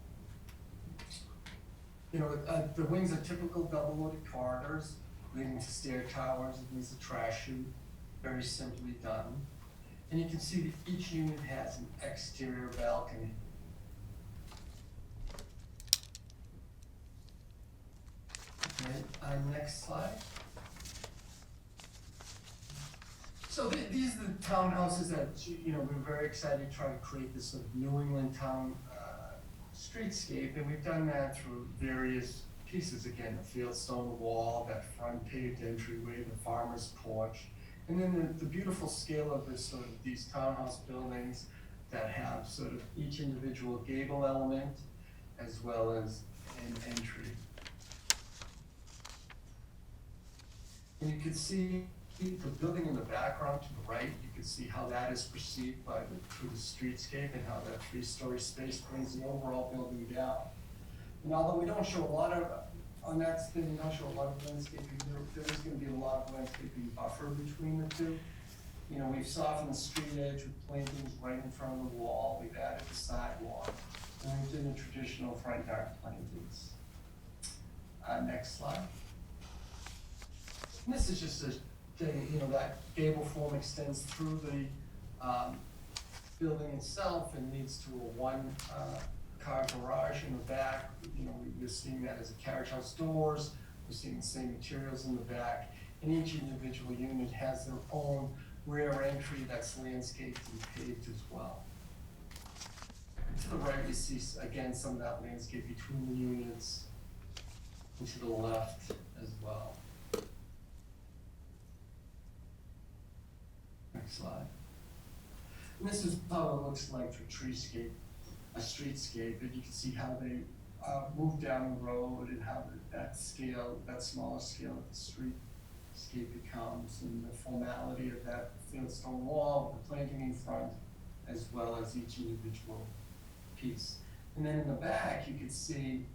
You know, the wings are typical double-loaded corridors leading to stair towers, and there's a trash chute, very simply done. And you can see that each unit has an exterior balcony. Okay, next slide. So these are the townhouses that, you know, we're very excited to try to create this sort of New England town streetscape, and we've done that through various pieces. Again, the fieldstone wall, that front paved entryway, the farmer's porch, and then the beautiful scale of this sort of these townhouse buildings that have sort of each individual gable element as well as an entry. And you can see the building in the background to the right. You can see how that is perceived through the streetscape, and how that 3-story space brings the overall building down. And although we don't show a lot of, on that spin, we don't show a lot of landscaping, there is going to be a lot of landscaping buffer between the two. You know, we've softened the street edge with plantings right in front of the wall. We've added the sidewalk, and we've done the traditional front yard plantings. Next slide. And this is just a thing, you know, that gable form extends through the building itself and leads to a one-car garage in the back. You know, we're seeing that as a carriage house doors. We're seeing the same materials in the back. And each individual unit has their own rear entry that's landscaped and paved as well. And to the right, you see, again, some of that landscape between the units, and to the left as well. Next slide. And this is how it looks like for a streetscape, and you can see how they move down the road and how that smaller scale of the streetscape becomes, and the formality of that fieldstone wall, the planting in front, as well as each individual piece. And then in the back, you can see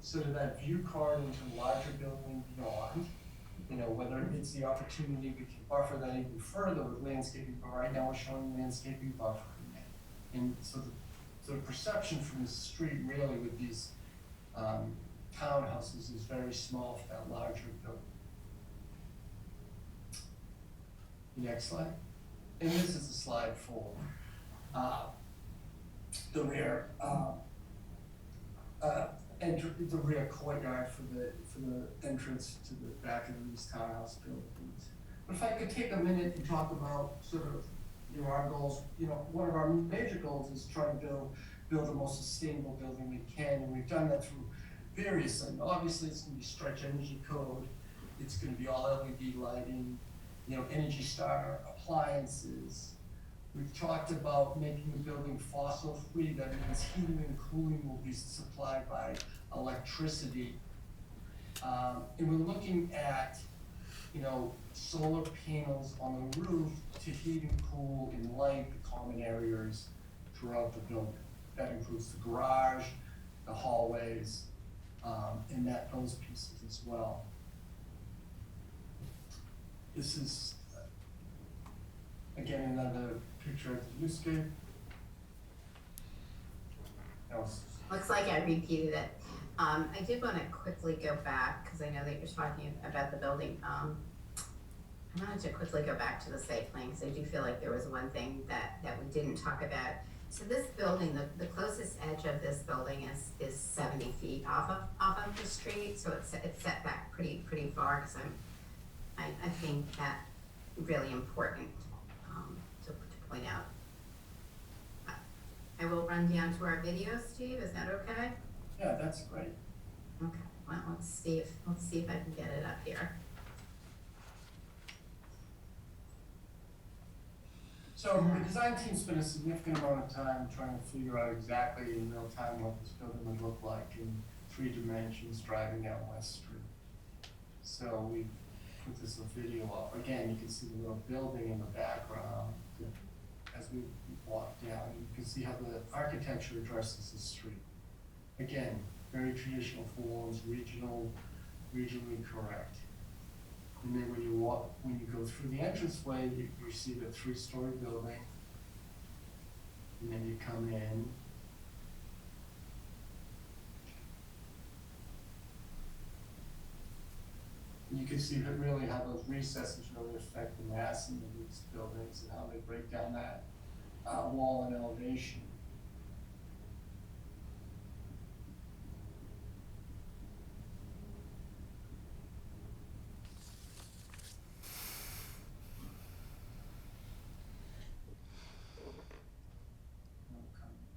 sort of that view card into the larger building beyond. You know, whether it's the opportunity, we can buffer that even further with landscaping, but right now we're showing landscaping buffering. And so the perception from the street really with these townhouses is very small for that larger building. Next slide. And this is the slide for the rear the rear courtyard for the entrance to the back of these townhouse buildings. But if I could take a minute and talk about sort of, you know, our goals. You know, one of our major goals is to try to build the most sustainable building we can, and we've done that through various things. Obviously, it's going to be stretch energy code. It's going to be all LED lighting. You know, Energy Star appliances. We've talked about making the building fossil-free. That means heating and cooling will be supplied by electricity. And we're looking at, you know, solar panels on the roof to heat and cool and light the common areas throughout the building. That includes the garage, the hallways, and those pieces as well. This is, again, another picture of the viewscape. Looks like I repeated it. I did want to quickly go back, because I know that you're talking about the building. I wanted to quickly go back to the site plan, because I do feel like there was one thing that we didn't talk about. So this building, the closest edge of this building is 70 feet off of the street, so it's set back pretty far, because I think that really important to point out. I will run down to our video, Steve, is that okay? Yeah, that's great. Okay, well, let's see if I can get it up here. So the design team spent a significant amount of time trying to figure out exactly in real time what this building would look like in 3 dimensions driving down West Street. So we put this video up. Again, you can see the little building in the background as we walk down. You can see how the architecture addresses the street. Again, very traditional forms, regionally correct. And then when you go through the entranceway, you see the 3-story building. And then you come in. You can see that really how those recesses really affect the massing of these buildings and how they break down that wall and elevation.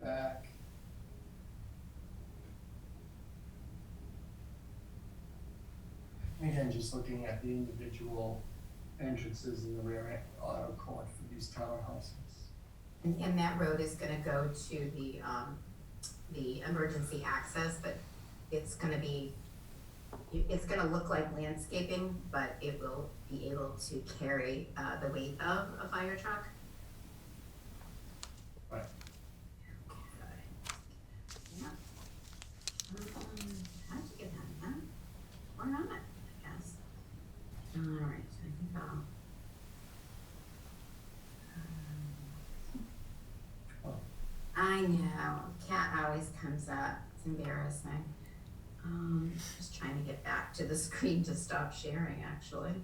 Back. Again, just looking at the individual entrances in the rear auto court for these townhouses. And that road is gonna go to the emergency access, but it's gonna look like landscaping, but it will be able to carry the weight of a fire truck. Right. Yeah. How'd you get that, huh? Or not, I guess. All right, I think I'll. I know, cat always comes up, it's embarrassing. Just trying to get back to the screen to stop sharing, actually.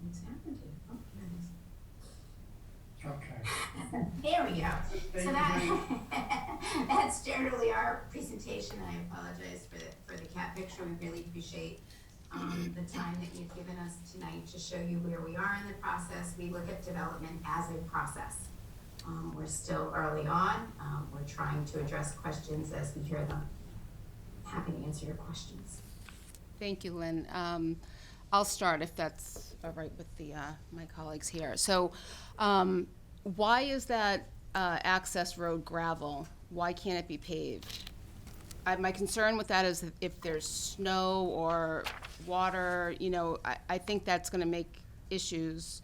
What's happened to it? Oh, there it is. Okay. There we go. So that's generally our presentation. I apologize for the cat picture. We really appreciate the time that you've given us tonight to show you where we are in the process. We look at development as a process. We're still early on. We're trying to address questions as we hear them. Happy to answer your questions. Thank you, Lynn. I'll start if that's all right with my colleagues here. So why is that access road gravel? Why can't it be paved? My concern with that is that if there's snow or water, I think that's gonna make issues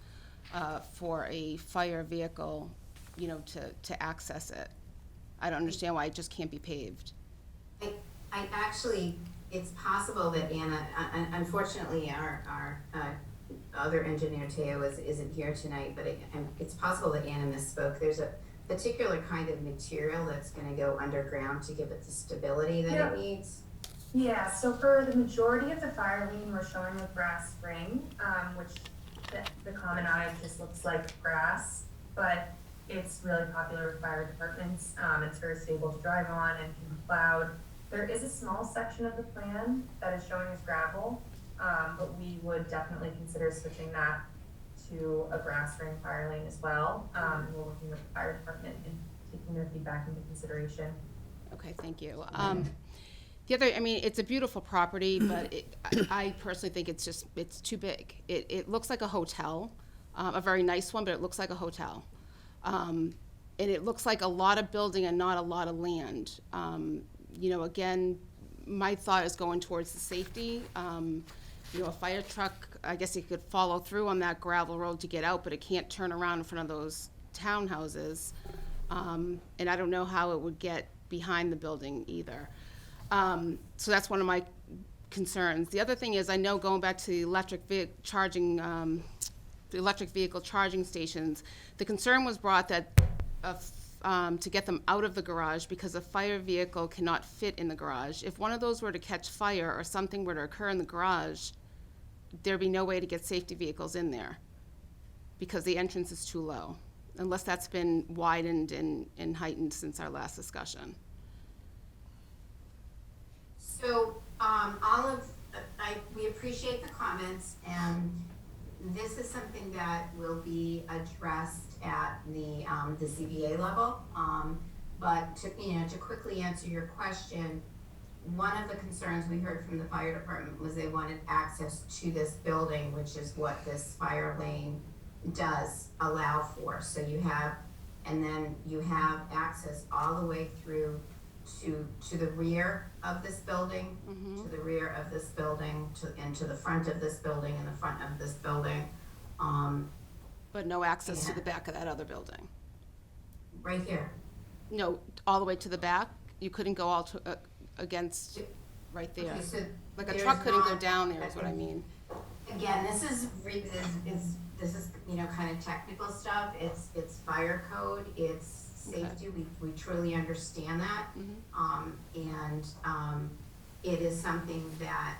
for a fire vehicle, to access it. I don't understand why it just can't be paved. I actually, it's possible that Anna, unfortunately, our other engineer, Teo, isn't here tonight, but it's possible that Anna misspoke. There's a particular kind of material that's gonna go underground to give it the stability that it needs. Yeah, so for the majority of the fire lane, we're showing with grass ring, which the common eye just looks like grass, but it's really popular with fire departments. It's very stable to drive on and can be plowed. There is a small section of the plan that is showing as gravel, but we would definitely consider switching that to a grass ring fire lane as well. We're working with the fire department and taking their feedback into consideration. Okay, thank you. The other, it's a beautiful property, but I personally think it's too big. It looks like a hotel, a very nice one, but it looks like a hotel. And it looks like a lot of building and not a lot of land. Again, my thought is going towards the safety. A fire truck, I guess it could follow through on that gravel road to get out, but it can't turn around in front of those townhouses. And I don't know how it would get behind the building either. So that's one of my concerns. The other thing is, I know going back to the electric vehicle charging stations, the concern was brought that to get them out of the garage because a fire vehicle cannot fit in the garage. If one of those were to catch fire or something were to occur in the garage, there'd be no way to get safety vehicles in there because the entrance is too low, unless that's been widened and heightened since our last discussion. So, we appreciate the comments, and This is something that will be addressed at the ZBA level. But to quickly answer your question, one of the concerns we heard from the fire department was they wanted access to this building, which is what this fire lane does allow for. So you have access all the way through to the rear of this building, to the rear of this building, and to the front of this building, and the front of this building. But no access to the back of that other building? Right here. No, all the way to the back? You couldn't go all to, against, right there? Okay, so Like a there's truck couldn't go not- down there is what I mean. Again, this is kind of technical stuff. It's fire code, it's safety. We truly understand that. It is something that,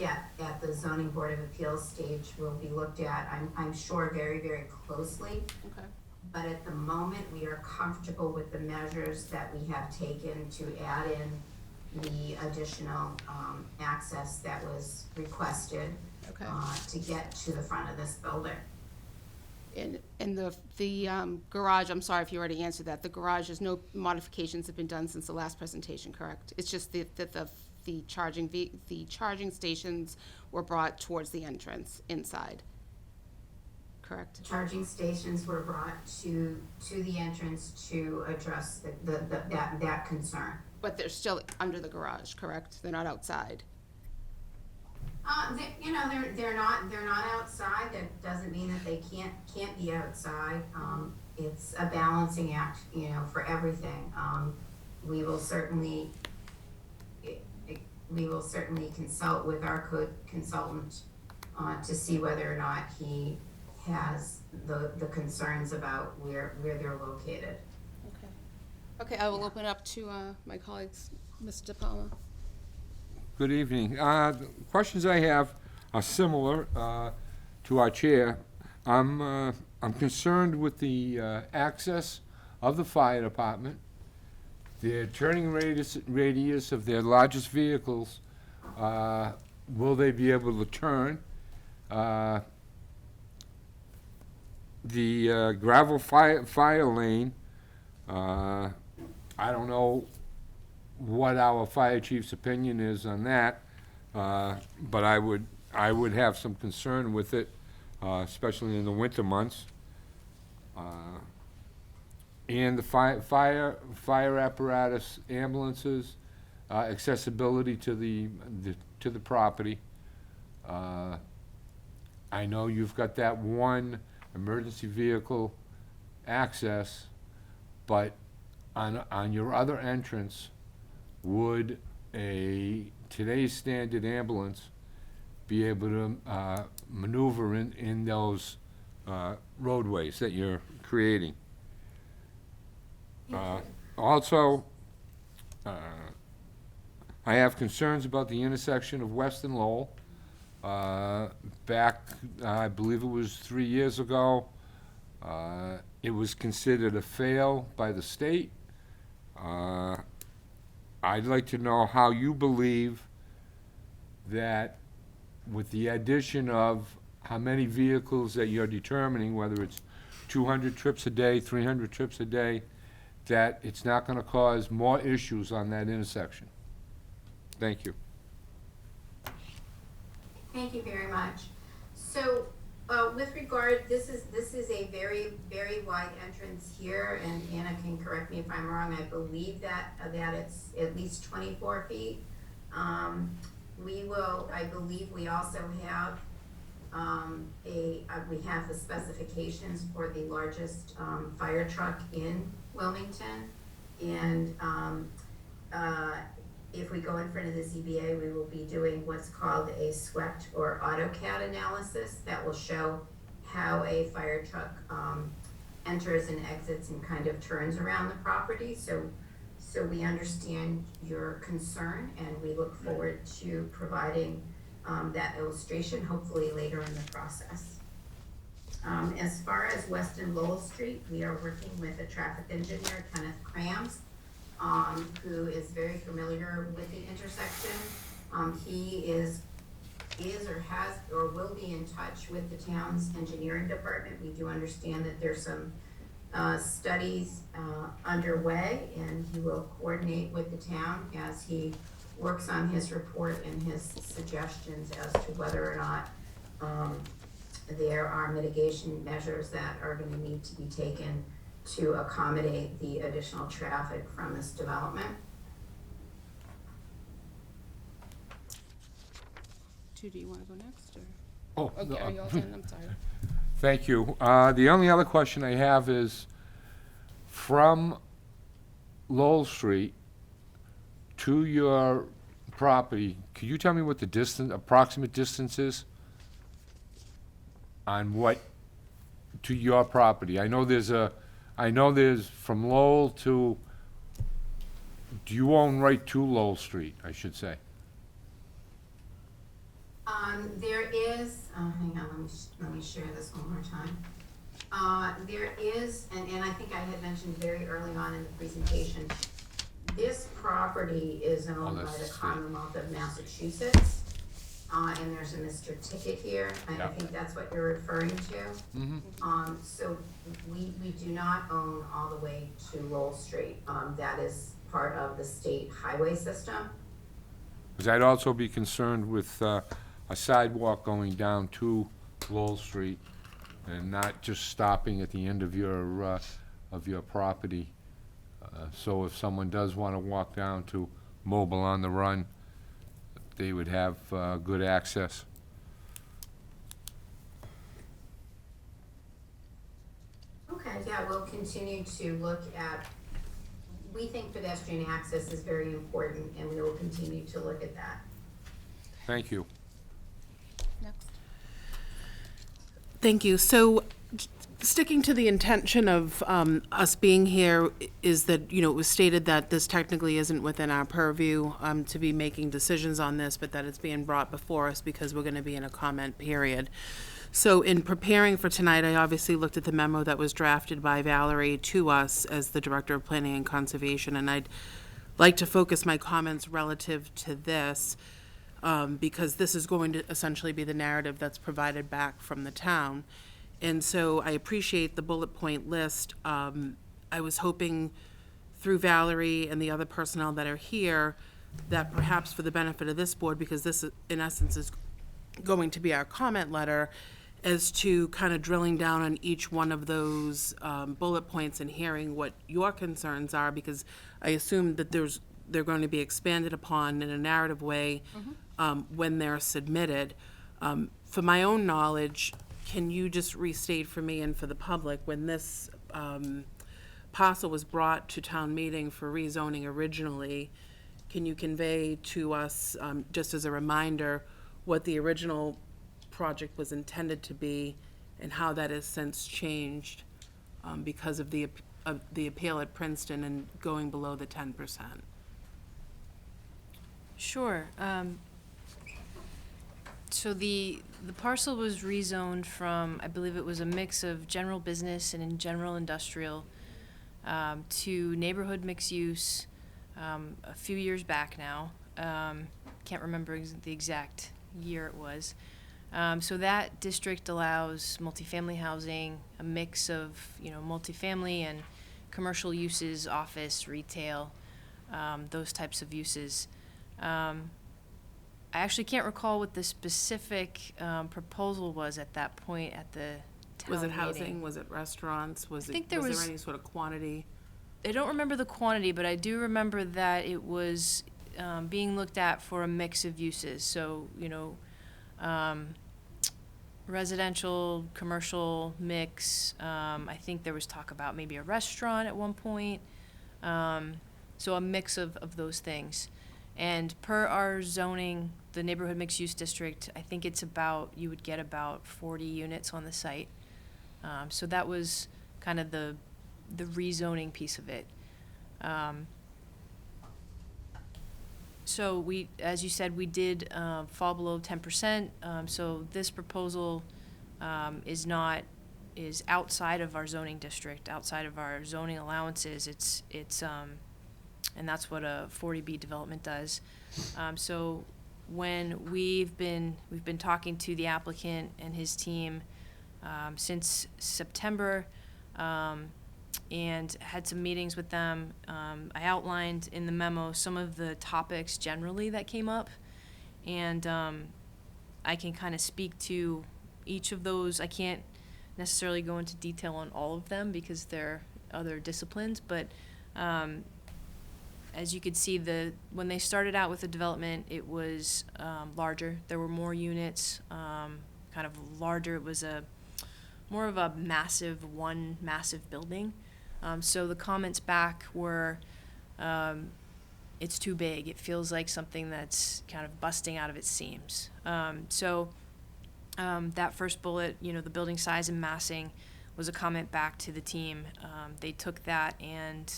at the zoning board of appeals stage will be looked at, I'm sure, very, very closely. Okay. But at the moment, we are comfortable with the measures that we have taken to add in the additional access that was requested to get to the front of this building. And the garage, I'm sorry if you already answered that, the garage, there's no modifications have been done since the last presentation, correct? It's just that the charging stations were brought towards the entrance inside, correct? Charging stations were brought to the entrance to address that concern. But they're still under the garage, correct? They're not outside? They're not outside. That doesn't mean that they can't be outside. It's a balancing act, for everything. We will certainly consult with our code consultant to see whether or not he has the concerns about where they're located. Okay, I will open up to my colleagues, Mr. De Palma. Good evening. The questions I have are similar to our chair. I'm concerned with the access of the fire department, the turning radius of their largest vehicles. Will they be able to turn? The gravel fire lane, I don't know what our fire chief's opinion is on that, but I would have some concern with it, especially in the winter months. And the fire apparatus, ambulances, accessibility to the property. I know you've got that one emergency vehicle access, but on your other entrance, would today's standard ambulance be able to maneuver in those roadways that you're creating? Also, I have concerns about the intersection of West and Lowell. Back, I believe it was 3 years ago, it was considered a fail by the state. I'd like to know how you believe that with the addition of how many vehicles that you're determining, whether it's 200 trips a day, 300 trips a day, that it's not going to cause more issues on that intersection. Thank you. Thank you very much. So, with regard, this is a very, very wide entrance here, and Anna can correct me if I'm wrong. I believe that it's at least 24 feet. I believe we also have we have the specifications for the largest fire truck in Wilmington, and if we go in front of the ZBA, we will be doing what's called a SWEPT or AutoCAD analysis that will show how a fire truck enters and exits and kind of turns around the property. So we understand your concern, and we look forward to providing that illustration, hopefully later in the process. As far as West and Lowell Street, we are working with a traffic engineer, Kenneth Krams, who is very familiar with the intersection. He is is or has or will be in touch with the town's engineering department. We do understand that there's some studies underway, and he will coordinate with the town as he works on his report and his suggestions as to whether or not there are mitigation measures that are going to need to be taken to accommodate the additional traffic from this development. Do you want to go next, or? Oh, Okay, are you all done? I'm sorry. Thank you. The only other question I have is, from Lowell Street to your property, could you tell me what the distance, approximate distance is? On what, to your property? I know there's from Lowell to, do you own right to Lowell Street, I should say? There is, hang on, let me share this one more time. There is, and I think I had mentioned very early on in the presentation, this property is owned by that's the the state. Commonwealth of Massachusetts. And there's a Mr. Ticket here, I Yeah. think that's what you're referring to. Mm-hmm. So we do not own all the way to Lowell Street. That is part of the state highway system. Because I'd also be concerned with a sidewalk going down to Lowell Street and not just stopping at the end of your property. So if someone does want to walk down to Mobile on the Run, they would have good access. Okay, yeah, we'll continue to look at, we think pedestrian access is very important, and we will continue to look at that. Thank you. Next. Thank you. So, sticking to the intention of us being here is that, you know, it was stated that this technically isn't within our purview to be making decisions on this, but that it's being brought before us because we're going to be in a comment period. So in preparing for tonight, I obviously looked at the memo that was drafted by Valerie to us as the Director of Planning and Conservation, and I'd like to focus my comments relative to this because this is going to essentially be the narrative that's provided back from the town. And so I appreciate the bullet point list. I was hoping through Valerie and the other personnel that are here that perhaps for the benefit of this board, because this in essence is going to be our comment letter, as to kind of drilling down on each one of those bullet points and hearing what your concerns are, because I assume that they're going to be expanded upon in a narrative way when they're submitted. For my own knowledge, can you just restate for me and for the public, when this parcel was brought to town meeting for rezoning originally, can you convey to us, just as a reminder, what the original project was intended to be and how that has since changed because of the appeal at Princeton and going below the 10%? Sure. So the parcel was rezoned from, I believe it was a mix of general business and in general industrial to neighborhood mixed use a few years back now. Can't remember the exact year it was. So that district allows multifamily housing, a mix of, you know, multifamily and commercial uses, office, retail, those types of uses. I actually can't recall what the specific proposal was at that point at the town Was it meeting. housing? Was it restaurants? Was think there was- any sort of quantity? I don't remember the quantity, but I do remember that it was being looked at for a mix of uses. So, you know, residential, commercial mix. I think there was talk about maybe a restaurant at one point. So a mix of those things. And per our zoning, the neighborhood mixed use district, I think it's about, you would get about 40 units on the site. So that was kind of the rezoning piece of it. So we, as you said, we did fall below 10%. So this proposal is outside of our zoning district, outside of our zoning allowances. It's and that's what a 40B development does. So when we've been talking to the applicant and his team since September, and had some meetings with them. I outlined in the memo some of the topics generally that came up, and I can kind of speak to each of those. I can't necessarily go into detail on all of them because they're other disciplines, but as you could see, when they started out with the development, it was larger. There were more units, kind of larger. It was more of a massive building. So the comments back were, it's too big. It feels like something that's kind of busting out of its seams. So that first bullet, the building size and massing, was a comment back to the team. They took that and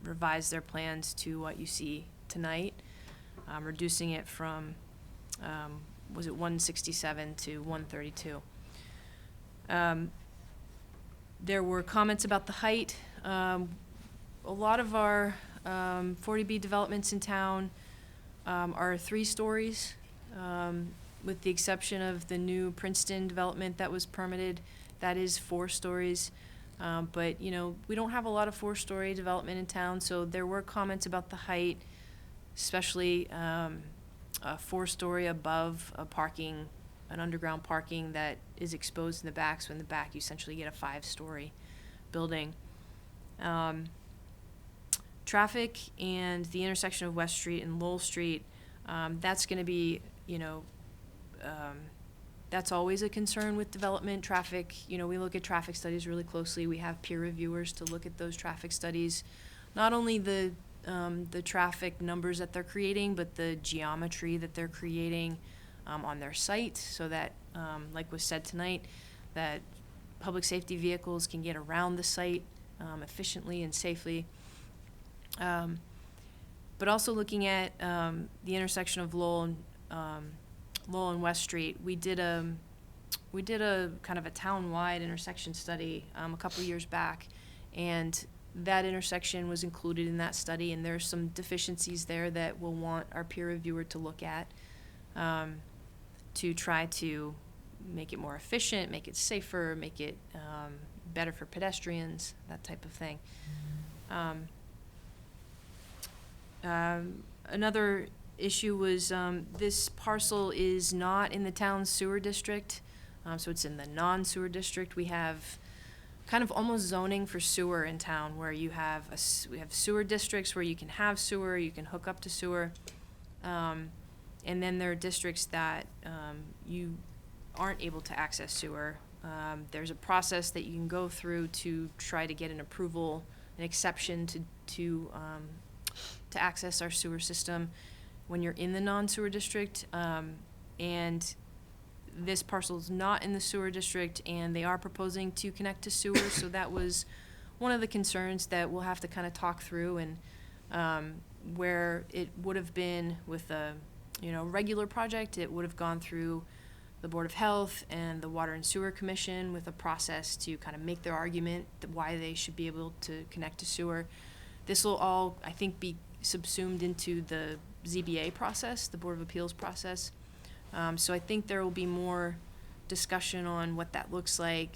revised their plans to what you see tonight, reducing it from, was it 167 to 132. There were comments about the height. A lot of our 40B developments in town are 3 stories, with the exception of the new Princeton development that was permitted. That is 4 stories. But, we don't have a lot of 4-story development in town, so there were comments about the height, especially a 4-story above an underground parking that is exposed in the back, so in the back you essentially get a 5-story building. Traffic and the intersection of West Street and Lowell Street, that's going to be, that's always a concern with development. Traffic, we look at traffic studies really closely. We have peer reviewers to look at those traffic studies. Not only the traffic numbers that they're creating, but the geometry that they're creating on their site, so that, like was said tonight, that public safety vehicles can get around the site efficiently and safely. But also looking at the intersection of Lowell and West Street, we did a kind of a town-wide intersection study a couple years back, and that intersection was included in that study, and there's some deficiencies there that we'll want our peer reviewer to look at to try to make it more efficient, make it safer, make it better for pedestrians, that type of thing. Another issue was this parcel is not in the town's sewer district, so it's in the non-sewer district. We have kind of almost zoning for sewer in town, where we have sewer districts where you can have sewer, you can hook up to sewer, and then there are districts that you aren't able to access sewer. There's a process that you can go through to try to get an approval, an exception to access our sewer system when you're in the non-sewer district, and this parcel is not in the sewer district, and they are proposing to connect to sewer, so that was one of the concerns that we'll have to kind of talk through, and where it would have been with a regular project, it would have gone through the Board of Health and the Water and Sewer Commission with a process to kind of make their argument why they should be able to connect to sewer. This will all, I think, be subsumed into the ZBA process, the Board of Appeals process. So I think there will be more discussion on what that looks like,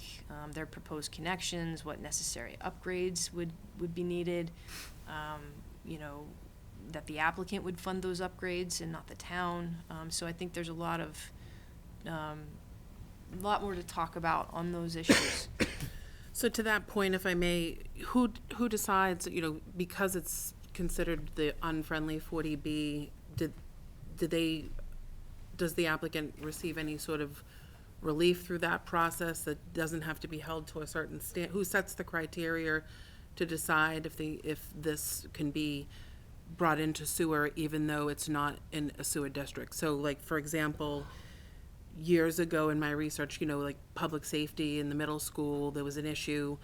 their proposed connections, what necessary upgrades would be needed, that the applicant would fund those upgrades and not the town. So I think there's a lot more to talk about on those issues. So to that point, if I may, who decides, because it's considered the unfriendly 40B, does the applicant receive any sort of relief through that process that doesn't have to be held to a certain standard? Who sets the criteria to decide if this can be brought into sewer even though it's not in a sewer district? So like, for example, years ago in my research, like public safety in the middle school, there was an issue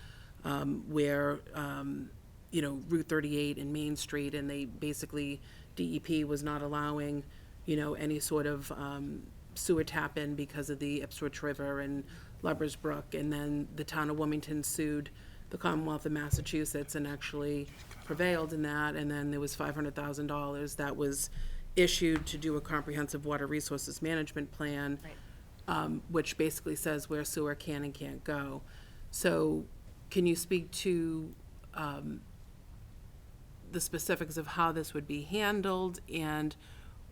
where, Route 38 and Main Street, and they basically, DEP was not allowing, any sort of sewer tap in because of the Ipswich River and Lubbers Brook, and then the town of Wilmington sued the Commonwealth of Massachusetts and actually prevailed in that, and then there was $500,000 that was issued to do a comprehensive water resources management plan, which basically says where sewer can and can't go. So can you speak to the specifics of how this would be handled, and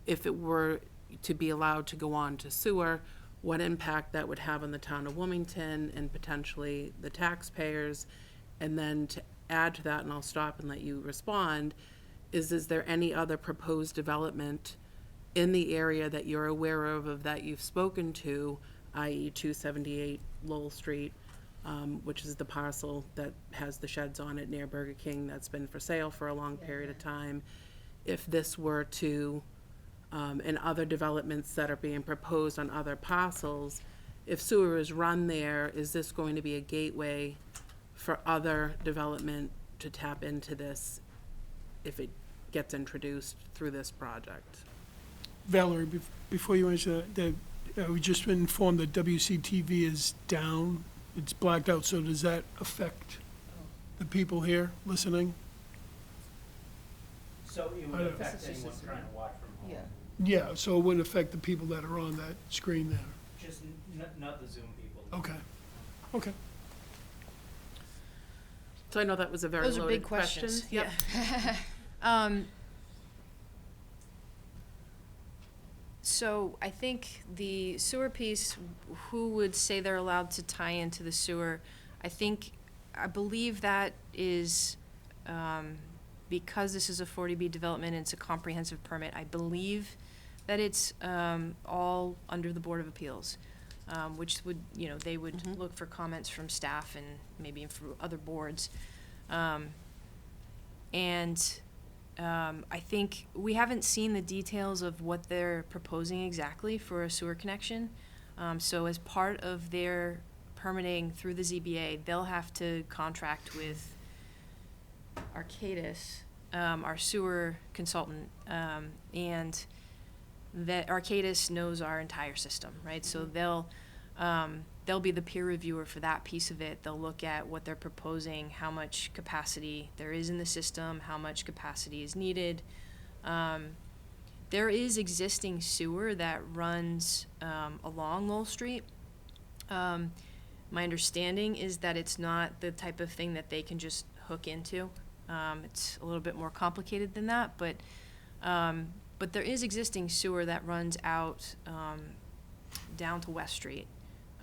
if it were to be allowed to go on to sewer, what impact that would have on the town of Wilmington and potentially the taxpayers? And then to add to that, and I'll stop and let you respond, is there any other proposed development in the area that you're aware of that you've spoken to, i.e. 278 Lowell Street, which is the parcel that has the sheds on it near Burger King that's been for sale for a long period of time? If this were to, and other developments that are being proposed on other parcels, if sewer is run there, is this going to be a gateway for other development to tap into this if it gets introduced through this project? Valerie, before you answer that, we've just been informed that WCTV is down. It's blacked out, so does that affect the people here listening? So it would affect anyone trying to watch from home? Yeah, so it wouldn't affect the people that are on that screen there. Just not the Zoom people. Okay, okay. So I know that was a very Those are loaded big question. questions. Yep. So I think the sewer piece, who would say they're allowed to tie into the sewer? I believe that is, because this is a 40B development and it's a comprehensive permit, I believe that it's all under the Board of Appeals, which would, they would look for comments from staff and maybe from other boards. I think we haven't seen the details of what they're proposing exactly for a sewer connection. So as part of their permitting through the ZBA, they'll have to contract with Arcadis, our sewer consultant, and that Arcadis knows our entire system, right? So they'll be the peer reviewer for that piece of it. They'll look at what they're proposing, how much capacity there is in the system, how much capacity is needed. There is existing sewer that runs along Lowell Street. My understanding is that it's not the type of thing that they can just hook into. It's a little bit more complicated than that, but there is existing sewer that runs out down to West Street.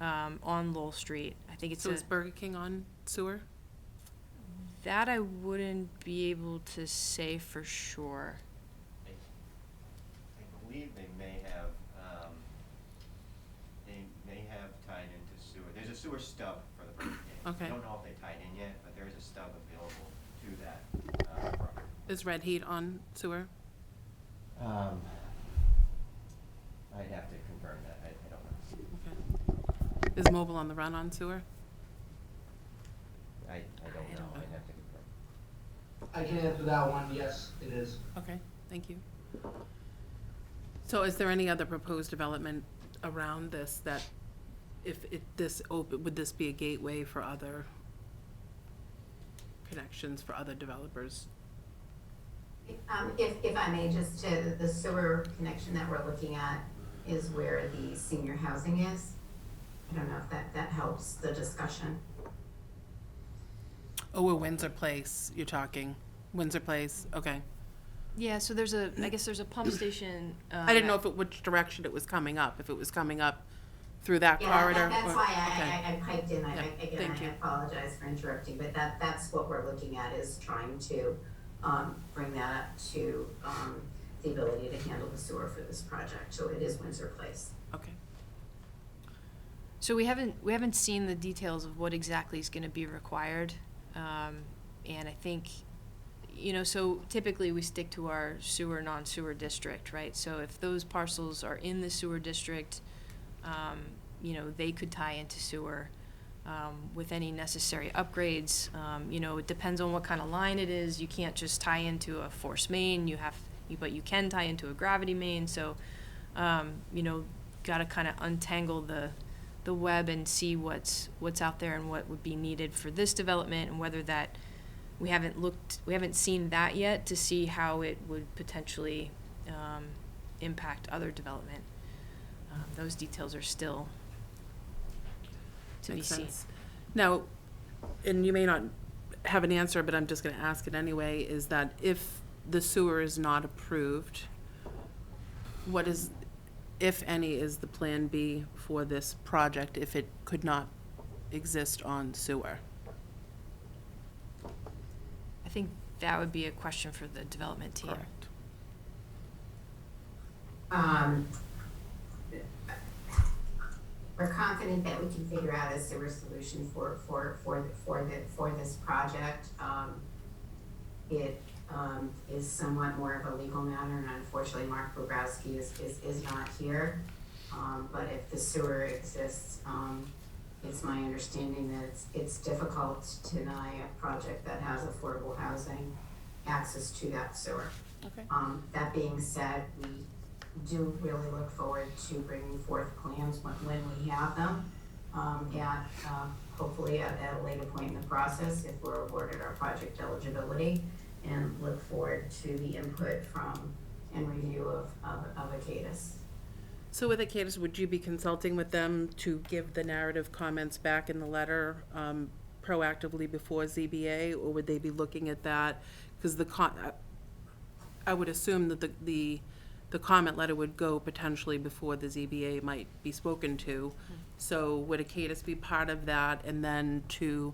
On Lowell Street. I think it's So is Burger King on sewer? that I wouldn't be able to say for sure. I believe they may have tied into sewer. There's a sewer stub for the Burger King. Okay. I don't know if they tied in yet, but there is a stub available to that property. Is Red Heat on sewer? I'd have to confirm that. I don't know. Okay. Is Mobile on the Run on sewer? I don't know. I'd have to confirm. I can answer that one, yes, it is. Okay, thank you. So is there any other proposed development around this that would this be a gateway for other connections for other developers? If I may, just to, the sewer connection that we're looking at is where the senior housing is. I don't know if that helps the discussion. Oh, Windsor Place, you're talking. Windsor Place, okay. Yeah, so I guess there's a pump station. I didn't know which direction it was coming up, if it was coming up through that corridor. That's or- why okay. I piped in. Thank you. I apologize for interrupting, but that's what we're looking at, is trying to bring that up to the ability to handle the sewer for this project. So it is Windsor Place. Okay. So we haven't seen the details of what exactly is going to be required, and I think, so typically we stick to our sewer, non-sewer district, right? So if those parcels are in the sewer district, they could tie into sewer with any necessary upgrades. It depends on what kind of line it is. You can't just tie into a force main. But you can tie into a gravity main. So, got to kind of untangle the web and see what's out there and what would be needed for this development, and whether that we haven't seen that yet to see how it would potentially impact other development. Those details are still to be Makes seen. sense. Now, and you may not have an answer, but I'm just gonna ask it anyway, is that if the sewer is not approved, what is, if any, is the Plan B for this project if it could not exist on sewer? I think that would be a question for the development team. Correct. We're confident that we can figure out a sewer solution for this project. It is somewhat more of a legal matter, and unfortunately Mark Bobrowski is not here. But if the sewer exists, it's my understanding that it's difficult to deny a project that has affordable housing access to that sewer. Okay. That being said, we do really look forward to bringing forth plans when we have them, hopefully at a later point in the process if we're awarded our project eligibility, and look forward to the input from and review of ACADIS. So with ACADIS, would you be consulting with them to give the narrative comments back in the letter proactively before ZBA, or would they be looking at that? Because I would assume that the comment letter would go potentially before the ZBA might be spoken to. So would ACADIS be part of that? And then to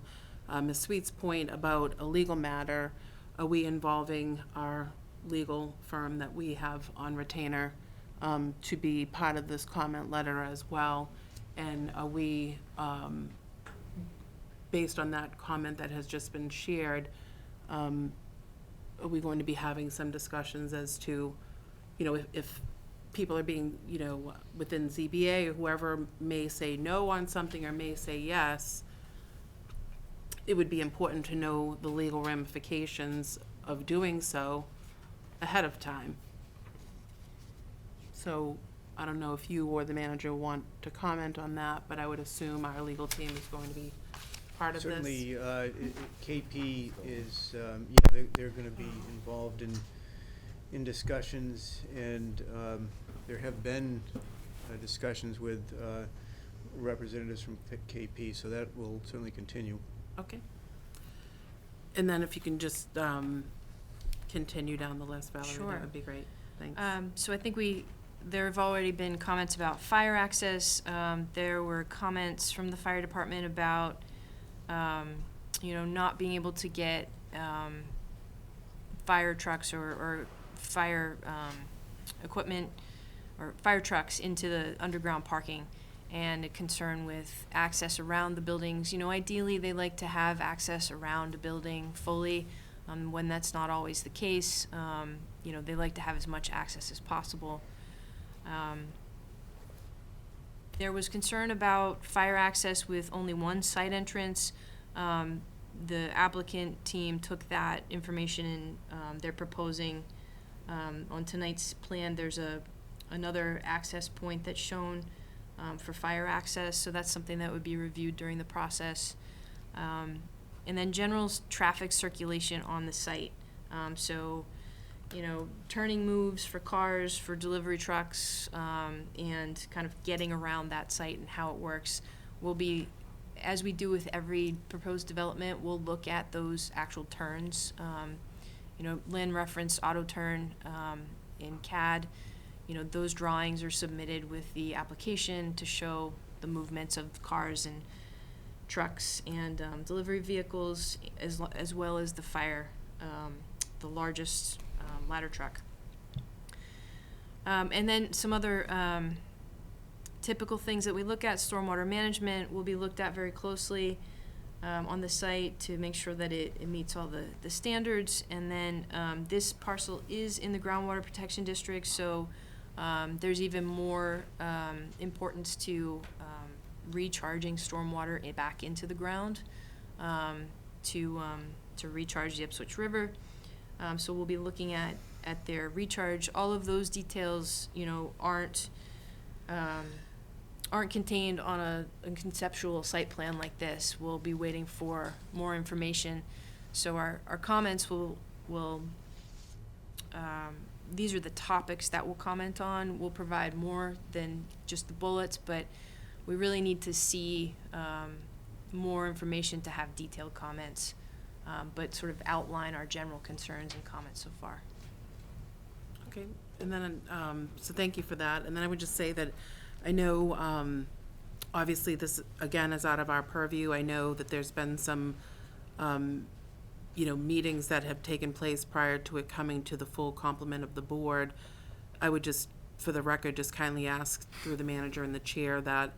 Ms. Sweet's point about a legal matter, are we involving our legal firm that we have on retainer to be part of this comment letter as well? And are we, based on that comment that has just been shared, are we going to be having some discussions as to, you know, if people are being, you know, within ZBA or whoever may say no on something or may say yes, it would be important to know the legal ramifications of doing so ahead of time. So I don't know if you or the manager want to comment on that, but I would assume our legal team is going to be part of this. Certainly, KP is, they're gonna be involved in discussions, and there have been discussions with representatives from KP, so that will certainly continue. Okay. And then if you can just continue down the list, Valerie, Sure. that would be great. Thanks. So I think there have already been comments about fire access. There were comments from the fire department about, you know, not being able to get fire trucks or fire equipment or fire trucks into the underground parking, and a concern with access around the buildings. You know, ideally they like to have access around a building fully. When that's not always the case, you know, they like to have as much access as possible. There was concern about fire access with only one side entrance. The applicant team took that information and they're proposing on tonight's plan, there's another access point that's shown for fire access, so that's something that would be reviewed during the process. And then general traffic circulation on the site. So, you know, turning moves for cars, for delivery trucks, and kind of getting around that site and how it works will be, as we do with every proposed development, we'll look at those actual turns. You know, Lynn referenced auto turn in CAD. You know, those drawings are submitted with the application to show the movements of cars and trucks and delivery vehicles, as well as the fire, the largest ladder truck. And then some other typical things that we look at, stormwater management will be looked at very closely on the site to make sure that it meets all the standards. And then this parcel is in the groundwater protection district, so there's even more importance to recharging stormwater back into the ground to recharge the Ipswich River. So we'll be looking at their recharge. All of those details, you know, aren't contained on a conceptual site plan like this. We'll be waiting for more information. So our comments will these are the topics that we'll comment on. We'll provide more than just the bullets, but we really need to see more information to have detailed comments, but sort of outline our general concerns and comments so far. Okay, and then, so thank you for that. And then I would just say that I know, obviously this, again, is out of our purview. I know that there's been some, meetings that have taken place prior to it coming to the full complement of the board. I would just, for the record, just kindly ask through the manager and the chair that,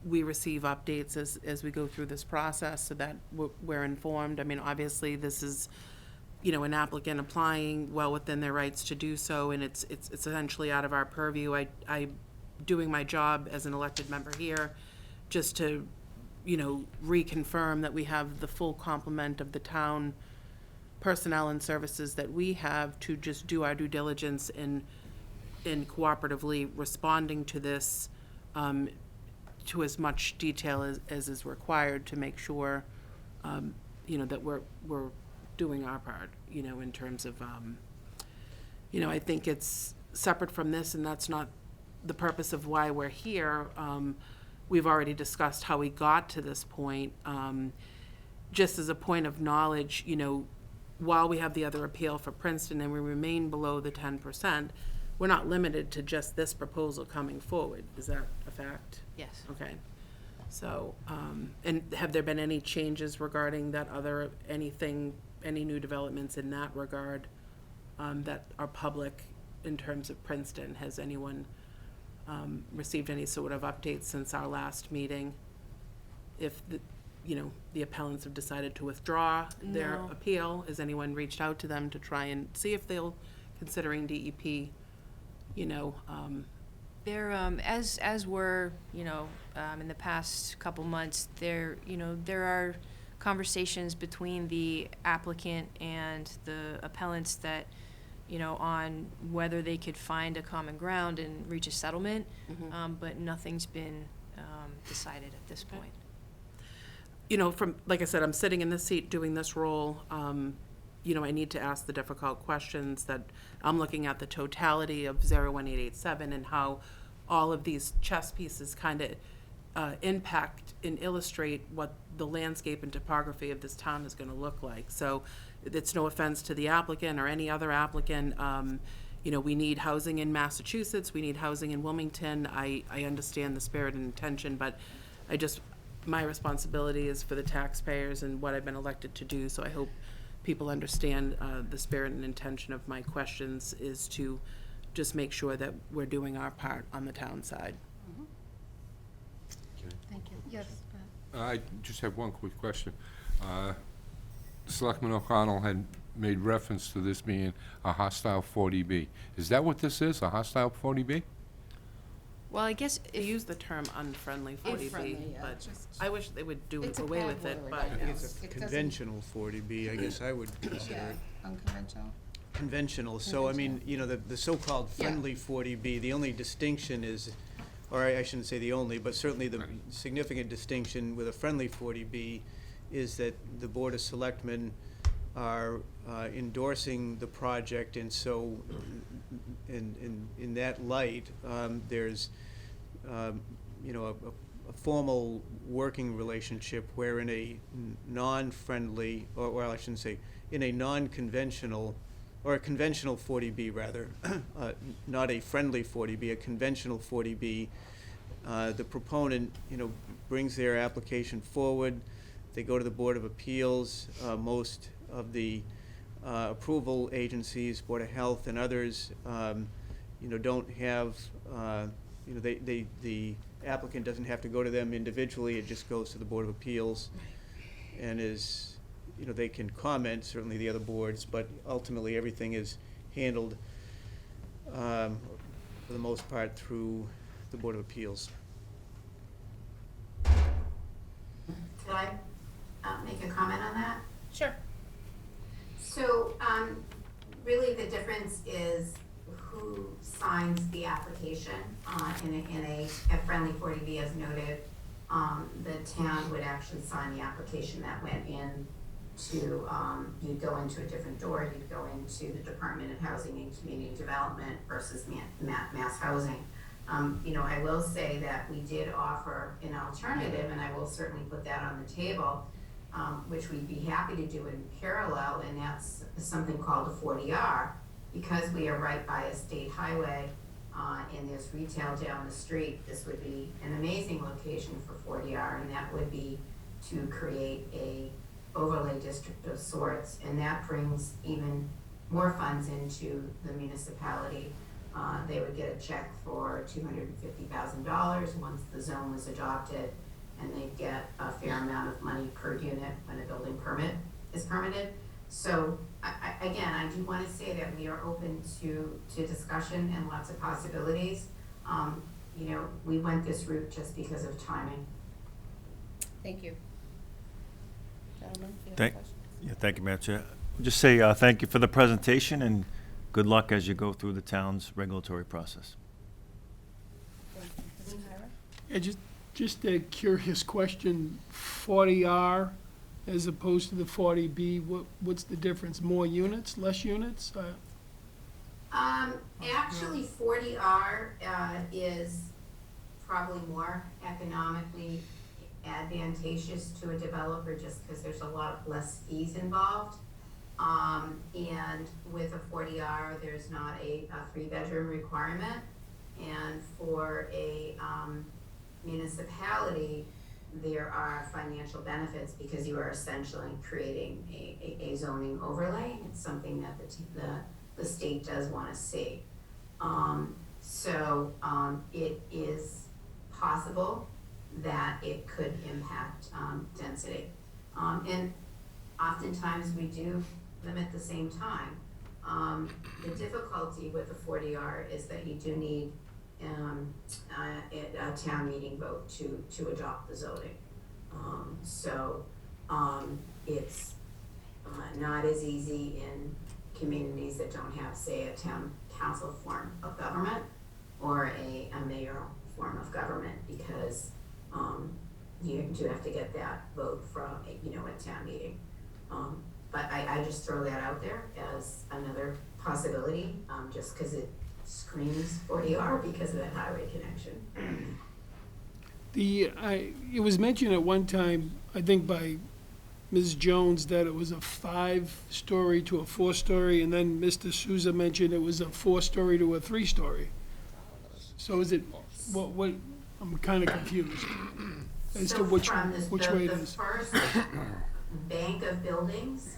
we receive updates as we go through this process so that we're informed. I mean, obviously, this is, an applicant applying well within their rights to do so, and it's essentially out of our purview. I doing my job as an elected member here, just to, reconfirm that we have the full complement of the town personnel and services that we have to just do our due diligence in cooperatively responding to this, to as much detail as is required to make sure, that we're doing our part, in terms of, I think it's separate from this, and that's not the purpose of why we're here. We've already discussed how we got to this point. Just as a point of knowledge, while we have the other appeal for Princeton and we remain below the 10%, we're not limited to just this proposal coming forward. Is that a fact? Yes. Okay. So, and have there been any changes regarding that other, any new developments in that regard, that are public in terms of Princeton? Has anyone received any sort of updates since our last meeting? If the appellants have decided to withdraw their No. appeal, has anyone reached out to them to try and see if they'll, considering DEP, There, as we're, in the past couple months, there are conversations between the applicant and the appellants that, on whether they could find a common ground and reach a settlement, but nothing's been decided at this point. From, like I said, I'm sitting in this seat doing this role. I need to ask the difficult questions that I'm looking at the totality of 01887 and how all of these chess pieces kind of impact and illustrate what the landscape and topography of this town is going to look like. So it's no offense to the applicant or any other applicant. We need housing in Massachusetts. We need housing in Wilmington. I understand the spirit and intention, but my responsibility is for the taxpayers and what I've been elected to do. So I hope people understand the spirit and intention of my questions is to just make sure that we're doing our part on the town side. Thank you. Yes. I just have one quick question. Selectman O'Connell had made reference to this being a hostile 40B. Is that what this is, a hostile 40B? Well, I guess They use the term unfriendly 40B, Unfriendly, yeah, but just- I wish they would do It's a away bad with it, word, but I know. It's a It doesn't- conventional 40B, I guess I would consider Yeah, it. unconventional. Conventional, so I mean, the so-called Yeah. friendly 40B, the only distinction is, or I shouldn't say the only, but certainly the significant distinction with a friendly 40B is that the Board of Selectmen are endorsing the project, and so in that light, there's, a formal working relationship where in a non-friendly, or well, I shouldn't say, in a non-conventional, or a conventional 40B rather, not a friendly 40B, a conventional 40B, the proponent, brings their application forward, they go to the Board of Appeals, most of the approval agencies, Board of Health and others, don't have, the applicant doesn't have to go to them individually, it just goes to the Board of Appeals, and is, they can comment, certainly the other boards, but ultimately everything is handled, for the most part, through the Board of Appeals. Could I make a comment on that? Sure. So, really the difference is who signs the application, in a friendly 40B as noted. The town would actually sign the application that went in to, you'd go into a different door, you'd go into the Department of Housing and Community Development versus mass housing. You know, I will say that we did offer an alternative, and I will certainly put that on the table, which we'd be happy to do in parallel, and that's something called a 40R. Because we are right by a state highway, and there's retail down the street, this would be an amazing location for 40R, and that would be to create a overlay district of sorts, and that brings even more funds into the municipality. They would get a check for $250,000 once the zone was adopted, and they'd get a fair amount of money per unit when a building permit is permitted. So, again, I do want to say that we are open to discussion and lots of possibilities. You know, we went this route just because of timing. Thank you. Gentlemen, do you have Thank, questions? yeah, thank you, Madam Chair. Just say thank you for the presentation and good luck as you go through the town's regulatory process. Mr. Tyra? Yeah, just a curious question, 40R as opposed to the 40B, what's the difference? More units, less units? Actually, 40R is probably more economically advantageous to a developer just because there's a lot less fees involved. And with a 40R, there's not a 3-bedroom requirement. And for a municipality, there are financial benefits because you are essentially creating a zoning overlay. It's something that the state does want to see. So it is possible that it could impact density. And oftentimes we do them at the same time. The difficulty with the 40R is that you do need a town meeting vote to adopt the zoning. So it's not as easy in communities that don't have, say, a town council form of government or a mayoral form of government, because you do have to get that vote from, you know, a town meeting. But I just throw that out there as another possibility, just because it screams 40R because of that highway connection. It was mentioned at one time, I think by Ms. Jones, that it was a 5-story to a 4-story, and then Mr. Souza mentioned it was a 4-story to a 3-story. So is it, what, I'm kind of confused as to which way it is. The first bank of buildings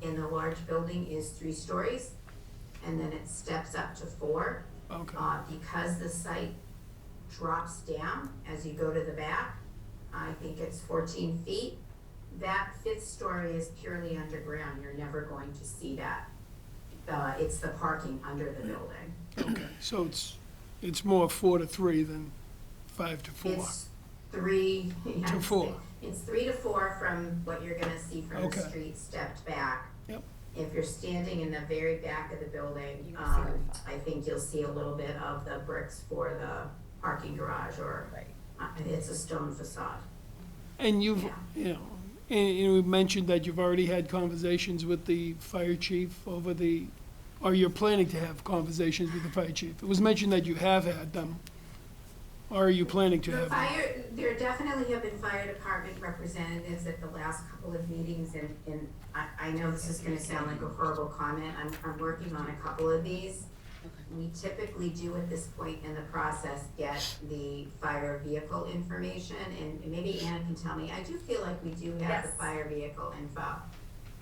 in the large building is 3 stories, and then it steps up to 4. Okay. Because the site drops down as you go to the back, I think it's 14 feet. That 5th story is purely underground. You're never going to see that. It's the parking under the building. Okay, so it's more 4 to 3 than 5 to 4. It's 3 To 4. It's 3 to 4 from what you're gonna see from the Okay. street stepped back. Yep. If you're standing in the very back of the building, You can see the I think you'll see a little bit of the bricks for the parking garage, or it's a stone facade. And you've, Yeah. you know, and you mentioned that you've already had conversations with the fire chief over or you're planning to have conversations with the fire chief. It was mentioned that you have had them, or are you planning to have them? There definitely have been fire department representatives at the last couple of meetings, and I know this is gonna sound like a horrible comment, I'm working on a couple of these. We typically do at this point in the process get the fire vehicle information, and maybe Anna can tell me, I do feel like we do have the Yes. fire vehicle info.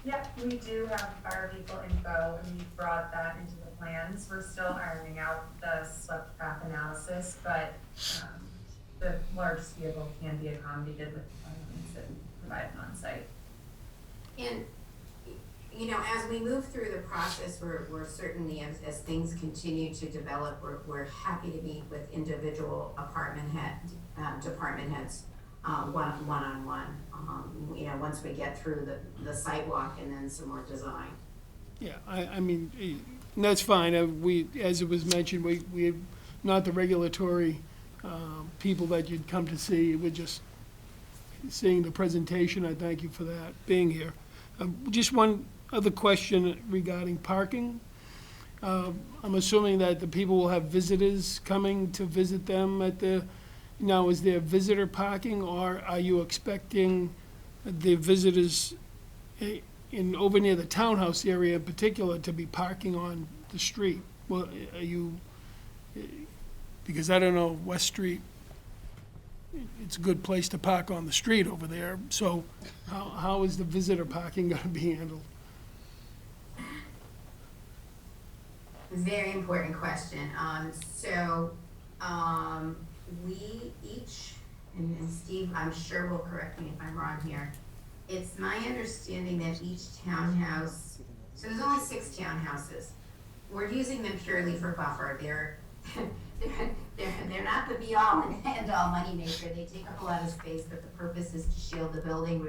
Yep, we do have fire vehicle info, and we brought that into the plans. We're still ironing out the swept path analysis, but the largest vehicle can be accommodated with elements that we provide on site. And, you know, as we move through the process, we're certainly, as things continue to develop, we're happy to meet with individual department heads, one-on-one, you know, once we get through the sidewalk and then some more design. Yeah, I mean, and that's fine. As it was mentioned, we not the regulatory people that you'd come to see. We're just seeing the presentation. I thank you for that, being here. Just one other question regarding parking. I'm assuming that the people will have visitors coming to visit them at the, now, is there visitor parking, or are you expecting the visitors over near the townhouse area in particular to be parking on the street? Well, are you, because I don't know, West Street, it's a good place to park on the street over there, so how is the visitor parking gonna be handled? Very important question. We each, and Steve, I'm sure will correct me if I'm wrong here. It's my understanding that each townhouse, so there's only 6 townhouses. We're using them purely for buffer. They're not the be-all and end-all moneymaker. They take up a lot of space, but the purpose is to shield the building.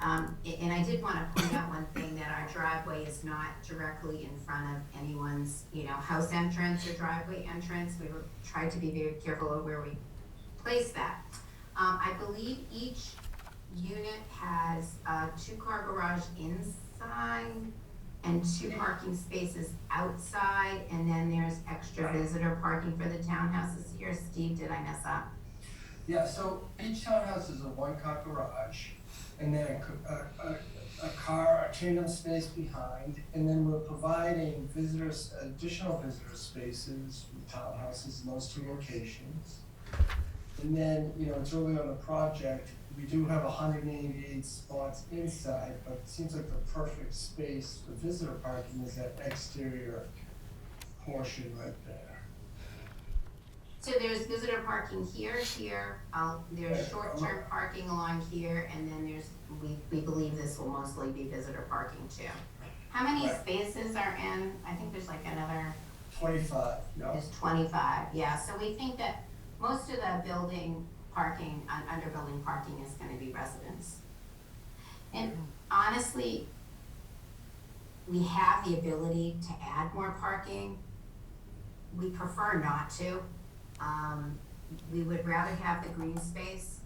And I did want to point out one thing, that our driveway is not directly in front of anyone's, house entrance or driveway entrance. We tried to be very careful of where we place that. I believe each unit has a 2-car garage inside and 2 parking spaces outside, and then there's extra visitor parking for the townhouses here. Steve, did I mess up? Yeah, so each townhouse is a 1-car garage, and then a car, a tandem space behind, and then we're providing visitors, additional visitor spaces with townhouses in those 2 locations. And then, it's early on the project, we do have 188 spots inside, but it seems like the perfect space for visitor parking is that exterior portion right there. So there's visitor parking here, there's short-term parking along here, and then we believe this will mostly be visitor parking too. How many spaces are in? I think there's like another 25, no. There's 25, yeah. So we think that most of the building parking, underbuilding parking is gonna be residents. And honestly, we have the ability to add more parking. We prefer not to. We would rather have the green space.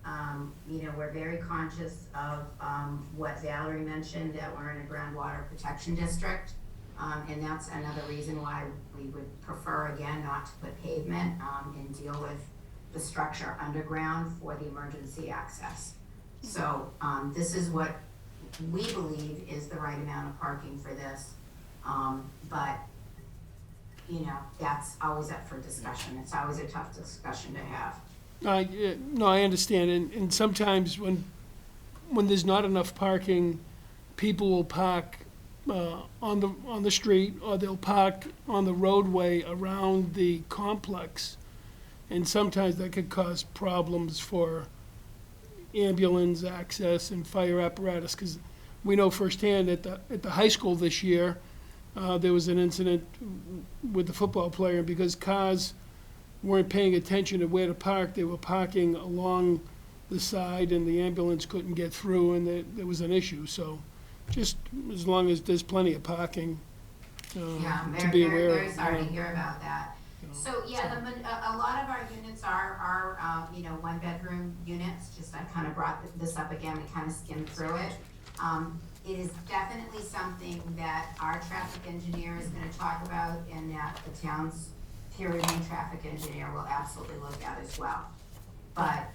We're very conscious of what Valerie mentioned, that we're in a groundwater protection district. And that's another reason why we would prefer, again, not to put pavement and deal with the structure underground for the emergency access. So this is what we believe is the right amount of parking for this. But that's always up for discussion. It's always a tough discussion to have. No, I understand, and sometimes when there's not enough parking, people will park on the street, or they'll park on the roadway around the complex, and sometimes that could cause problems for ambulance access and fire apparatus, because we know firsthand at the high school this year, there was an incident with the football player, because cars weren't paying attention to where to park. They were parking along the side, and the ambulance couldn't get through, and there was an issue. So just as long as there's plenty of parking to be aware of. Very sorry to hear about that. So, yeah, a lot of our units are 1-bedroom units. Just I kind of brought this up again. We kind of skimmed through it. It is definitely something that our traffic engineer is going to talk about, and that the town's peer-reviewed traffic engineer will absolutely look at as well. But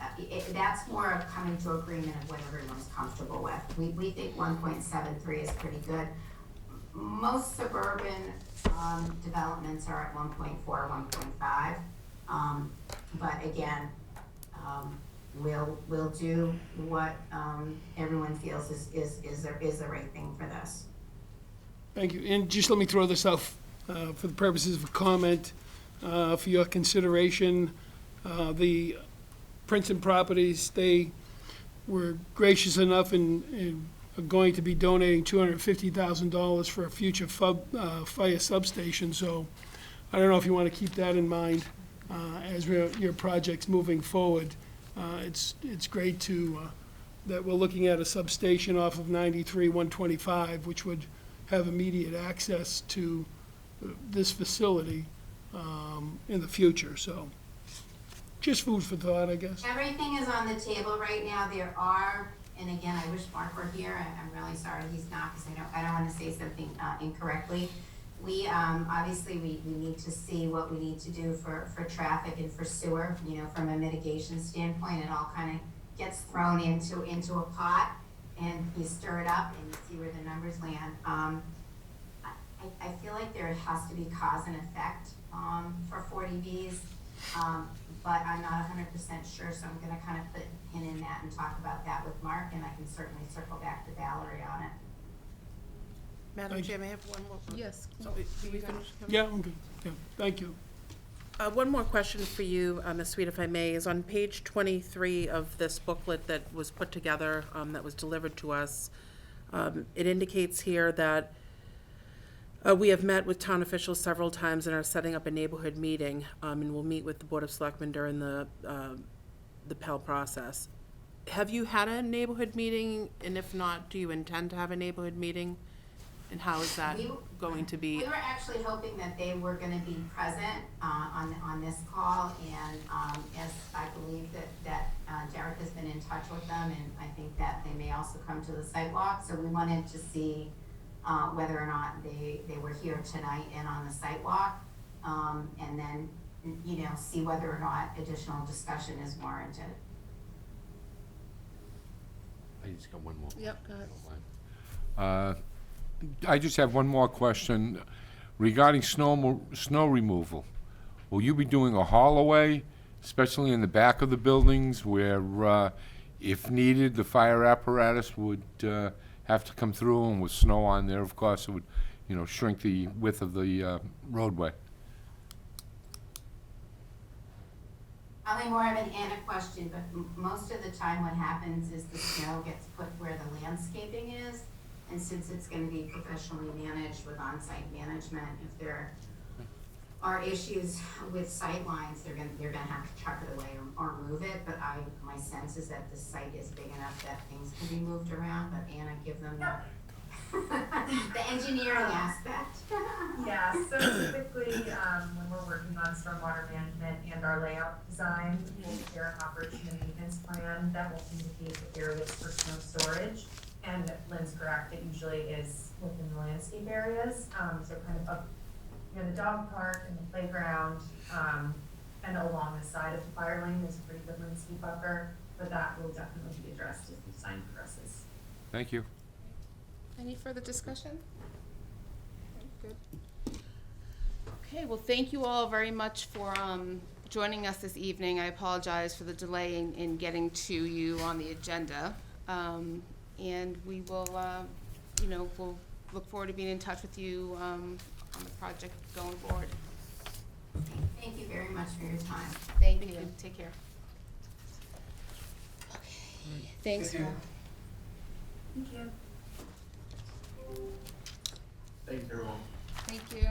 that's more of coming to agreement of what everyone's comfortable with. We think 1.73 is pretty good. Most suburban developments are at 1.4, 1.5. But again, we'll do what everyone feels is the right thing for this. Thank you. And just let me throw this out for the purposes of comment, for your consideration. The Princeton Properties, they were gracious enough and are going to be donating $250,000 for a future fire substation. So I don't know if you want to keep that in mind as your project's moving forward. It's great that we're looking at a substation off of 93-125, which would have immediate access to this facility in the future. So just food for thought, I guess. Everything is on the table right now. There are and again, I wish Mark were here, I'm really sorry he's not, because I don't wanna say something incorrectly. We, obviously, we need to see what we need to do for traffic and for sewer, from a mitigation standpoint. It all kind of gets thrown into a pot, and you stir it up and you see where the numbers land. I feel like there has to be cause and effect, for 40Bs, but I'm not 100% sure, so I'm gonna kind of put a pin in that and talk about that with Mark, and I can certainly circle back to Valerie on it. Madam Chair, may I have one more? Yes. So, do we finish? Yeah, I'm good. Yeah, thank you. One more question for you, Ms. Sweet, if I may, is on page 23 of this booklet that was put together, that was delivered to us. It indicates here that we have met with town officials several times and are setting up a neighborhood meeting, and we'll meet with the Board of Selectmen during the Pell process. Have you had a neighborhood meeting, and if not, do you intend to have a neighborhood meeting? And how is that going to be? We were actually hoping that they were gonna be present, on this call, and, as I believe that Derek has been in touch with them, and I think that they may also come to the sidewalk, so we wanted to see, whether or not they were here tonight and on the sidewalk, and then, see whether or not additional discussion is warranted. I just got one more. Yep, go ahead. I just have one more question regarding snow removal. Will you be doing a haul away, especially in the back of the buildings where, if needed, the fire apparatus would have to come through, and with snow on there, of course, it would, shrink the width of the roadway? Probably more of an Anna question, but most of the time what happens is the snow gets put where the landscaping is. And since it's gonna be professionally managed with on-site management, if there are issues with sight lines, they're gonna have to truck it away or move it. But my sense is that the site is big enough that things can be moved around, but Anna, give them the engineering aspect. Yeah, so typically, when we're working on stormwater management and our layout design, we'll prepare an operation and maintenance plan that will indicate the areas for snow storage. And Lynn's correct, it usually is within the landscape areas, so kind of up near the dog park and the playground, and along the side of the fire lane, there's a pretty good landscape buffer, but that will definitely be addressed as the design progresses. Thank you. Any further discussion? Good. Okay, well, thank you all very much for joining us this evening. I apologize for the delay in getting to you on the agenda. And we will, we'll look forward to being in touch with you on the project going forward. Thank you very much for your time. Thank you. Take care. Okay, thanks. Thank you. Thank you. Thank you, everyone. Thank you.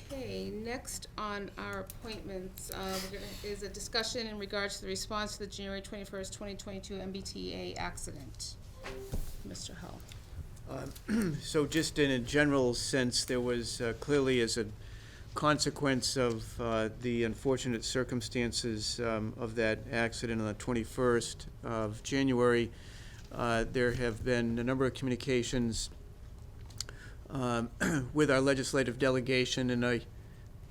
Okay, next on our appointments, is a discussion in regards to the response to the January 21st, 2022 MBTA accident. Mr. Hull. So just in a general sense, there was clearly, as a consequence of the unfortunate circumstances of that accident on the 21st of January, there have been a number of communications with our legislative delegation, and I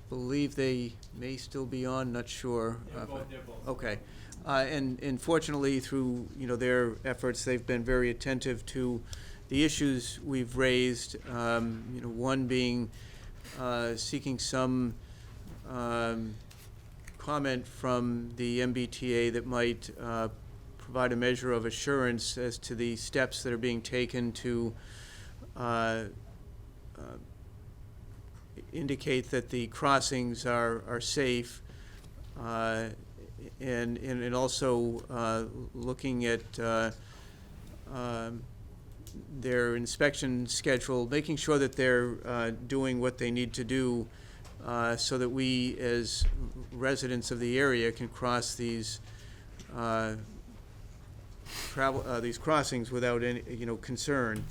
believe they may still be on, not sure. They're both. Okay. And fortunately, through, their efforts, they've been very attentive to the issues we've raised, one being seeking some comment from the MBTA that might provide a measure of assurance as to the steps that are being taken to indicate that the crossings are safe, and also looking at their inspection schedule, making sure that they're doing what they need to do so that we, as residents of the area, can cross these these crossings without any, concern.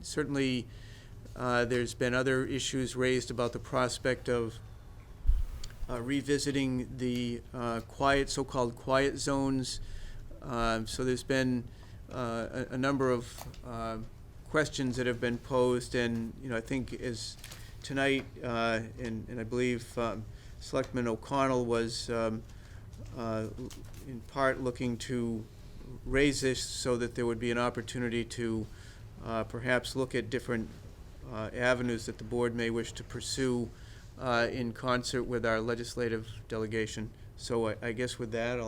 Certainly, there's been other issues raised about the prospect of revisiting the so-called quiet zones. So there's been a number of questions that have been posed, and, I think is tonight, and I believe Selectman O'Connell was in part looking to raise this so that there would be an opportunity to perhaps look at different avenues that the board may wish to pursue in concert with our legislative delegation. So I guess with that,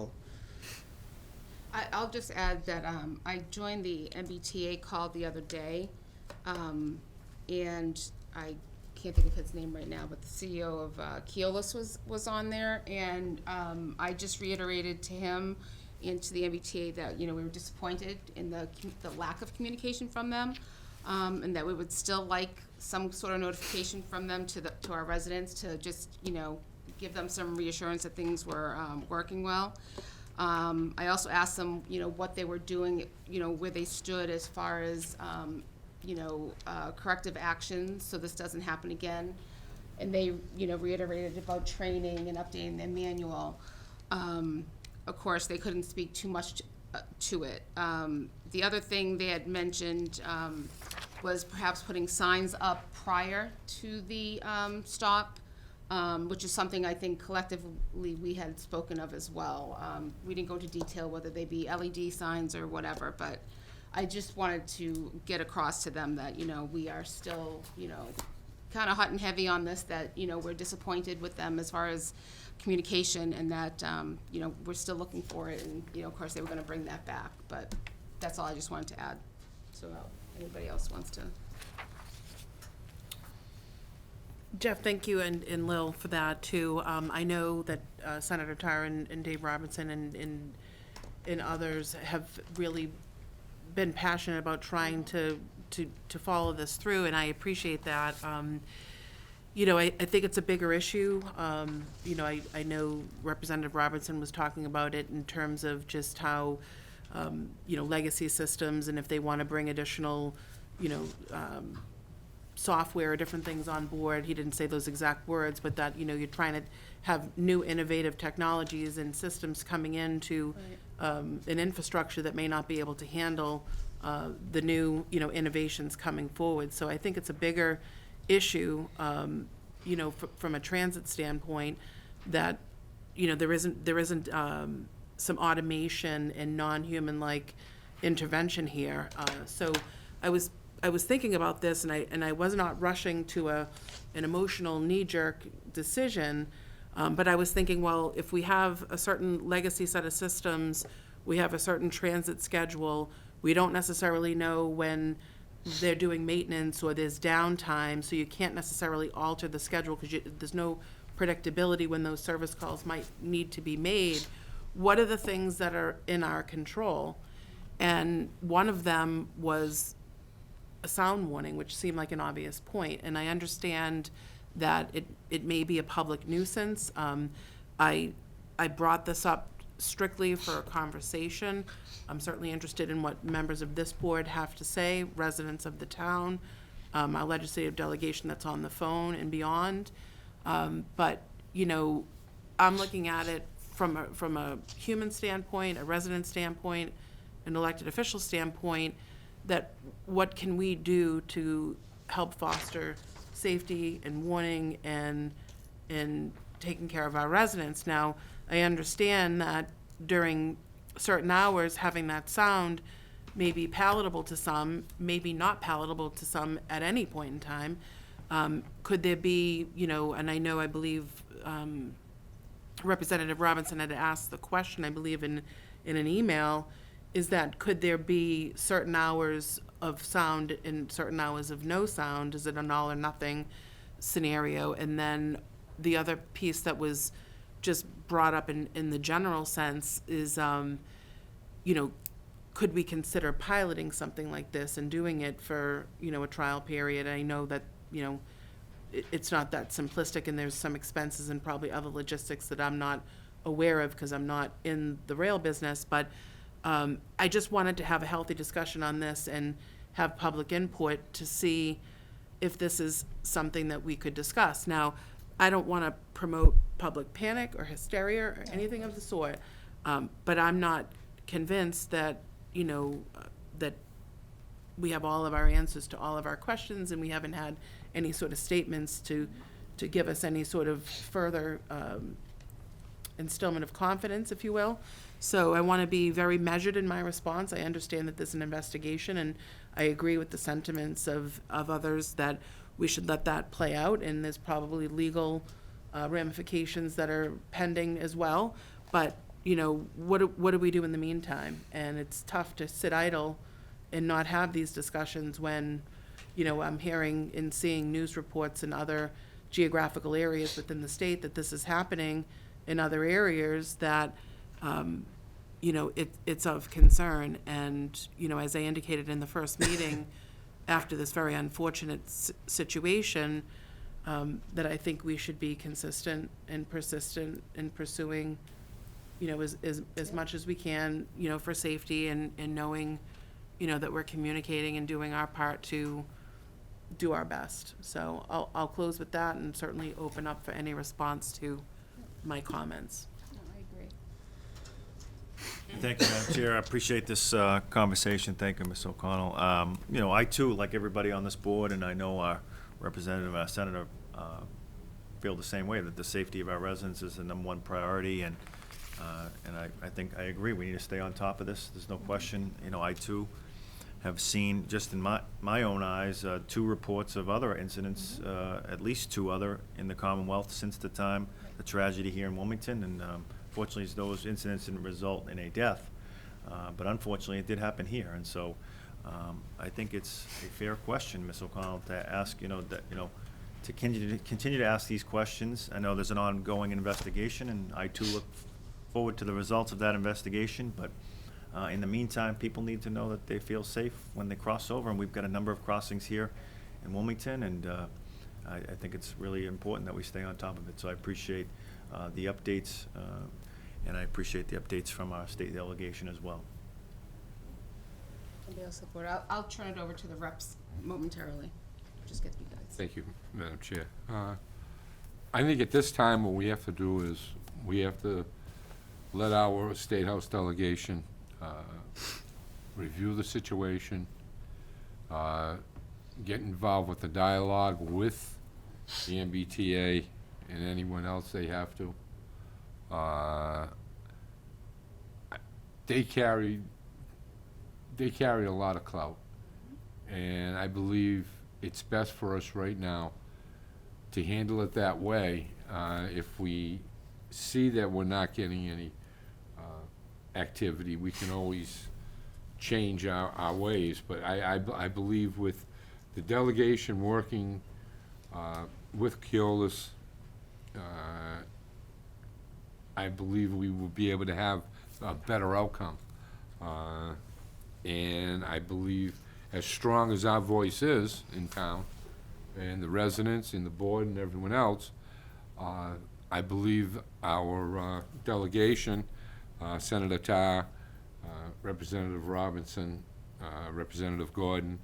I'll just add that I joined the MBTA call the other day, and I can't think of his name right now, but the CEO of Keolis was on there, and I just reiterated to him and to the MBTA that, we were disappointed in the lack of communication from them, and that we would still like some sort of notification from them to our residents to just, give them some reassurance that things were working well. I also asked them, what they were doing, where they stood as far as, corrective actions, so this doesn't happen again. And they, reiterated about training and updating their manual. Of course, they couldn't speak too much to it. The other thing they had mentioned was perhaps putting signs up prior to the stop, which is something I think collectively we had spoken of as well. We didn't go into detail whether they be LED signs or whatever, but I just wanted to get across to them that, we are still, kind of hot and heavy on this, that, we're disappointed with them as far as communication, and that, we're still looking for it, and, of course, they were gonna bring that back, but that's all I just wanted to add. So anybody else wants to? Jeff, thank you, and Lil for that too. I know that Senator Tar and Dave Robinson and others have really been passionate about trying to follow this through, and I appreciate that. I think it's a bigger issue. I know Representative Robinson was talking about it in terms of just how, legacy systems, and if they want to bring additional, software or different things on board. He didn't say those exact words, but that, you're trying to have new innovative technologies and systems coming into an infrastructure that may not be able to handle the new, innovations coming forward. So I think it's a bigger issue, from a transit standpoint, that, there isn't some automation and non-human-like intervention here. So I was thinking about this, and I was not rushing to an emotional knee-jerk decision, but I was thinking, well, if we have a certain legacy set of systems, we have a certain transit schedule, we don't necessarily know when they're doing maintenance or there's downtime, so you can't necessarily alter the schedule because there's no predictability when those service calls might need to be made. What are the things that are in our control? And one of them was a sound warning, which seemed like an obvious point, and I understand that it may be a public nuisance. I brought this up strictly for a conversation. I'm certainly interested in what members of this board have to say, residents of the town, our legislative delegation that's on the phone and beyond. But, I'm looking at it from a human standpoint, a resident standpoint, an elected official standpoint, that what can we do to help foster safety and warning and taking care of our residents. Now, I understand that during certain hours, having that sound may be palatable to some, maybe not palatable to some at any point in time. Could there be, and I believe Representative Robinson had asked the question, I believe in an email, is that could there be certain hours of sound and certain hours of no sound? Is it an all or nothing scenario? And then the other piece that was just brought up in the general sense is, could we consider piloting something like this and doing it for, a trial period? I know that, it's not that simplistic, and there's some expenses and probably other logistics that I'm not aware of because I'm not in the rail business, but I just wanted to have a healthy discussion on this and have public input to see if this is something that we could discuss. Now, I don't want to promote public panic or hysteria or anything of the sort. But I'm not convinced that, that we have all of our answers to all of our questions, and we haven't had any sort of statements to give us any sort of further instillment of confidence, if you will. So I want to be very measured in my response. I understand that there's an investigation, and I agree with the sentiments of others that we should let that play out, and there's probably legal ramifications that are pending as well. But, what do we do in the meantime? And it's tough to sit idle and not have these discussions when, I'm hearing and seeing news reports in other geographical areas within the state that this is happening in other areas that, it's of concern. And, as I indicated in the first meeting, after this very unfortunate situation, that I think we should be consistent and persistent in pursuing, as much as we can, for safety and knowing, that we're communicating and doing our part to do our best. So I'll close with that and certainly open up for any response to my comments. No, I agree. Thank you, Madam Chair. I appreciate this conversation. Thank you, Ms. O'Connell. I too, like everybody on this board, and I know our representative, our senator, feel the same way, that the safety of our residents is the #1 priority, and I think I agree. We need to stay on top of this. There's no question. I too have seen, just in my own eyes, 2 reports of other incidents, at least 2 other in the Commonwealth since the tragedy here in Wilmington, and fortunately those incidents didn't result in a death, but unfortunately it did happen here. And so I think it's a fair question, Ms. O'Connell, to ask, to continue to ask these questions. I know there's an ongoing investigation, and I too look forward to the results of that investigation, but in the meantime, people need to know that they feel safe when they cross over, and we've got a number of crossings here in Wilmington, and I think it's really important that we stay on top of it. So I appreciate the updates, and I appreciate the updates from our state delegation as well. Anybody else support? I'll turn it over to the reps momentarily. Just get you guys. Thank you, Madam Chair. I think at this time, what we have to do is, we have to let our State House delegation review the situation, get involved with the dialogue with the MBTA and anyone else they have to. They carry a lot of clout, and I believe it's best for us right now to handle it that way. If we see that we're not getting any activity, we can always change our ways. But I believe with the delegation working with Keolis, I believe we will be able to have a better outcome. And I believe, as strong as our voice is in town, and the residents and the board and everyone else, I believe our delegation, Senator Tarr, Representative Robinson, Representative Gordon,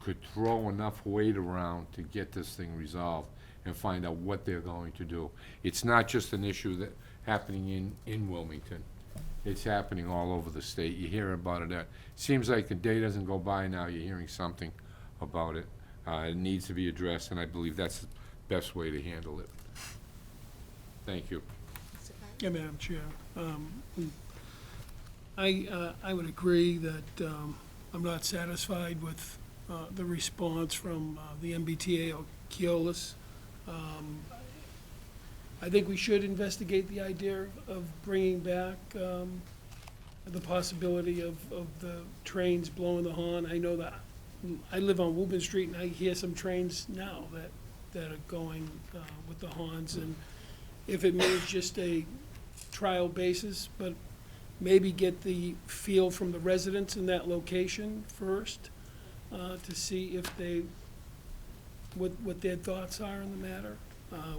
could throw enough weight around to get this thing resolved and find out what they're going to do. It's not just an issue that happening in Wilmington. It's happening all over the state. You hear about it. It seems like the day doesn't go by now you're hearing something about it. It needs to be addressed, and I believe that's the best way to handle it. Thank you. Yeah, Madam Chair. I would agree that I'm not satisfied with the response from the MBTA or Keolis. I think we should investigate the idea of bringing back the possibility of the trains blowing the horn. I know that I live on Woburn Street, and I hear some trains now that are going with the horns, and if it means just a trial basis, but maybe get the feel from the residents in that location first, to see if what their thoughts are in the matter,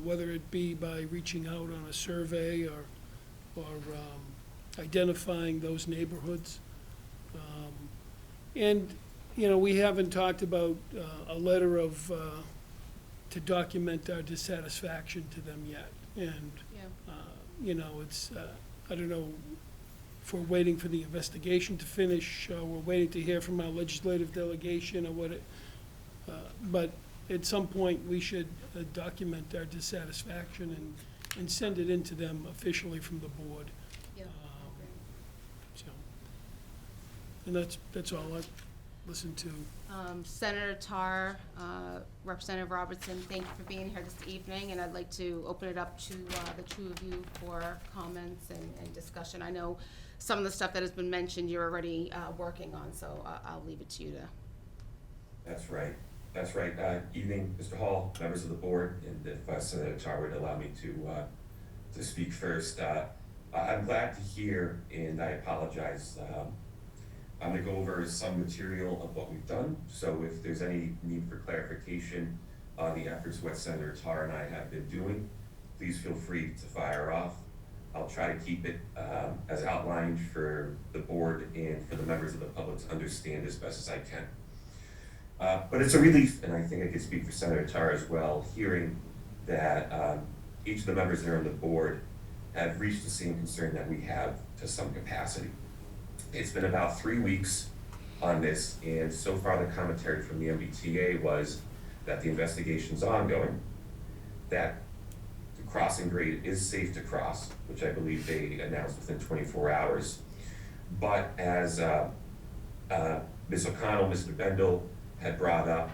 whether it be by reaching out on a survey or identifying those neighborhoods. And, we haven't talked about a letter of to document our dissatisfaction to them yet. And, you know, it's, I don't know if we're waiting for the investigation to finish, or we're waiting to hear from our legislative delegation, or what it, but at some point, we should document our dissatisfaction and send it in to them officially from the board. Yeah. So, and that's all I've listened to. Senator Tarr, Representative Robertson, thank you for being here this evening, and I'd like to open it up to the two of you for comments and discussion. I know some of the stuff that has been mentioned you're already working on, so I'll leave it to you to. That's right. That's right. Evening, Mr. Hall, members of the board, and if Senator Tarr would allow me to speak first. I'm glad to hear, and I apologize. I'm going to go over some material of what we've done, so if there's any need for clarification on the efforts what Senator Tarr and I have been doing, please feel free to fire off. I'll try to keep it as outlined for the board and for the members of the public to understand as best as I can. But it's a relief, and I think I can speak for Senator Tarr as well, hearing that each of the members that are on the board have reached the same concern that we have to some capacity. It's been about 3 weeks on this, and so far the commentary from the MBTA was that the investigation's ongoing, that the crossing grade is safe to cross, which I believe they announced within 24 hours. But as Ms. O'Connell, Mr. Bendel had brought up,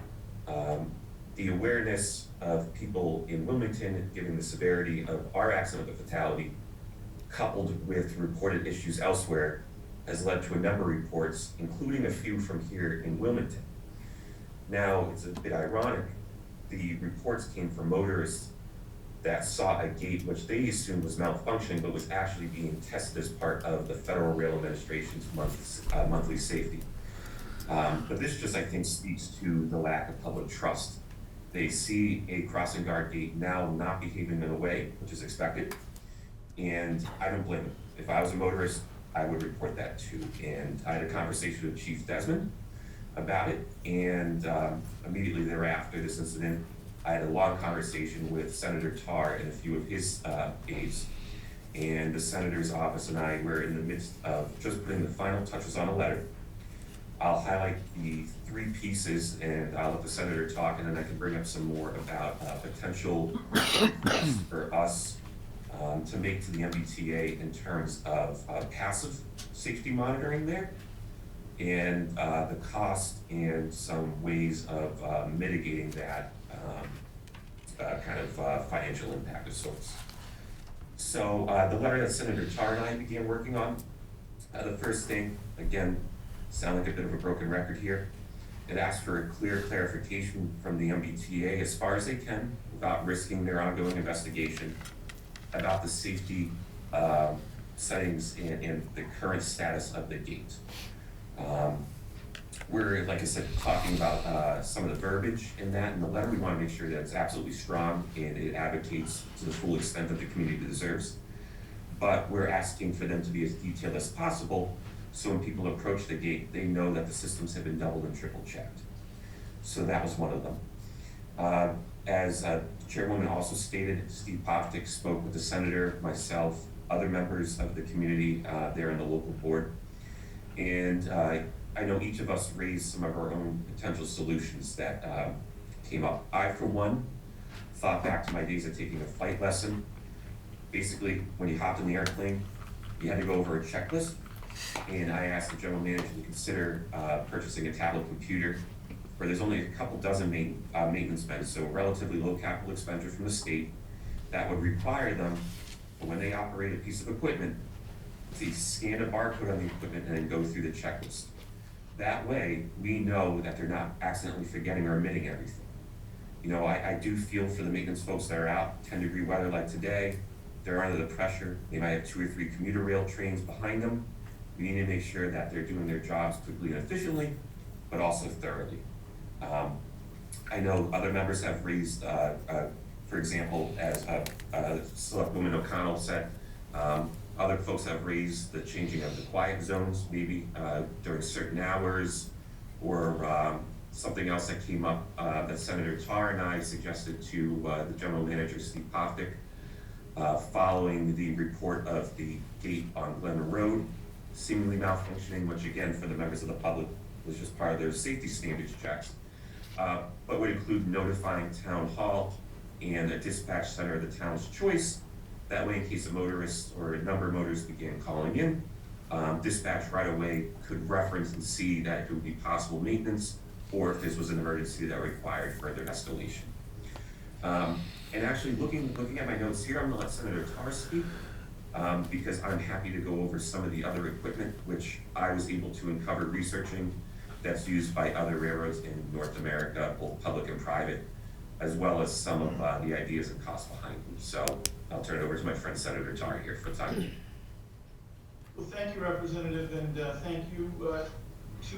the awareness of people in Wilmington, given the severity of our accident of fatality, coupled with reported issues elsewhere, has led to a number of reports, including a few from here in Wilmington. Now, it's a bit ironic. The reports came from motorists that saw a gate which they assumed was malfunctioning, but was actually being tested as part of the Federal Rail Administration's monthly safety. But this just, I think, speaks to the lack of public trust. They see a crossing guard gate now not behaving in a way which is expected, and I don't blame them. If I was a motorist, I would report that too. And I had a conversation with Chief Desmond about it, and immediately thereafter this incident, I had a long conversation with Senator Tarr and a few of his aides, and the senator's office and I were in the midst of just putting the final touches on a letter. I'll highlight the 3 pieces, and I'll let the senator talk, and then I can bring up some more about potential for us to make to the MBTA in terms of passive safety monitoring there, and the cost and some ways of mitigating that kind of financial impact of sorts. So the letter that Senator Tarr and I began working on, the first thing, again, sound like a bit of a broken record here, it asks for a clear clarification from the MBTA as far as they can without risking their ongoing investigation about the safety settings and the current status of the gate. We're, like I said, talking about some of the verbiage in that in the letter. We want to make sure that it's absolutely strong and it advocates to the full extent that the community deserves. But we're asking for them to be as detailed as possible, so when people approach the gate, they know that the systems have been double and triple checked. So that was one of them. As Chairwoman also stated, Steve Poftik spoke with the senator, myself, other members of the community there in the local board. And I know each of us raised some of our own potential solutions that came up. I, for one, thought back to my days of taking a flight lesson. Basically, when you hopped in the airplane, you had to go over a checklist. And I asked the general manager to consider purchasing a tablet computer where there's only a couple dozen maintenance men, so relatively low capital expenditure from the state that would require them, when they operate a piece of equipment, to scan a barcode on the equipment and then go through the checklist. That way, we know that they're not accidentally forgetting or omitting everything. You know, I do feel for the maintenance folks that are out, 10-degree weather like today, they're under the pressure. They might have 2 or 3 commuter rail trains behind them. We need to make sure that they're doing their jobs quickly and efficiently, but also thoroughly. I know other members have raised, for example, as Selectwoman O'Connell said, other folks have raised the changing of the quiet zones, maybe during certain hours, or Something else that came up, that Senator Tar and I suggested to the General Manager, Steve Poftik, following the report of the gate on Glen Road seemingly malfunctioning, which again, for the members of the public, was just part of their safety standards checks, but would include notifying Town Hall and a dispatch center of the town's choice. That way, in case a motorist or a number of motorists began calling in, dispatch right away could reference and see that it would be possible maintenance, or if this was an emergency that required further escalation. And actually, looking at my notes here, I'm gonna let Senator Tar speak, because I'm happy to go over some of the other equipment which I was able to uncover researching that's used by other railroads in North America, both public and private, as well as some of the ideas and costs behind them. So I'll turn it over to my friend Senator Tar here for time. Well, thank you, Representative, and thank you to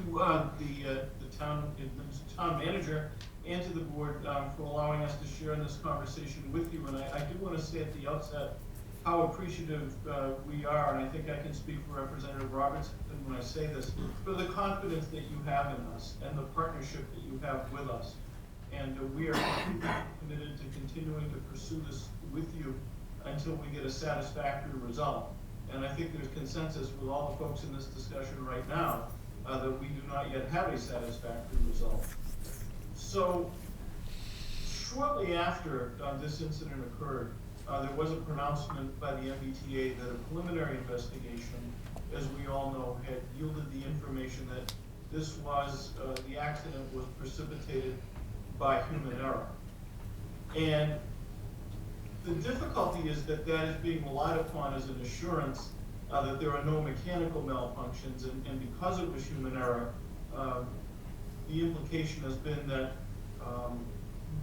the town manager and to the board for allowing us to share in this conversation with you. And I do want to say at the outset how appreciative we are, and I think I can speak for Representative Robertson when I say this, for the confidence that you have in us and the partnership that you have with us. And we are committed to continuing to pursue this with you until we get a satisfactory result. And I think there's consensus with all the folks in this discussion right now that we do not yet have a satisfactory result. So shortly after this incident occurred, there was a pronouncement by the MBTA that a preliminary investigation, as we all know, had yielded the information that this was, the accident was precipitated by human error. And the difficulty is that that is being relied upon as an assurance that there are no mechanical malfunctions, and because it was human error, the implication has been that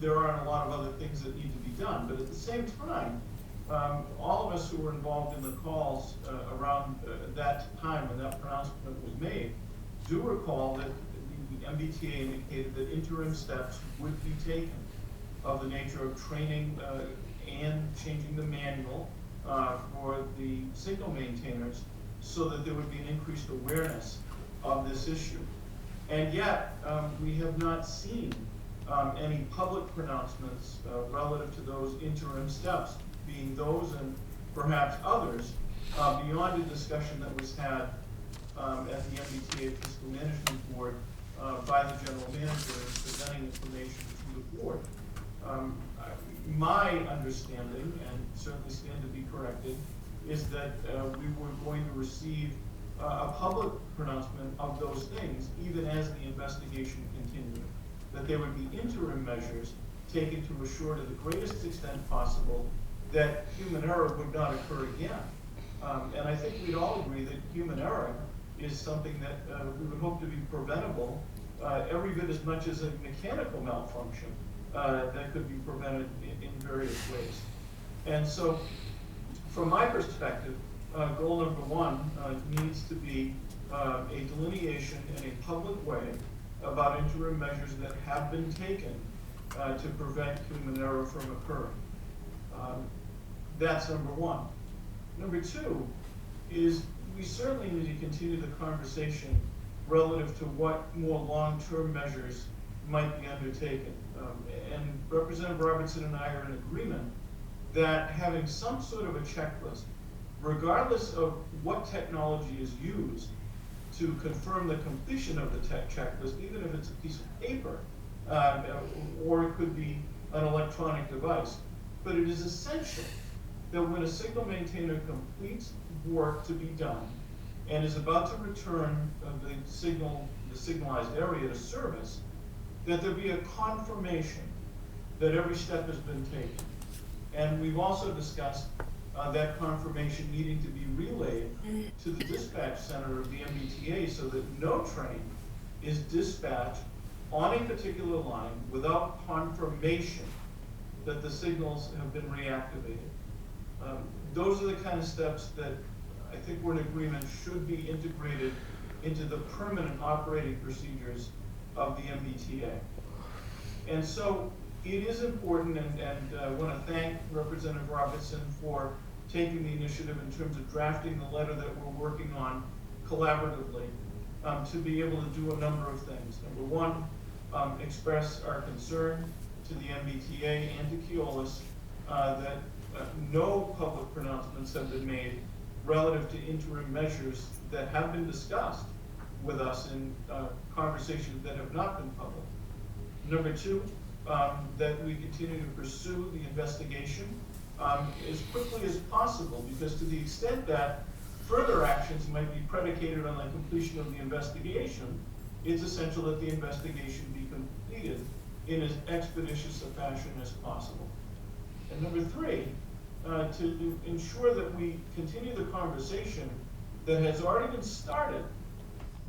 there aren't a lot of other things that need to be done. But at the same time, all of us who were involved in the calls around that time when that pronouncement was made do recall that the MBTA indicated that interim steps would be taken of the nature of training and changing the manual for the signal maintainers so that there would be an increased awareness of this issue. And yet, we have not seen any public pronouncements relative to those interim steps, being those and perhaps others, beyond a discussion that was had at the MBTA Fiscal Management Board by the General Manager presenting information to the board. My understanding, and certainly stand to be corrected, is that we were going to receive a public pronouncement of those things even as the investigation continued. That there would be interim measures taken to assure to the greatest extent possible that human error would not occur again. And I think we'd all agree that human error is something that we would hope to be preventable every bit as much as a mechanical malfunction that could be prevented in various ways. And so, from my perspective, goal number one needs to be a delineation in a public way about interim measures that have been taken to prevent human error from occurring. That's number one. Number two is we certainly need to continue the conversation relative to what more long-term measures might be undertaken. And Representative Robertson and I are in agreement that having some sort of a checklist, regardless of what technology is used to confirm the completion of the checklist, even if it's a piece of paper, or it could be an electronic device. But it is essential that when a signal maintainer completes work to be done and is about to return the signalized area to service, that there be a confirmation that every step has been taken. And we've also discussed that confirmation needing to be relayed to the dispatch center of the MBTA so that no train is dispatched on a particular line without confirmation that the signals have been reactivated. Those are the kind of steps that I think we're in agreement should be integrated into the permanent operating procedures of the MBTA. And so it is important, and I want to thank Representative Robertson for taking the initiative in terms of drafting the letter that we're working on collaboratively to be able to do a number of things. Number one, express our concern to the MBTA and to Keolis that no public pronouncements have been made relative to interim measures that have been discussed with us in conversations that have not been public. Number two, that we continue to pursue the investigation as quickly as possible, because to the extent that further actions might be predicated on the completion of the investigation, it's essential that the investigation be completed in as expeditious a fashion as possible. And number three, to ensure that we continue the conversation that has already been started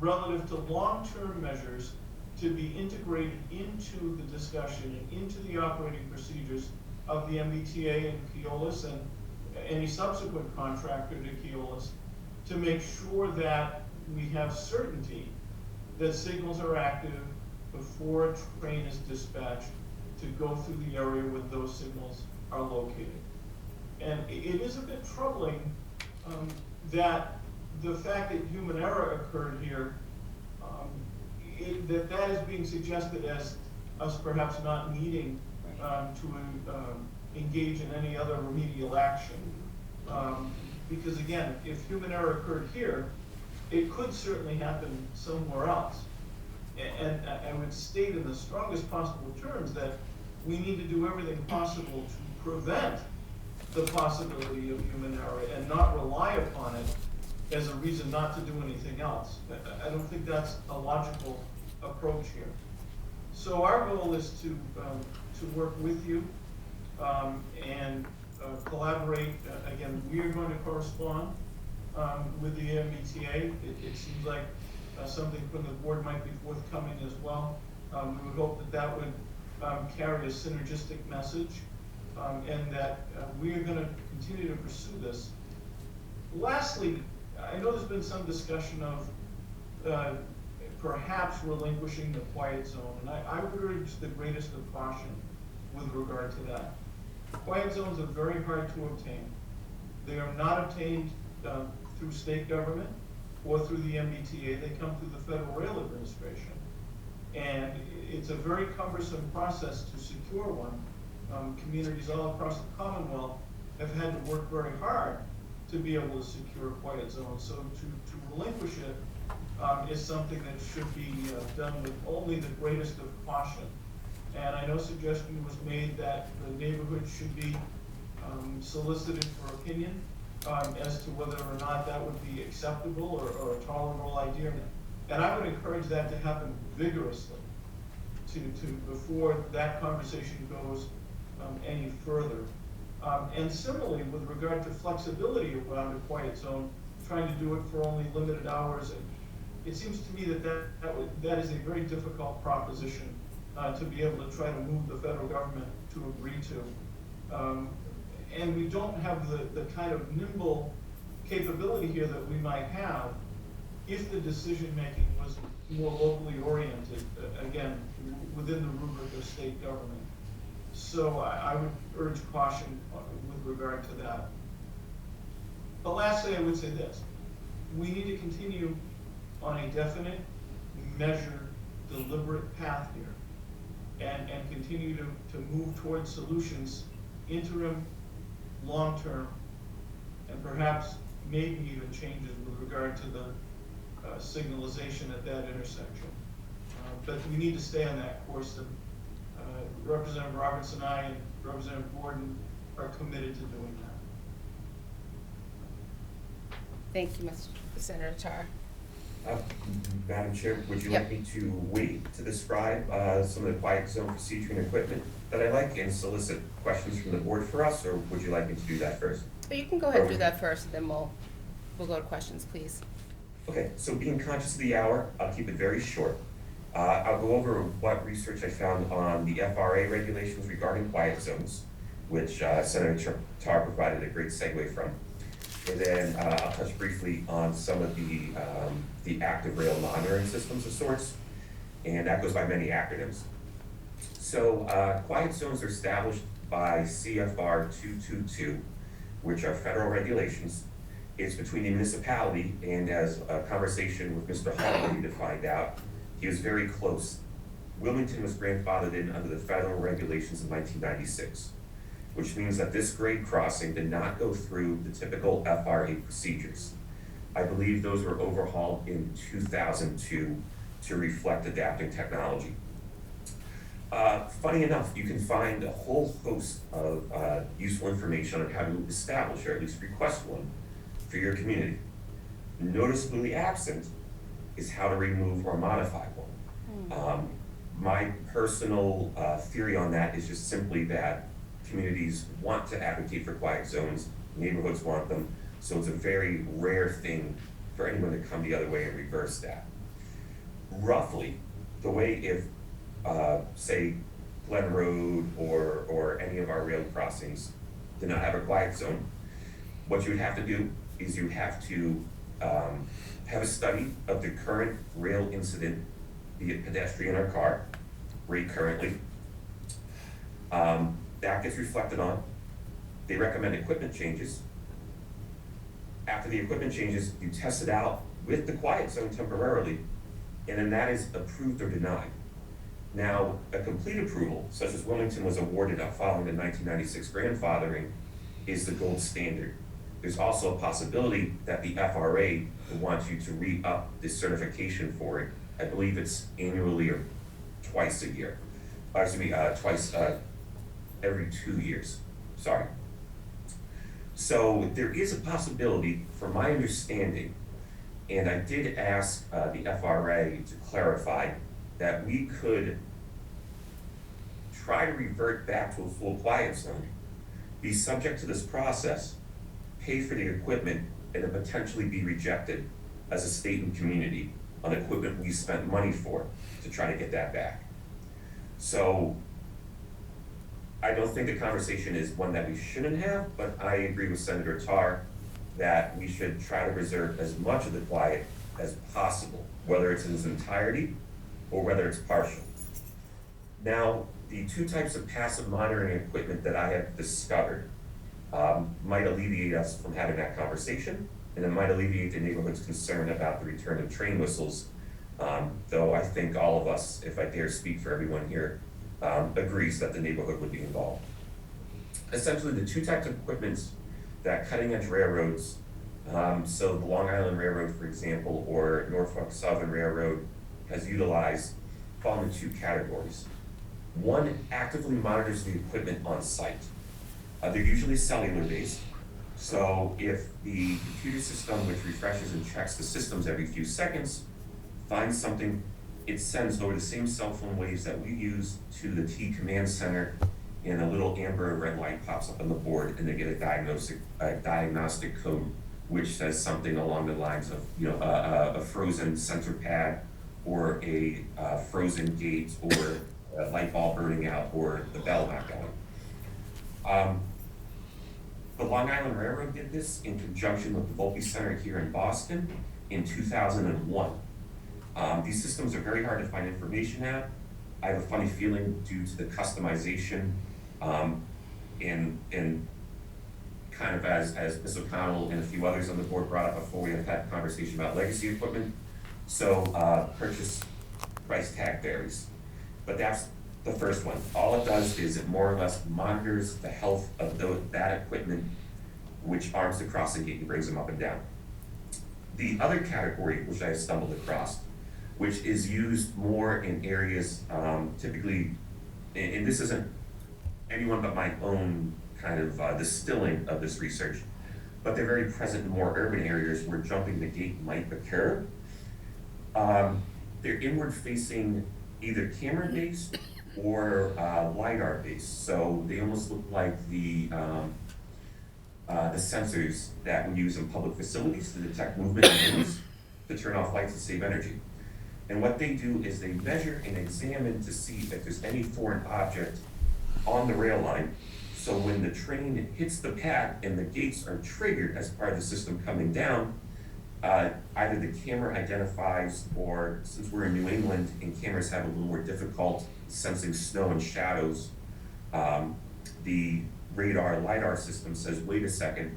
relative to long-term measures to be integrated into the discussion and into the operating procedures of the MBTA and Keolis and any subsequent contractor to Keolis, to make sure that we have certainty that signals are active before a train is dispatched to go through the area where those signals are located. And it is a bit troubling that the fact that human error occurred here, that is being suggested as us perhaps not needing to engage in any other remedial action. Because again, if human error occurred here, it could certainly happen somewhere else. And I would state in the strongest possible terms that we need to do everything possible to prevent the possibility of human error and not rely upon it as a reason not to do anything else. I don't think that's a logical approach here. So our goal is to work with you and collaborate. Again, we are going to correspond with the MBTA. It seems like something from the board might be forthcoming as well. We would hope that that would carry a synergistic message and that we are going to continue to pursue this. Lastly, I know there's been some discussion of perhaps relinquishing the quiet zone, and I would urge the greatest of caution with regard to that. Quiet zones are very hard to obtain. They are not obtained through state government or through the MBTA. They come through the Federal Rail Administration. And it's a very cumbersome process to secure one. Communities all across the Commonwealth have had to work very hard to be able to secure quiet zones. So to relinquish it is something that should be done with only the greatest of caution. And I know suggestion was made that the neighborhood should be solicited for opinion as to whether or not that would be acceptable or a tolerable idea. And I would encourage that to happen vigorously before that conversation goes any further. And similarly, with regard to flexibility around a quiet zone, trying to do it for only limited hours, it seems to me that is a very difficult proposition to be able to try to move the federal government to agree to. And we don't have the kind of nimble capability here that we might have if the decision-making was more locally oriented, again, within the rubric of state government. So I would urge caution with regard to that. But lastly, I would say this. We need to continue on a definite, measured, deliberate path here and continue to move towards solutions, interim, long-term, and perhaps maybe even changes with regard to the signalization at that intersection. But we need to stay on that course, and Representative Roberts and I and Representative Gordon are committed to doing that. Thank you, Senator Tar. Madam Chair, would you like me to wait to describe some of the quiet zone procedure and equipment that I like and solicit questions from the board for us, or would you like me to do that first? But you can go ahead and do that first, and then we'll go to questions, please. Okay, so being conscious of the hour, I'll keep it very short. I'll go over what research I found on the FRA regulations regarding quiet zones, which Senator Tar provided a great segue from. And then I'll touch briefly on some of the active rail monitoring systems of sorts, and that goes by many acronyms. So quiet zones are established by CFR 222, which are federal regulations. It's between the municipality, and as a conversation with Mr. Hall to find out, he was very close Wilmington was grandfathered in under the federal regulations of 1996, which means that this grade crossing did not go through the typical FRA procedures. I believe those were overhauled in 2002 to reflect adapting technology. Funny enough, you can find a whole host of useful information on how to establish or at least request one for your community. Noticeably absent is how to remove or modify one. My personal theory on that is just simply that communities want to advocate for quiet zones, neighborhoods want them, so it's a very rare thing for anyone to come the other way and reverse that. Roughly, the way if, say, Glen Road or any of our rail crossings did not have a quiet zone, what you would have to do is you have to have a study of the current rail incident, be it pedestrian or car, rate currently. That gets reflected on. They recommend equipment changes. After the equipment changes, you test it out with the quiet zone temporarily, and then that is approved or denied. Now, a complete approval, such as Wilmington was awarded following the 1996 grandfathering, is the gold standard. There's also a possibility that the FRA wants you to re-up the certification for it. I believe it's annually or twice a year. Twice every 2 years, sorry. So there is a possibility, from my understanding, and I did ask the FRA to clarify, that we could try to revert back to a full quiet zone, be subject to this process, pay for the equipment, and then potentially be rejected as a state and community on equipment we spent money for to try to get that back. So I don't think the conversation is one that we shouldn't have, but I agree with Senator Tarr that we should try to preserve as much of the quiet as possible, whether it's in its entirety or whether it's partial. Now, the two types of passive monitoring equipment that I have discovered might alleviate us from having that conversation, and it might alleviate the neighborhood's concern about the return of train whistles, though I think all of us, if I dare speak for everyone here, agrees that the neighborhood would be involved. Essentially, the two types of equipment that cutting-edge railroads, so the Long Island Railroad, for example, or Norfolk Southern Railroad has utilized, fall into two categories. One actively monitors the equipment on site. They're usually cellular-based, so if the computer system, which refreshes and checks the systems every few seconds, finds something, it sends over the same cell phone waves that we use to the T command center, and a little amber or red light pops up on the board, and they get a diagnostic code which says something along the lines of, a frozen sensor pad, or a frozen gate, or a light bulb burning out, or the bell not going. The Long Island Railroad did this in conjunction with the Volpe Center here in Boston in 2001. These systems are very hard to find information at. I have a funny feeling due to the customization and kind of as Ms. O'Connell and a few others on the board brought up before, we have had a conversation about legacy equipment. So purchase price tag varies. But that's the first one. All it does is it more or less monitors the health of that equipment, which arms the crossing gate and brings them up and down. The other category, which I stumbled across, which is used more in areas typically, and this isn't anyone but my own kind of distilling of this research, but they're very present in more urban areas where jumping the gate might occur. They're inward facing, either camera based or LiDAR based. So they almost look like the sensors that we use in public facilities to detect movement and moves, to turn off lights and save energy. And what they do is they measure and examine to see if there's any foreign object on the rail line. So when the train hits the pad and the gates are triggered as part of the system coming down, either the camera identifies, or since we're in New England and cameras have a little more difficult sensing snow and shadows, the radar LiDAR system says, wait a second,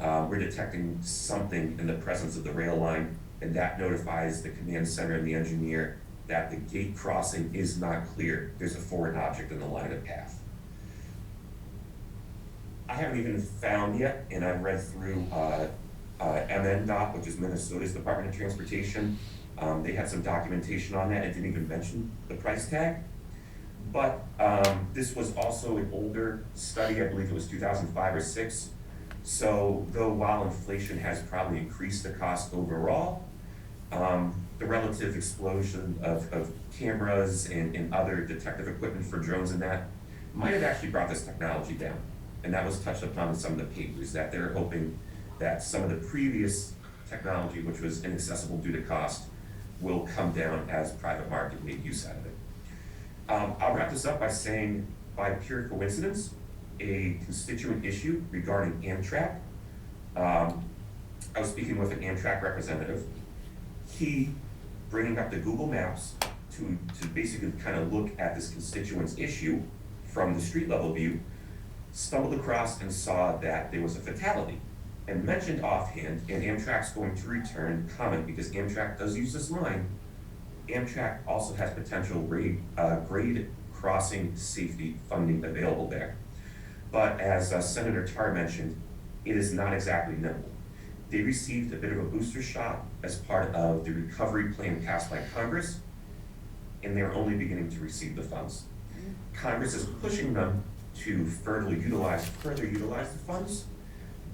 we're detecting something in the presence of the rail line, and that notifies the command center and the engineer that the gate crossing is not clear. There's a foreign object in the line of path. I haven't even found yet, and I've read through MNDOT, which is Minnesota's Department of Transportation. They had some documentation on that. It didn't even mention the price tag. But this was also an older study. I believe it was 2005 or 6. So though while inflation has probably increased the cost overall, the relative explosion of cameras and other detective equipment for drones and that might have actually brought this technology down. And that was touched upon in some of the papers, that they're hoping that some of the previous technology, which was inaccessible due to cost, will come down as private market made use out of it. I'll wrap this up by saying, by pure coincidence, a constituent issue regarding Amtrak. I was speaking with an Amtrak representative. He, bringing up the Google Maps to basically kind of look at this constituent's issue from the street level view, stumbled across and saw that there was a fatality, and mentioned offhand, and Amtrak's going to return comment because Amtrak does use this line. Amtrak also has potential grade crossing safety funding available there. But as Senator Tarr mentioned, it is not exactly nimble. They received a bit of a booster shot as part of the recovery plan passed by Congress, and they're only beginning to receive the funds. Congress is pushing them to further utilize the funds,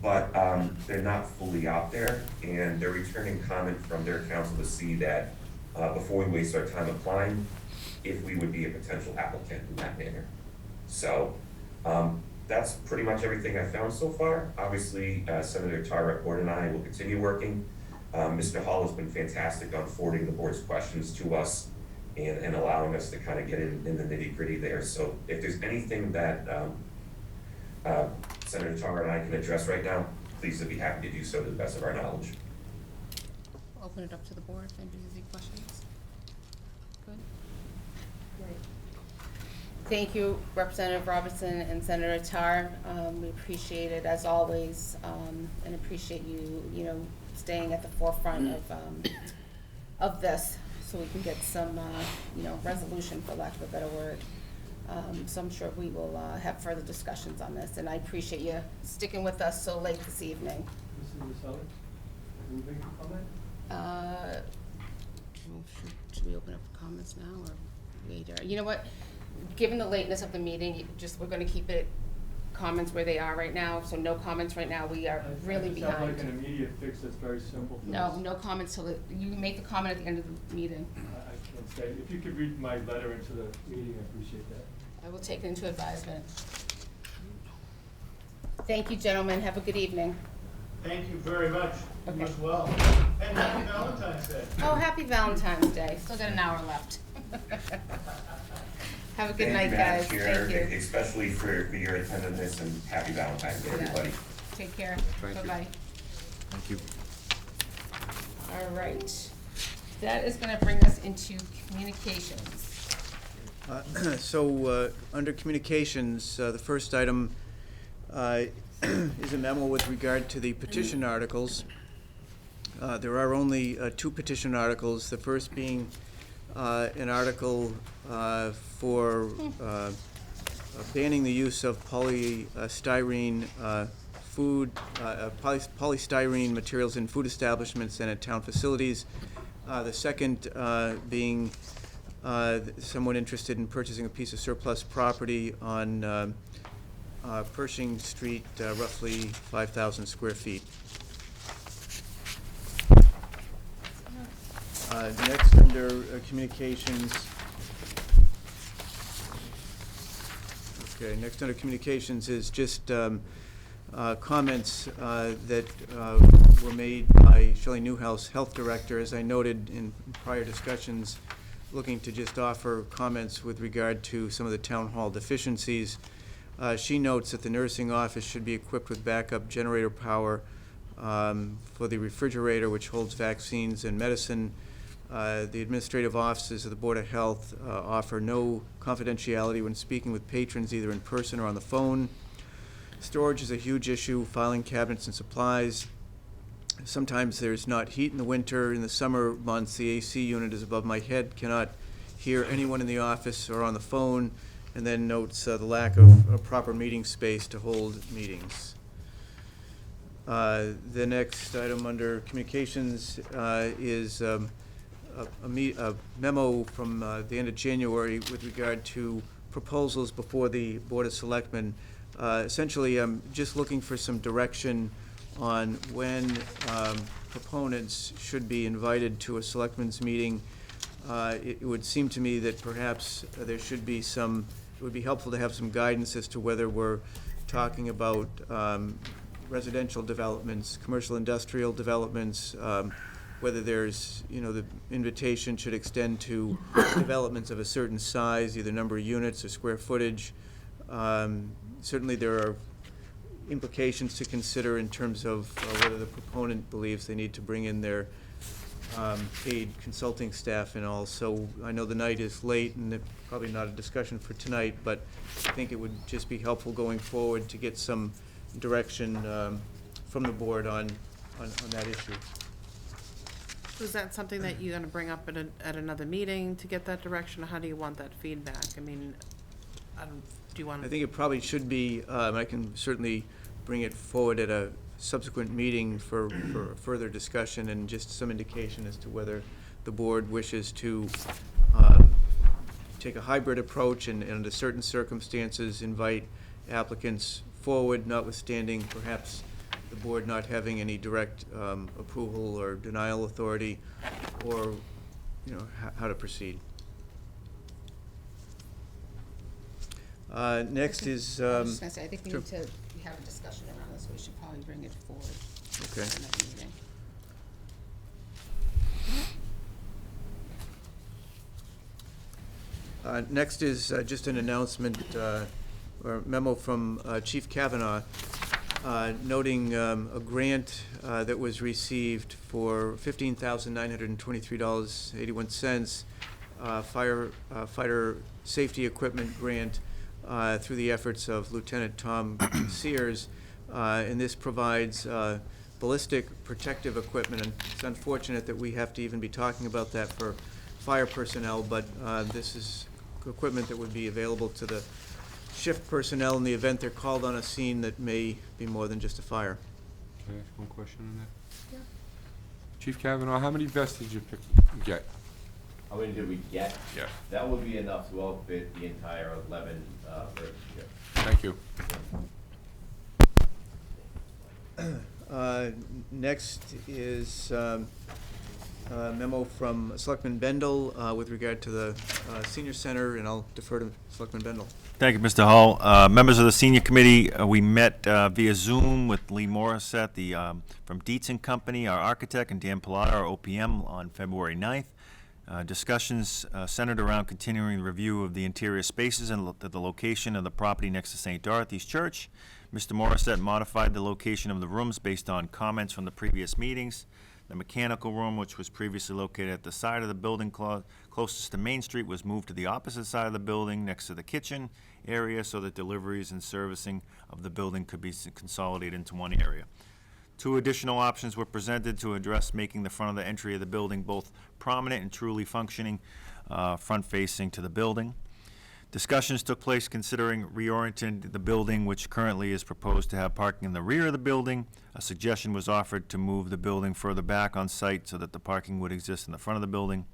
but they're not fully out there, and they're returning comment from their council to see that before we waste our time applying, if we would be a potential applicant in that manner. So that's pretty much everything I found so far. Obviously, Senator Tarr and I will continue working. Mr. Hall has been fantastic on forwarding the board's questions to us and allowing us to kind of get in the nitty-gritty there. So if there's anything that Senator Tarr and I can address right now, please would be happy to do so to the best of our knowledge. We'll open it up to the board if anybody has any questions. Good. Great. Thank you, Representative Robinson and Senator Tarr. We appreciate it as always, and appreciate you, staying at the forefront of this, so we can get some, resolution, for lack of a better word. So I'm sure we will have further discussions on this, and I appreciate you sticking with us so late this evening. Mr. Maselli, can we make a comment? Should we open up for comments now, or later? You know what? Given the lateness of the meeting, we're gonna keep it comments where they are right now, so no comments right now. We are really behind. Sounds like an immediate fix that's very simple for us. No comments till you make the comment at the end of the meeting. I can't say. If you could read my letter into the meeting, I appreciate that. I will take it into advisement. Thank you, gentlemen. Have a good evening. Thank you very much. You as well. And happy Valentine's Day. Oh, happy Valentine's Day. Still got an hour left. Have a good night, guys. Thank you. Especially for your attentiveness, and happy Valentine's Day, everybody. Take care. Thank you. Bye-bye. Thank you. All right. That is going to bring us into communications. So, under communications, the first item is a memo with regard to the petition articles. There are only 2 petition articles, the first being an article for banning the use of polystyrene polystyrene materials in food establishments and at town facilities. The second being someone interested in purchasing a piece of surplus property on Pershing Street, roughly 5,000 square feet. Next, under communications. Okay, next under communications is just comments that were made by Shelley Newhouse, Health Director, as I noted in prior discussions, looking to just offer comments with regard to some of the town hall deficiencies. She notes that the nursing office should be equipped with backup generator power for the refrigerator, which holds vaccines and medicine. The administrative offices of the Board of Health offer no confidentiality when speaking with patrons, either in person or on the phone. Storage is a huge issue, filing cabinets and supplies. Sometimes there's not heat in the winter. In the summer months, the AC unit is above my head, cannot hear anyone in the office or on the phone, and then notes the lack of a proper meeting space to hold meetings. The next item under communications is a memo from the end of January with regard to proposals before the Board of Selectmen. Essentially, I'm just looking for some direction on when proponents should be invited to a selectmen's meeting. It would seem to me that perhaps there should be some, it would be helpful to have some guidance as to whether we're talking about residential developments, commercial industrial developments, whether there's, the invitation should extend to developments of a certain size, either number of units or square footage. Certainly there are implications to consider in terms of whether the proponent believes they need to bring in their paid consulting staff and all. So I know the night is late and it's probably not a discussion for tonight, but I think it would just be helpful going forward to get some direction from the board on that issue. Is that something that you're gonna bring up at another meeting to get that direction, or how do you want that feedback? I mean, do you want? I think it probably should be, I can certainly bring it forward at a subsequent meeting for further discussion and just some indication as to whether the board wishes to take a hybrid approach and under certain circumstances invite applicants forward, notwithstanding perhaps the board not having any direct approval or denial authority, or how to proceed. Next is. I was just gonna say, I think we sure. need to have a discussion around this, we should probably bring it forward. Okay. For another meeting. Next is just an announcement, or memo from Chief Kavanaugh, noting a grant that was received for $15,923.81, firefighter safety equipment grant through the efforts of Lieutenant Tom Sears. And this provides ballistic protective equipment. And it's unfortunate that we have to even be talking about that for fire personnel, but this is equipment that would be available to the shift personnel in the event they're called on a scene that may be more than just a fire. Can I ask one question on that? Yeah. Chief Kavanaugh, how many vests did you get? How many did we get? Yeah. That would be enough to outfit the entire 11 first shift. Thank you. Next is a memo from Selectman Bendel with regard to the senior center, and I'll defer to Selectman Bendel. Thank you, Mr. Hull. Members of the senior committee, we met via Zoom with Lee Morissette, from Dietz and Company, our architect, and Dan Pilata, our OPM, on February 9th. Discussions centered around continuing the review of the interior spaces and the location of the property next to St. Dorothy's Church. Mr. Morissette modified the location of the rooms based on comments from the previous meetings. The mechanical room, which was previously located at the side of the building closest to Main Street, was moved to the opposite side of the building next to the kitchen area so that deliveries and servicing of the building could be consolidated into one area. 2 additional options were presented to address making the front of the entry of the building both prominent and truly functioning, front-facing to the building. Discussions took place considering reorienting the building, which currently is proposed to have parking in the rear of the building. A suggestion was offered to move the building further back on site so that the parking would exist in the front of the building.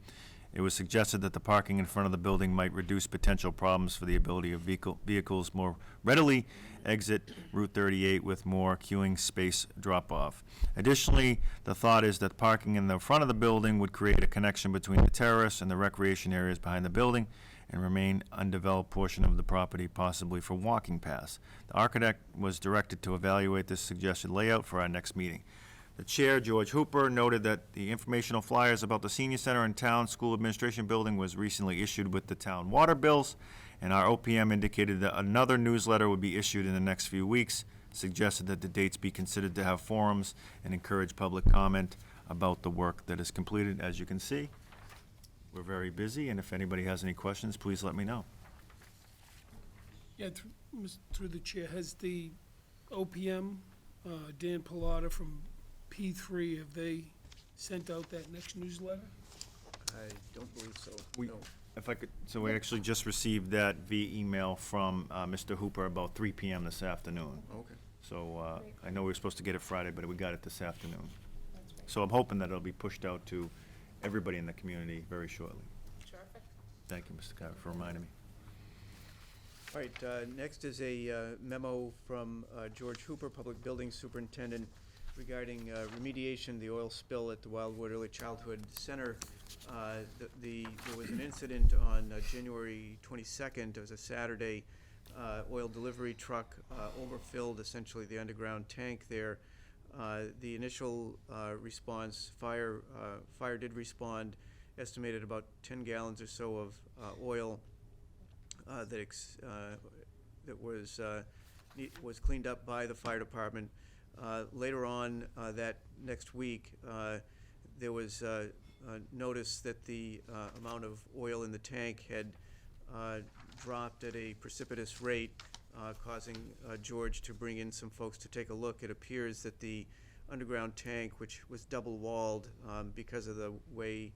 It was suggested that the parking in front of the building might reduce potential problems for the ability of vehicles more readily exit Route 38 with more queuing space drop-off. Additionally, the thought is that parking in the front of the building would create a connection between the terrace and the recreation areas behind the building and remain undeveloped portion of the property, possibly for walking paths. The architect was directed to evaluate this suggested layout for our next meeting. The chair, George Hooper, noted that the informational flyers about the senior center and town school administration building was recently issued with the town water bills, and our OPM indicated that another newsletter would be issued in the next few weeks, suggested that the dates be considered to have forums and encourage public comment about the work that is completed. As you can see, we're very busy, and if anybody has any questions, please let me know. Yeah, through the chair, has the OPM, Dan Pilata from P3, have they sent out that next newsletter? I don't believe so. We- No. If I could, so we actually just received that via email from Mr. Hooper about 3 PM this afternoon. Okay. So I know we were supposed to get it Friday, but we got it this afternoon. So I'm hoping that it'll be pushed out to everybody in the community very shortly. Terrific. Thank you, Mr. Carver, for reminding me. All right, next is a memo from George Hooper, Public Buildings Superintendent, regarding remediation of the oil spill at the Wildwood Early Childhood Center. There was an incident on January 22nd, it was a Saturday. Oil delivery truck overfilled essentially the underground tank there. The initial response, fire did respond, estimated about 10 gallons or so of oil that was cleaned up by the fire department. Later on that next week, there was notice that the amount of oil in the tank had dropped at a precipitous rate, causing George to bring in some folks to take a look. It appears that the underground tank, which was double-walled because of the way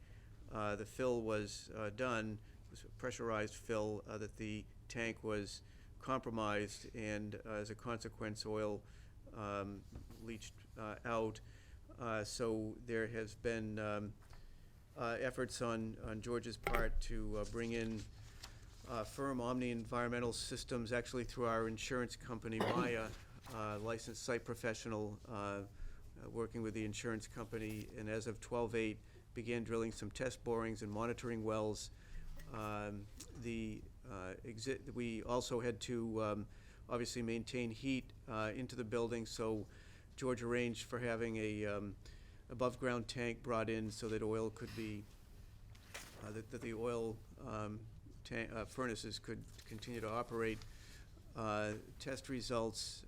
the fill was done, was a pressurized fill, that the tank was compromised, and as a consequence, oil leached out. So there has been efforts on George's part to bring in firm Omni Environmental Systems, actually through our insurance company, Maya, licensed site professional, working with the insurance company, and as of 12/8, began drilling some test borings and monitoring wells. We also had to obviously maintain heat into the building, so George arranged for having a above-ground tank brought in so that oil could be, that the oil furnaces could continue to operate. Test results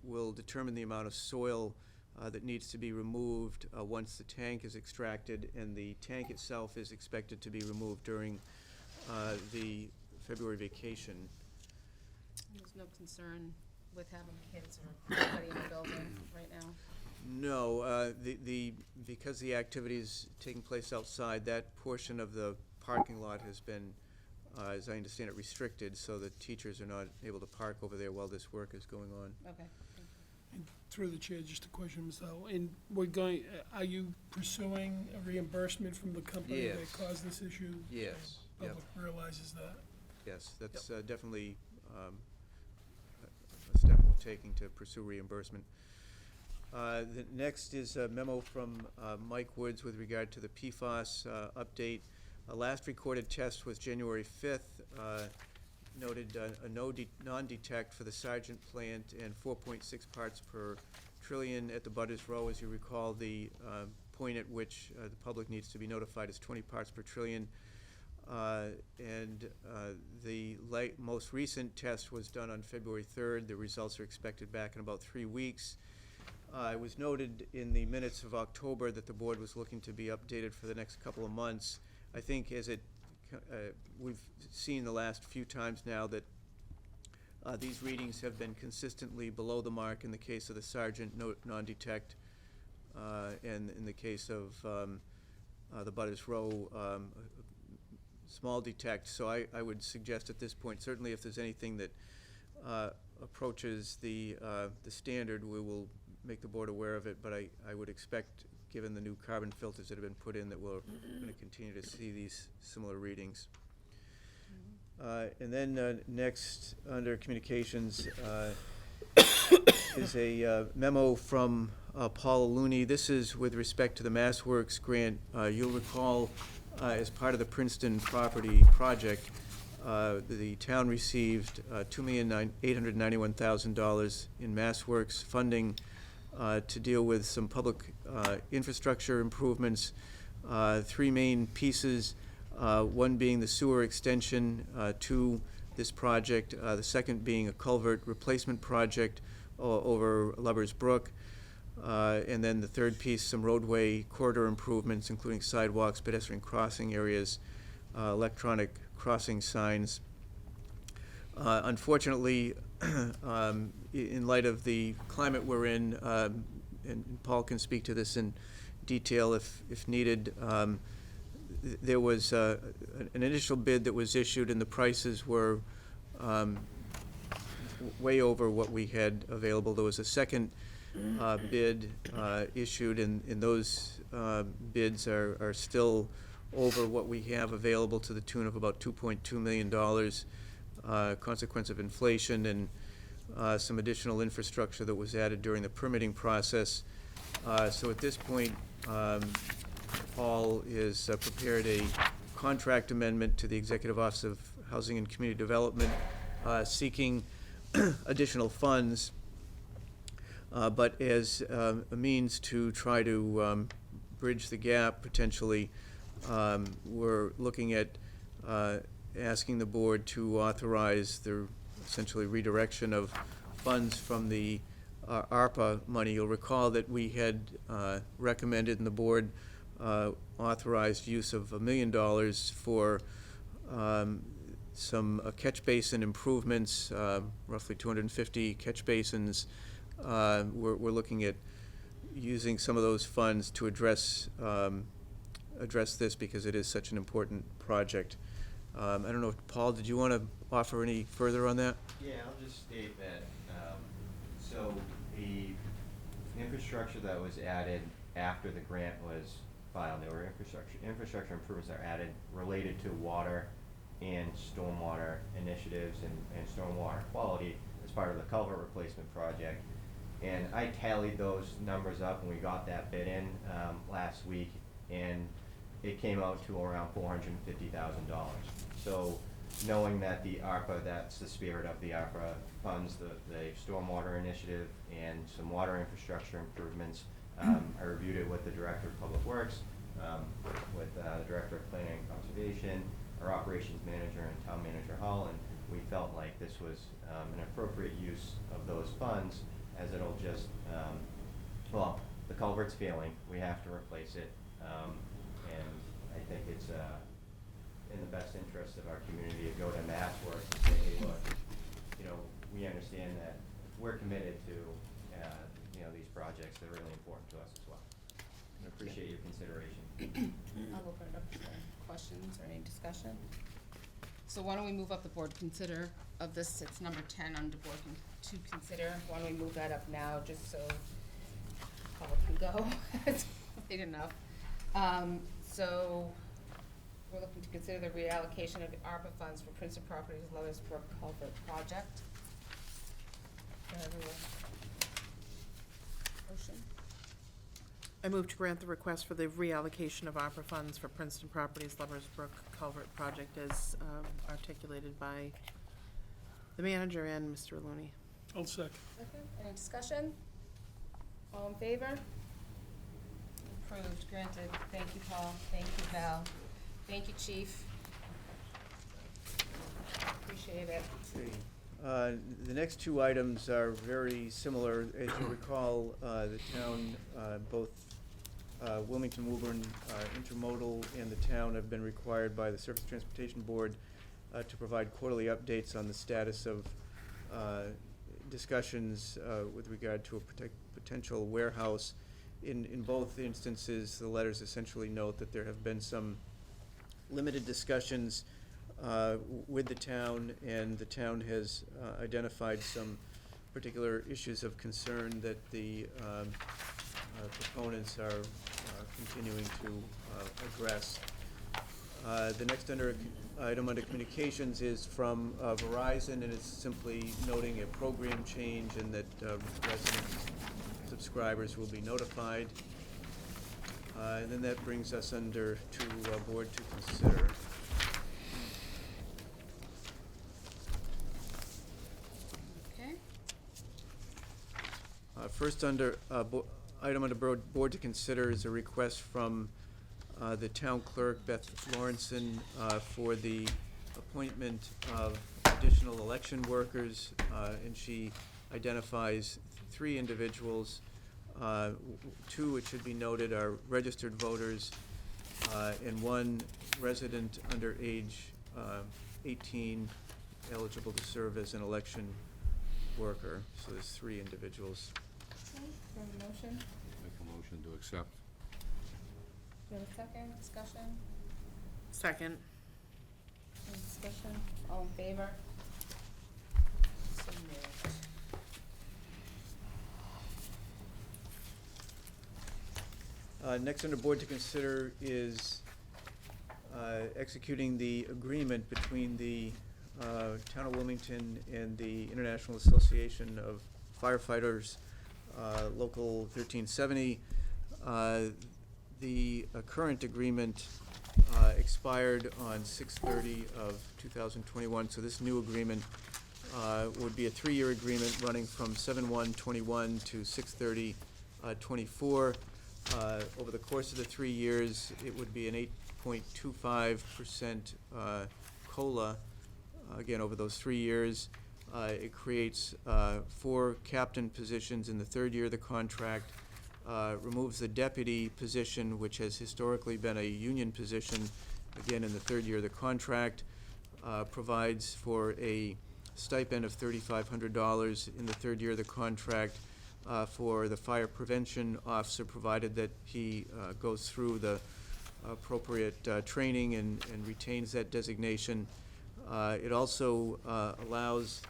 will determine the amount of soil that needs to be removed once the tank is extracted, and the tank itself is expected to be removed during the February vacation. There's no concern with having kids or anybody in the building right now? No, because the activity is taking place outside, that portion of the parking lot has been, as I understand it, restricted, so the teachers are not able to park over there while this work is going on. Okay. And through the chair, just a question, Ms. Howell, and are you pursuing a reimbursement from the company that Yes. caused this issue? Yes, So yep. Public realizes that. Yes, that's definitely a step we're taking to pursue reimbursement. The next is a memo from Mike Woods with regard to the PFAS update. Last recorded test was January 5th, noted a non-detect for the Sargent plant and 4.6 parts per trillion at the Butters Row. As you recall, the point at which the public needs to be notified is 20 parts per trillion. The most recent test was done on February 3rd. The results are expected back in about 3 weeks. It was noted in the minutes of October that the board was looking to be updated for the next couple of months. I think as we've seen the last few times now that these readings have been consistently below the mark in the case of the Sargent non-detect, and in the case of the Butters Row small detect. So I would suggest at this point, certainly if there's anything that approaches the standard, we will make the board aware of it, but I would expect, given the new carbon filters that have been put in, that we're going to continue to see these similar readings. And then next, under communications, is a memo from Paula Looney. This is with respect to the MassWorks grant. You'll recall, as part of the Princeton property project, the town received $2,891,000 in MassWorks funding to deal with some public infrastructure improvements. 3 main pieces, one being the sewer extension to this project, the second being a culvert replacement project over Lubbers Brook, and then the third piece, some roadway corridor improvements, including sidewalks, pedestrian crossing areas, electronic crossing signs. Unfortunately, in light of the climate we're in, and Paul can speak to this in detail if needed, there was an initial bid that was issued, and the prices were way over what we had available. There was a second bid issued, and those bids are still over what we have available, to the tune of about $2.2 million, consequence of inflation and some additional infrastructure that was added during the permitting process. So at this point, Paul has prepared a contract amendment to the Executive Office of Housing and Community Development, seeking additional funds, but as a means to try to bridge the gap potentially, we're looking at asking the board to authorize the essentially redirection of funds from the ARPA money. You'll recall that we had recommended, and the board authorized use of $1 million for some catch basin improvements, roughly 250 catch basins. We're looking at using some of those funds to address this, because it is such an important project. I don't know, Paul, did you want to offer any further on that? Yeah, I'll just state that, so the infrastructure that was added after the grant was filed, there were infrastructure improvements that are added related to water and stormwater initiatives and stormwater quality as part of the culvert replacement project. And I tallied those numbers up when we got that bid in last week, and it came out to around $450,000. So knowing that the ARPA, that's the spirit of the ARPA funds, the stormwater initiative and some water infrastructure improvements, I reviewed it with the Director of Public Works, with the Director of Planning and Conservation, our Operations Manager, and Town Manager Hall, and we felt like this was an appropriate use of those funds, as it'll just, well, the culvert's failing, we have to replace it, and I think it's in the best interest of our community to go to mass work and say, hey, look, you know, we understand that we're committed to, you know, these projects that are really important to us as well. And appreciate your consideration. I'll open it up for questions or any discussion. So why don't we move up the board consider of this, it's number 10 on the board to consider. Why don't we move that up now, just so public can go? It's late enough. So we're looking to consider the reallocation of the ARPA funds for Princeton Properties Lover's Brook Culvert Project. Motion. I move to grant the request for the reallocation of ARPA funds for Princeton Properties Lovers Brook Culvert Project as articulated by the manager and Mr. Looney. I'll second. Okay, any discussion? All in favor? Approved, granted. Thank you, Paul. Thank you, Val. Thank you, Chief. Appreciate it. The next two items are very similar. As you recall, the town, both Wilmington, Woburn Intermodal and the town have been required by the Surface Transportation Board to provide quarterly updates on the status of discussions with regard to a potential warehouse. In both instances, the letters essentially note that there have been some limited discussions with the town, and the town has identified some particular issues of concern that the proponents are continuing to address. The next item under communications is from Verizon, and it's simply noting a program change and that resident subscribers will be notified. And then that brings us under to board to consider. Okay. First item under board to consider is a request from the town clerk, Beth Lawrenson, for the appointment of additional election workers, and she identifies 3 individuals. 2, it should be noted, are registered voters, and 1 resident under age 18 eligible to serve as an election worker. So there's 3 individuals. Okay, do you have a motion? Make a motion to accept. Do you have a second? Discussion? Second. Any discussion? All in favor? So moved. Next on the board to consider is executing the agreement between the Town of Wilmington and the International Association of Firefighters, Local 1370. The current agreement expired on 6/30 of 2021, so this new agreement would be a 3-year agreement running from 7/1/21 to 6/30/24. Over the course of the 3 years, it would be an 8.25% COLA, again, over those 3 years. It creates 4 captain positions in the 3rd year of the contract, removes the deputy position, which has historically been a union position, again, in the 3rd year of the contract, provides for a stipend of $3,500 in the 3rd year of the contract, for the fire prevention officer, provided that he goes through the appropriate training and retains that designation. It also allows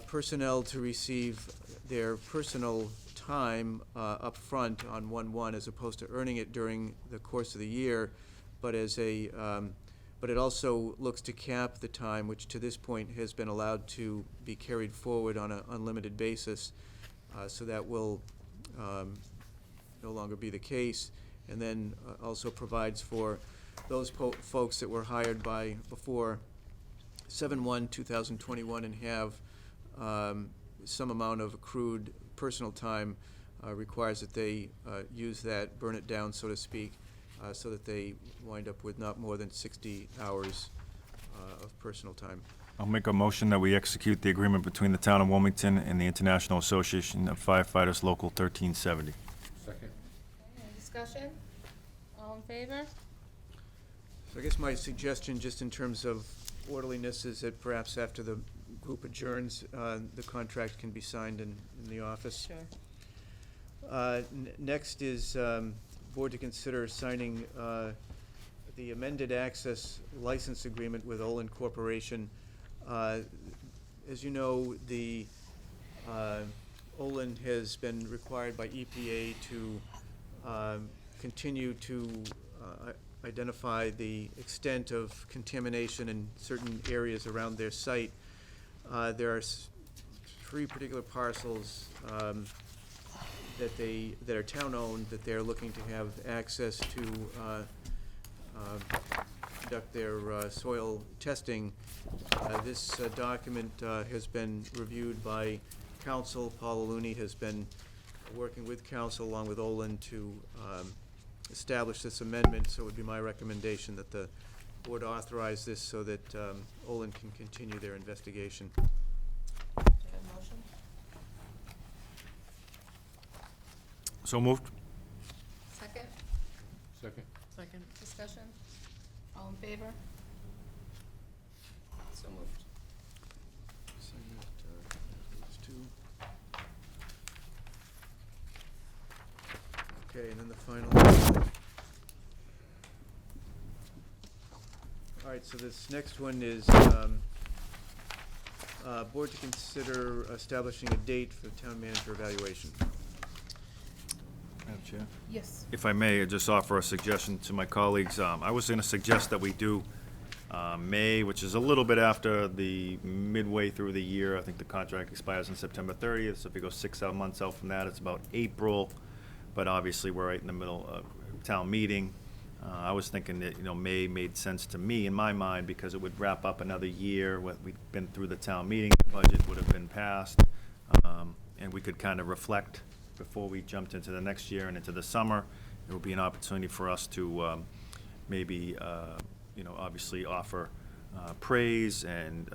personnel to receive their personal time up front on 1/1 as opposed to earning it during the course of the year, but as a but it also looks to cap the time, which to this point has been allowed to be carried forward on an unlimited basis. So that will no longer be the case, and then also provides for those folks that were hired by before 7/1/2021 and have some amount of accrued personal time, requires that they use that, burn it down, so to speak, so that they wind up with not more than 60 hours of personal time. I'll make a motion that we execute the agreement between the Town of Wilmington and the International Association of Firefighters, Local 1370. Second. Any discussion? All in favor? So I guess my suggestion, just in terms of orderliness, is that perhaps after the group adjourns, the contract can be signed in the office. Sure. Next is board to consider signing the amended access license agreement with Olin Corporation. As you know, the Olin has been required by EPA to continue to identify the extent of contamination in certain areas around their site. There are 3 particular parcels that are town-owned that they're looking to have access to conduct their soil testing. This document has been reviewed by council. Paul Aluni has been working with council along with Olin to establish this amendment, so it would be my recommendation that the board authorize this so that Olin can continue their investigation. Do you have a motion? So moved. Second? Second. Second. Discussion? All in favor? So moved. Okay, and then the final. All right, so this next one is board to consider establishing a date for the town manager evaluation. Madam Chair? Yes. If I may, just offer a suggestion to my colleagues. I was going to suggest that we do May, which is a little bit after the midway through the year. I think the contract expires on September 30th, so if you go 6 months out from that, it's about April. But obviously, we're right in the middle of town meeting. I was thinking that, May made sense to me in my mind because it would wrap up another year. We've been through the town meeting, the budget would have been passed, and we could kind of reflect before we jumped into the next year and into the summer. It would be an opportunity for us to maybe, obviously offer praise and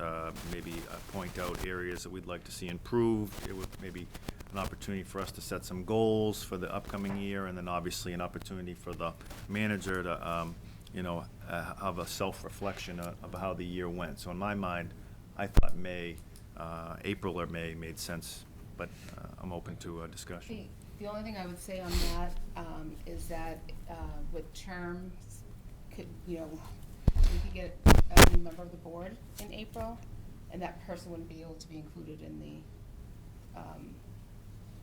maybe point out areas that we'd like to see improved. It would maybe an opportunity for us to set some goals for the upcoming year, and then obviously an opportunity for the manager to, have a self-reflection of how the year went. So in my mind, I thought April or May made sense, but I'm open to a discussion. The only thing I would say on that is that with terms, we could get a new member of the board in April, and that person wouldn't be able to be included in the,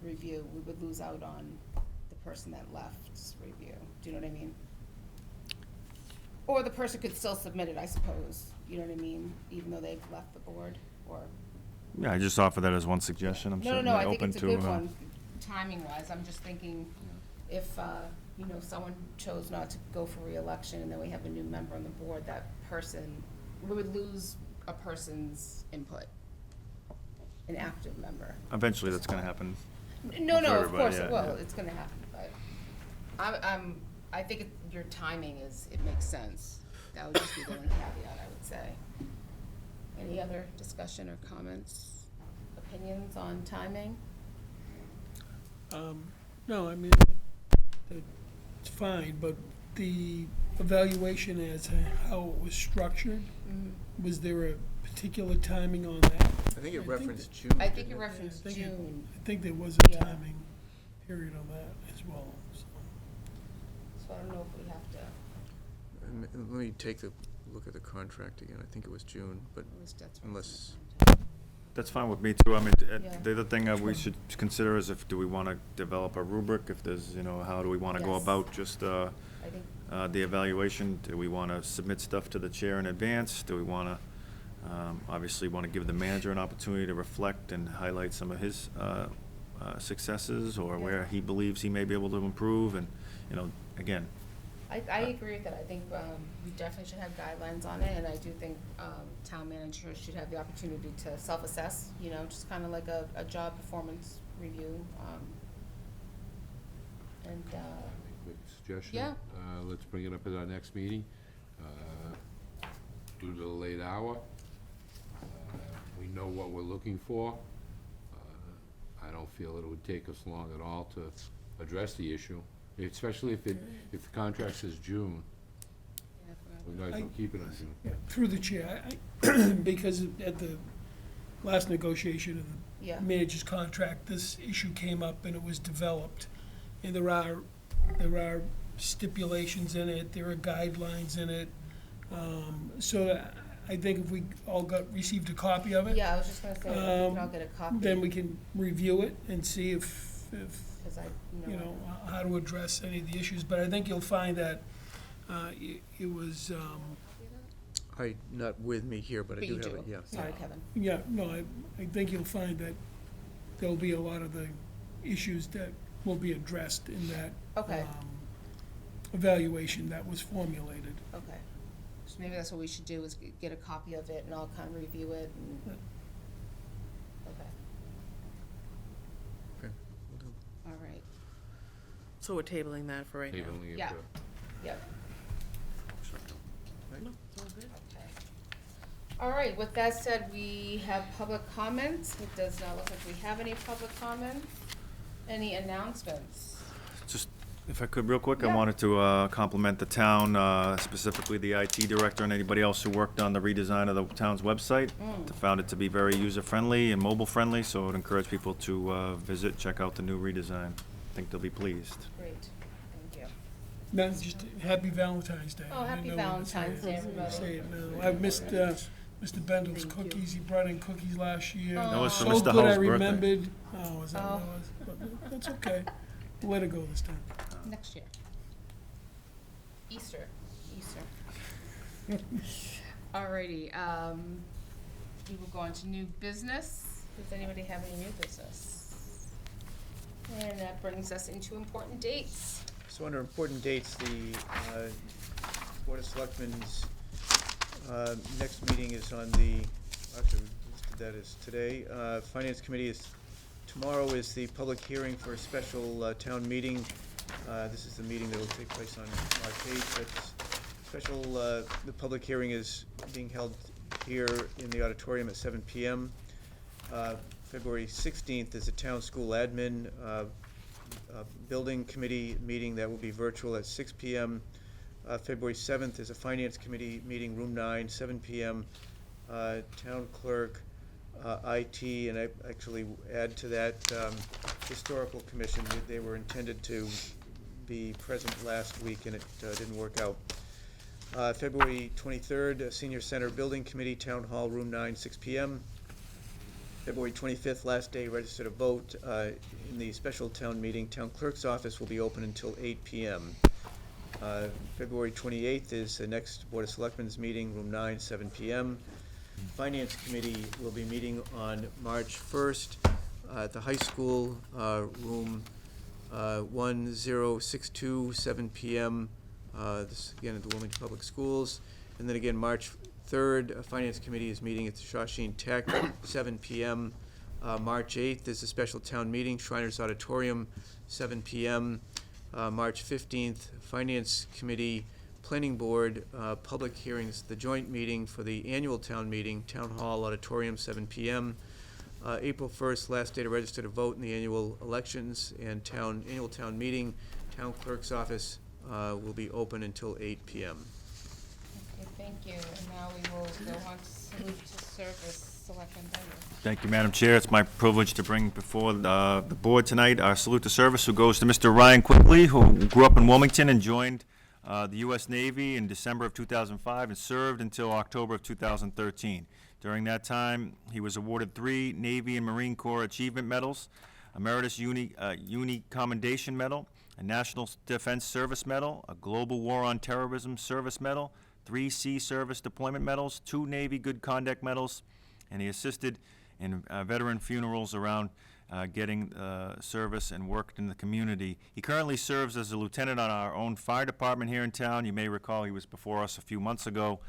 review. We would lose out on the person that left's review. Do you know what I mean? Or the person could still submit it, I suppose. You know what I mean? Even though they've left the board, or. Yeah, I just offer that as one suggestion. I'm No, certainly I think open it's a to. good one, timing-wise. I'm just thinking if, someone chose not to go for reelection and then we have a new member on the board, that person, we would lose a person's input, an active member. Eventually, that's going to happen. No, for of everybody, course yeah, it will. yeah. It's gonna happen, but I think your timing it makes sense. That would just be the only caveat, I would say. Any other discussion or comments, opinions on timing? No, I mean, it's fine, but the evaluation as to how it was structured, was there a particular timing on that? I think it referenced June. I think didn't it it? referenced June. I think there was a Yeah. timing period on that as well, so. So I don't know if we have to, Let me take a look at the contract again. I think it was June, but unless, That's fine with me too. I mean, Yeah. the other thing we should consider is do we want to develop a rubric? If there's, how do we want to go Yes. about just I think, the evaluation? Do we want to submit stuff to the chair in advance? Do we want to, obviously want to give the manager an opportunity to reflect and highlight some of his successes or Yeah. where he believes he may be able to improve? And, again, I agree with that. I think we definitely should have guidelines on it, and I do think town managers should have the opportunity to self-assess, just kind of like a job performance review. And, Make a suggestion? Yeah. Let's bring it up at our next meeting. Due to the late hour, we know what we're looking for. I don't feel it would take us long at all to address the issue, especially if the contract says June. We're not gonna keep it on June. Yeah, through the chair, because at the last negotiation of Yeah. the manager's contract, this issue came up and it was developed. And there are stipulations in it, there are guidelines in it. So I think if we all received a copy of it. yeah, I was just gonna say, if we can all get a copy. Then we can review it and see if, 'Cause how to address any of the issues. But I think you'll find that it was, not with me here, but I But do you have do. it, yeah. Sorry, Kevin. yeah, no, I think you'll find that there'll be a lot of the issues that will be addressed in that Okay, evaluation that was formulated. okay. So maybe that's what we should do, is get a copy of it and I'll kind of review it and, okay, Okay, will do. all right. So we're tabling that for right now. Tabling it Yeah. for- Yep. Right. No, it's all good. Okay. All right, with that said, we have public comments. It does not look like we have any public comments. Any announcements? just, if I could, real quick, Yeah. I wanted to compliment the town, specifically the IT director and anybody else who worked on the redesign of the town's website. I found it to be very user-friendly and mobile-friendly, so I would encourage people to visit, check out the new redesign. I think they'll be pleased. Great, thank you. Now, just happy Valentine's Day. Oh, I happy didn't know when to say Valentine's it. Day, everybody. Say it now. I've missed Mr. Bendel's cookies. He brought in cookies last year. That was for So Mr. good Hull's I birthday. remembered. Oh, was that Oh. what it was? But that's okay. We'll let it go this time. Next year. Easter. Alrighty, we will go on to new business. Does anybody have any new business? And that brings us into important dates. So under important dates, the Board of Selectmen's next meeting is on actually, that is today. Finance Committee tomorrow is the public hearing for a special town meeting. This is the meeting that will take place on March 8th. The public hearing is being held here in the auditorium at 7 p.m. February 16th is a town school admin building committee meeting that will be virtual at 6 p.m. February 7th is a finance committee meeting, room 9, 7 p.m. Town clerk, IT, and I actually add to that historical commission. They were intended to be present last week and it didn't work out. February 23rd, Senior Center Building Committee, Town Hall, Room 9, 6 p.m. February 25th, last day registered to vote in the special town meeting. Town Clerk's office will be open until 8 p.m. February 28th is the next Board of Selectmen's meeting, Room 9, 7 p.m. Finance Committee will be meeting on March 1st at the high school, Room 1062, 7 p.m. This again at the Wilmington Public Schools. And then again, March 3rd, Finance Committee is meeting at the Shawshene Tech, 7 p.m. March 8th is a special town meeting, Shriners Auditorium, 7 p.m. March 15th, Finance Committee, Planning Board, public hearings, the joint meeting for the annual town meeting, Town Hall Auditorium, 7 p.m. April 1st, last day to register to vote in the annual elections and annual town meeting. Town Clerk's office will be open until 8 p.m. Okay, thank you. And now we will go on to salute to service. Selectman Bender. Thank you, Madam Chair. It's my privilege to bring before the board tonight our salute to service, who goes to Mr. Ryan Quigley, who grew up in Wilmington and joined the U.S. Navy in December of 2005 and served until October of 2013. During that time, he was awarded 3 Navy and Marine Corps Achievement Medals, Emeritus Uni Commendation Medal, a National Defense Service Medal, a Global War on Terrorism Service Medal, 3 Sea Service Deployment Medals, 2 Navy Good Conduct Medals, and he assisted in veteran funerals around getting service and worked in the community. He currently serves as a lieutenant on our own fire department here in town. You may recall he was before us a few months ago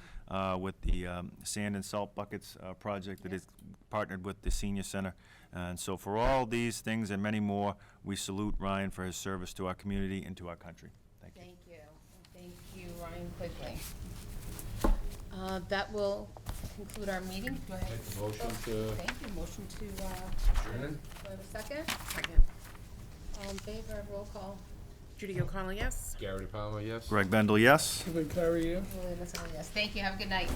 with the sand and salt buckets project that is partnered with the senior center. And so for all these things and many more, we salute Ryan for his service to our community and to our country. Thank you. Thank you. Thank you, Ryan Quigley. That will conclude our meeting. Go ahead. Make a motion to Thank you. Motion to, adjourn. do I have a second? Second. All in favor, roll call. Judy O'Connell, yes? Gary Palmer, yes? Greg Bendel, yes? Kevin Curry, yeah? Julie Mazzoli, yes. Thank you. Have a good night.